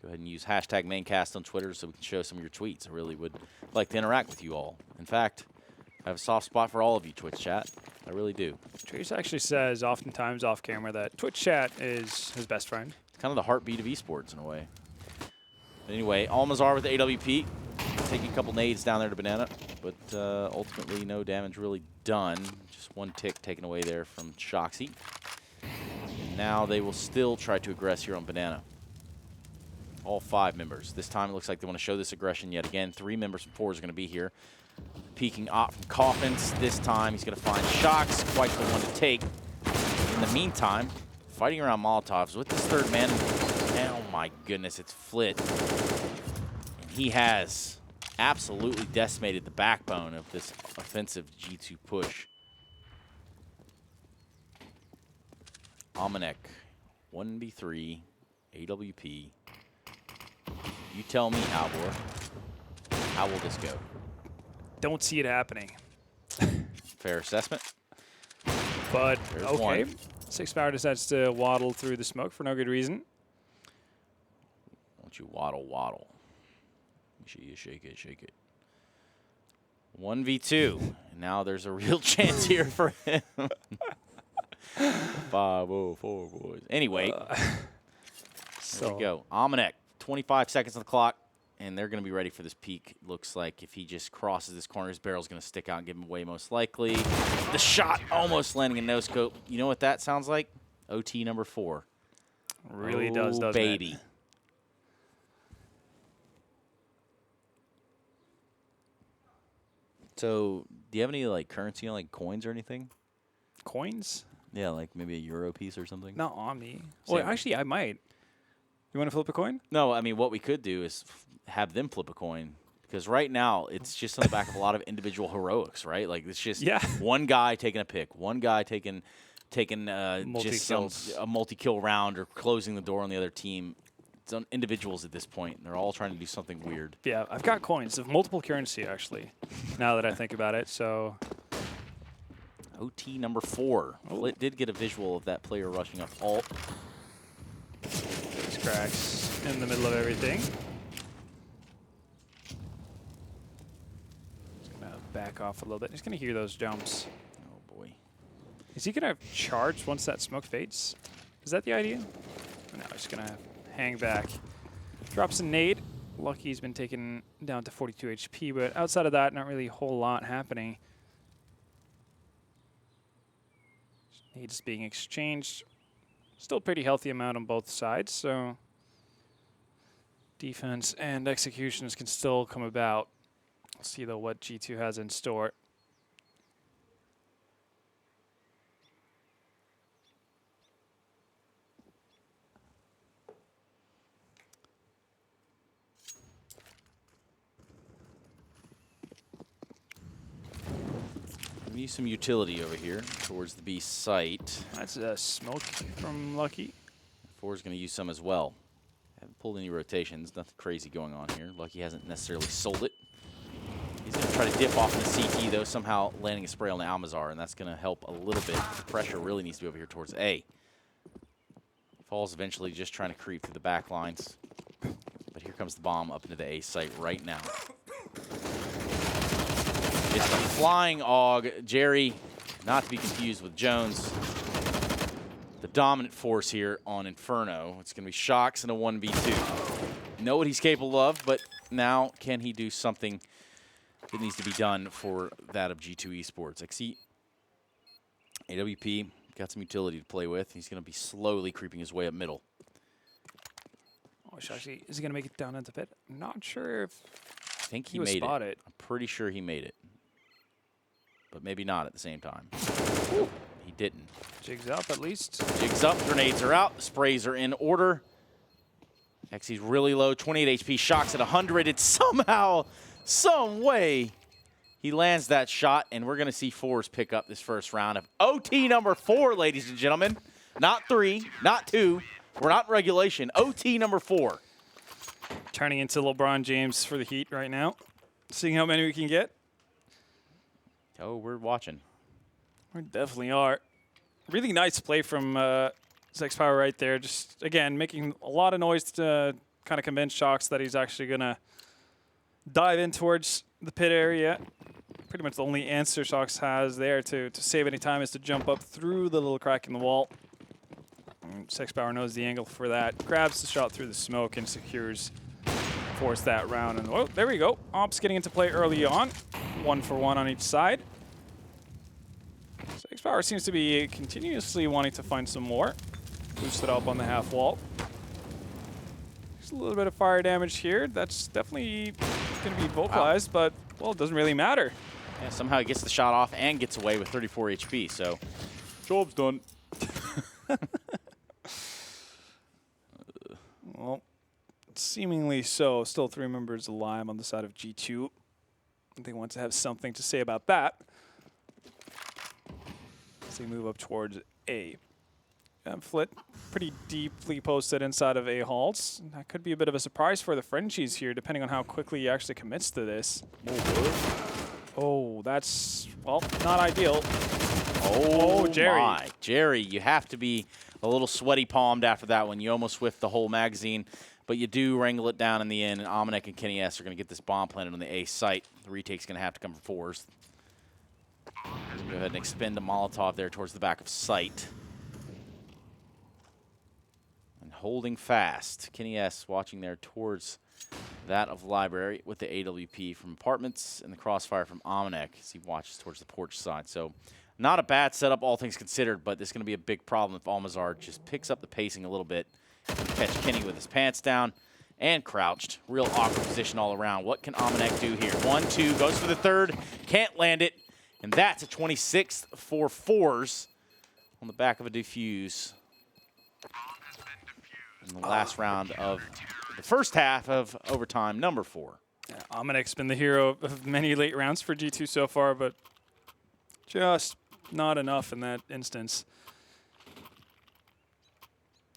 Go ahead and use hashtag Maincast on Twitter so we can show some of your tweets. I really would like to interact with you all. In fact, I have a soft spot for all of you, Twitch chat. I really do.
Trace actually says oftentimes off camera that Twitch chat is his best friend.
It's kind of the heartbeat of esports in a way. But anyway, Almazar with the AWP. Taking a couple nades down there to Banana, but ultimately no damage really done. Just 1 tick taken away there from Shoxy. And now they will still try to aggress here on Banana. All 5 members. This time it looks like they want to show this aggression yet again. 3 members from forZe are going to be here. Peeking op from Coffins. This time he's going to find Shox. Quite the one to take. In the meantime, fighting around Molotovs with this 3rd man. Oh my goodness, it's Flit. And he has absolutely decimated the backbone of this offensive G2 push. Almanac, 1v3, AWP. You tell me, Halvor, how will this go?
Don't see it happening.
Fair assessment.
But,
There's
okay.
one.
6-Power decides to waddle through the smoke for no good reason.
Won't you waddle, waddle. You shake it, shake it. 1v2. And now there's a real chance here for him. 5-0-4 boys. Anyway, there we go. Almanac, 25 seconds on the clock, and they're going to be ready for this peak. Looks like if he just crosses this corner, his barrel's going to stick out and give him away most likely. The shot almost landing a no-scope. You know what that sounds like? OT number 4.
Really does, doesn't
baby.
it?
So, do you have any like currency on like coins or anything?
Coins?
Yeah, like maybe a euro piece or something.
Not on me. Well, actually, I might. You want to flip a coin?
No, I mean what we could do is have them flip a coin because right now it's just on the back of a lot of individual heroics, right? Like it's just one guy taking a pick, one guy taking just a multi-kill round or closing the door on the other team. It's on individuals at this point, and they're all trying to do something weird.
Yeah, I've got coins of multiple currency, actually, now that I think about it, so...
OT number 4. Well, it did get a visual of that player rushing up alt.
There's cracks in the middle of everything. Just going to back off a little bit. Just going to hear those jumps.
Oh, boy.
Is he going to charge once that smoke fades? Is that the idea? No, he's just going to hang back. Drops a nade. Lucky's been taken down to 42 HP, but outside of that, not really a whole lot happening. Nades being exchanged. Still pretty healthy amount on both sides, so defense and executions can still come about. Let's see, though, what G2 has in store.
We need some utility over here towards the B site.
That's a smoke from Lucky.
4 is going to use some as well. Haven't pulled any rotations. Nothing crazy going on here. Lucky hasn't necessarily sold it. He's going to try to dip off in the CT, though, somehow landing a spray on the Almazar, and that's going to help a little bit. The pressure really needs to be over here towards A. Falls eventually just trying to creep through the back lines. But here comes the bomb up into the A site right now. It's the flying AUG. Jerry, not to be confused with Jones. The dominant force here on Inferno. It's going to be Shox and a 1v2. Know what he's capable of, but now can he do something It needs to be done for that of G2 Esports. I see AWP got some utility to play with. He's going to be slowly creeping his way up middle.
Oh, Shashi, is he going to make it down into pit? I'm not sure if
I think he
was
made
spotted.
it. I'm pretty sure he made it. But maybe not at the same time.
Ooh.
He didn't.
Jigs up at least.
Jigs up, grenades are out, sprays are in order. Xy's really low, 28 HP, shocks at 100. It's somehow, some way, he lands that shot, and we're going to see forZe pick up this first round of OT number 4, ladies and gentlemen. Not 3, not 2. We're not in regulation. OT number 4.
Turning into LeBron James for the Heat right now. Seeing how many we can get.
Oh, we're watching.
We definitely are. Really nice play from Zexpower right there. Just, again, making a lot of noise to kind of convince Shox that he's actually going to dive in towards the pit area. Pretty much the only answer Shox has there to save any time is to jump up through the little crack in the wall. Zexpower knows the angle for that. Grabs the shot through the smoke and secures force that round. And oh, there we go. Ops getting into play early on. 1 for 1 on each side. Zexpower seems to be continuously wanting to find some more. Boosted up on the half wall. Just a little bit of fire damage here. That's definitely going to be vocalized, but, well, it doesn't really matter.
Yeah, somehow he gets the shot off and gets away with 34 HP, so job's done.
Well, seemingly so. Still 3 members alive on the side of G2. They want to have something to say about that. As they move up towards A. Flit pretty deeply posted inside of A halls. That could be a bit of a surprise for the Frenchies here, depending on how quickly he actually commits to this. Oh, that's, well, not ideal.
Oh,
Jerry.
My. Jerry, you have to be a little sweaty palmed after that one. You almost whiffed the whole magazine, but you do wrangle it down in the end. And Almanac and Kenny S are going to get this bomb planted on the A site. The retake's going to have to come from forZe. Go ahead and expend a Molotov there towards the back of site. And holding fast. Kenny S watching there towards that of Library with the AWP from Apartments and the crossfire from Almanac as he watches towards the porch side. So not a bad setup, all things considered, but this is going to be a big problem if Almazar just picks up the pacing a little bit. Catch Kenny with his pants down and crouched. Real awkward position all around. What can Almanac do here? 1-2, goes for the third, can't land it, and that's a 26th for forZe on the back of a defuse in the last round of the first half of overtime number 4.
Yeah, Almanac's been the hero of many late rounds for G2 so far, but just not enough in that instance.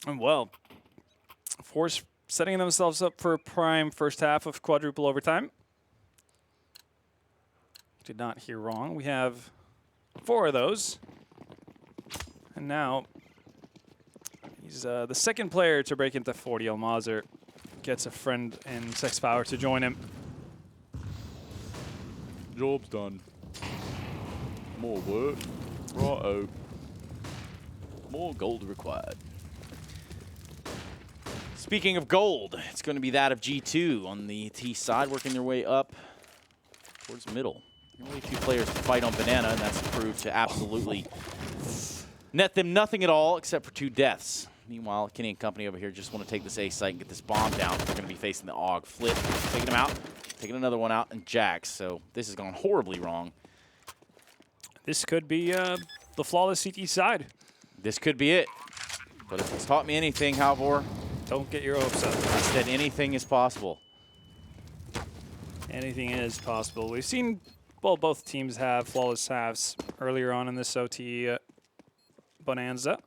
And well, forZe setting themselves up for a prime first half of quadruple overtime. Did not hear wrong. We have 4 of those. And now he's the second player to break into 40. Almazar gets a friend in Zexpower to join him.
Job's done. More work. Righto. More gold required. Speaking of gold, it's going to be that of G2 on the T side, working their way up towards middle. Only 2 players to fight on Banana, and that's proved to absolutely net them nothing at all except for 2 deaths. Meanwhile, Kenny and company over here just want to take this A site and get this bomb down. They're going to be facing the AUG. Flip, taking him out, taking another one out, and Jax. So this has gone horribly wrong.
This could be the flawless CT side.
This could be it. But if it's taught me anything, Halvor,
Don't get your hopes up.
I said anything is possible.
Anything is possible. We've seen, well, both teams have flawless halves earlier on in this OT bonanza.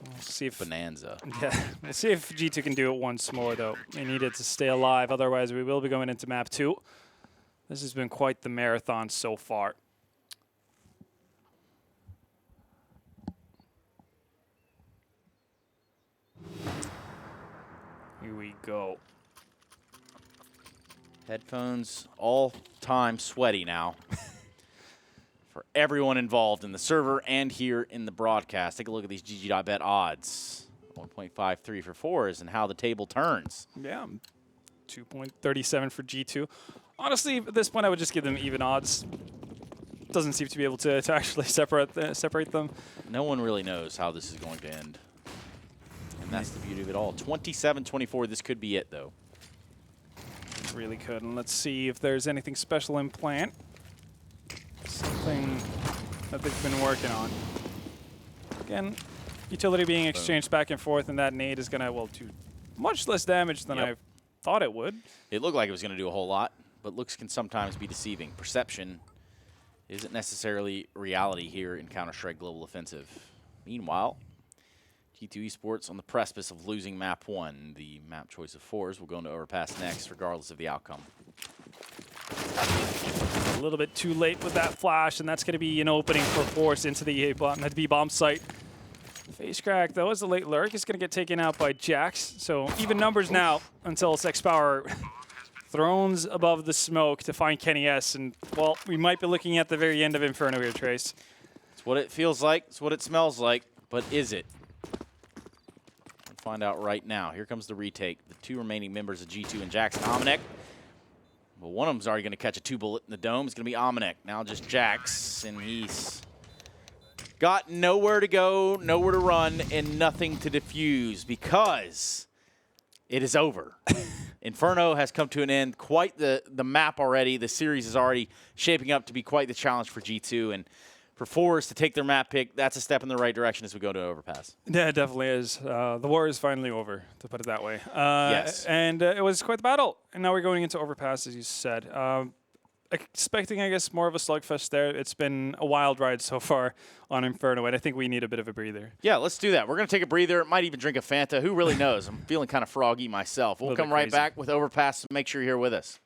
We'll see if
Bonanza.
Yeah, we'll see if G2 can do it once more, though. They need it to stay alive. Otherwise, we will be going into map 2. This has been quite the marathon so far. Here we go.
Headphones all time sweaty now. For everyone involved in the server and here in the broadcast. Take a look at these GG.Bet odds. 1.53 for forZe and how the table turns.
Yeah. 2.37 for G2. Honestly, at this point, I would just give them even odds. Doesn't seem to be able to actually separate them.
No one really knows how this is going to end. And that's the beauty of it all. 27-24, this could be it, though.
Really could. And let's see if there's anything special in plant. Something that they've been working on. Again, utility being exchanged back and forth, and that nade is going to, well, do much less damage than I thought it would.
It looked like it was going to do a whole lot, but looks can sometimes be deceiving. Perception isn't necessarily reality here in Counter-Strike Global Offensive. Meanwhile, G2 Esports on the precipice of losing map 1. The map choice of forZe will go into overpass next, regardless of the outcome.
A little bit too late with that flash, and that's going to be an opening for forZe into the B-bomb site. Face crack, though, as the late lurk is going to get taken out by Jax. So even numbers now until Sex Power thrones above the smoke to find Kenny S. And, well, we might be looking at the very end of Inferno here, Trace.
It's what it feels like. It's what it smells like. But is it? We'll find out right now. Here comes the retake. The two remaining members of G2 and Jax and Amanek. Well, one of them's already going to catch a 2-bullet in the dome. It's going to be Amanek. Now just Jax, and he's got nowhere to go, nowhere to run, and nothing to defuse because it is over. Inferno has come to an end. Quite the map already. The series is already shaping up to be quite the challenge for G2. And for forZe to take their map pick, that's a step in the right direction as we go to overpass.
Yeah, it definitely is. The war is finally over, to put it that way.
Yes.
And it was quite the battle. And now we're going into overpass, as you said. Expecting, I guess, more of a slugfest there. It's been a wild ride so far on Inferno, and I think we need a bit of a breather.
Yeah, let's do that. We're going to take a breather. Might even drink a Fanta. Who really knows? I'm feeling kind of froggy myself. We'll come right back with overpass. Make sure you're here with us.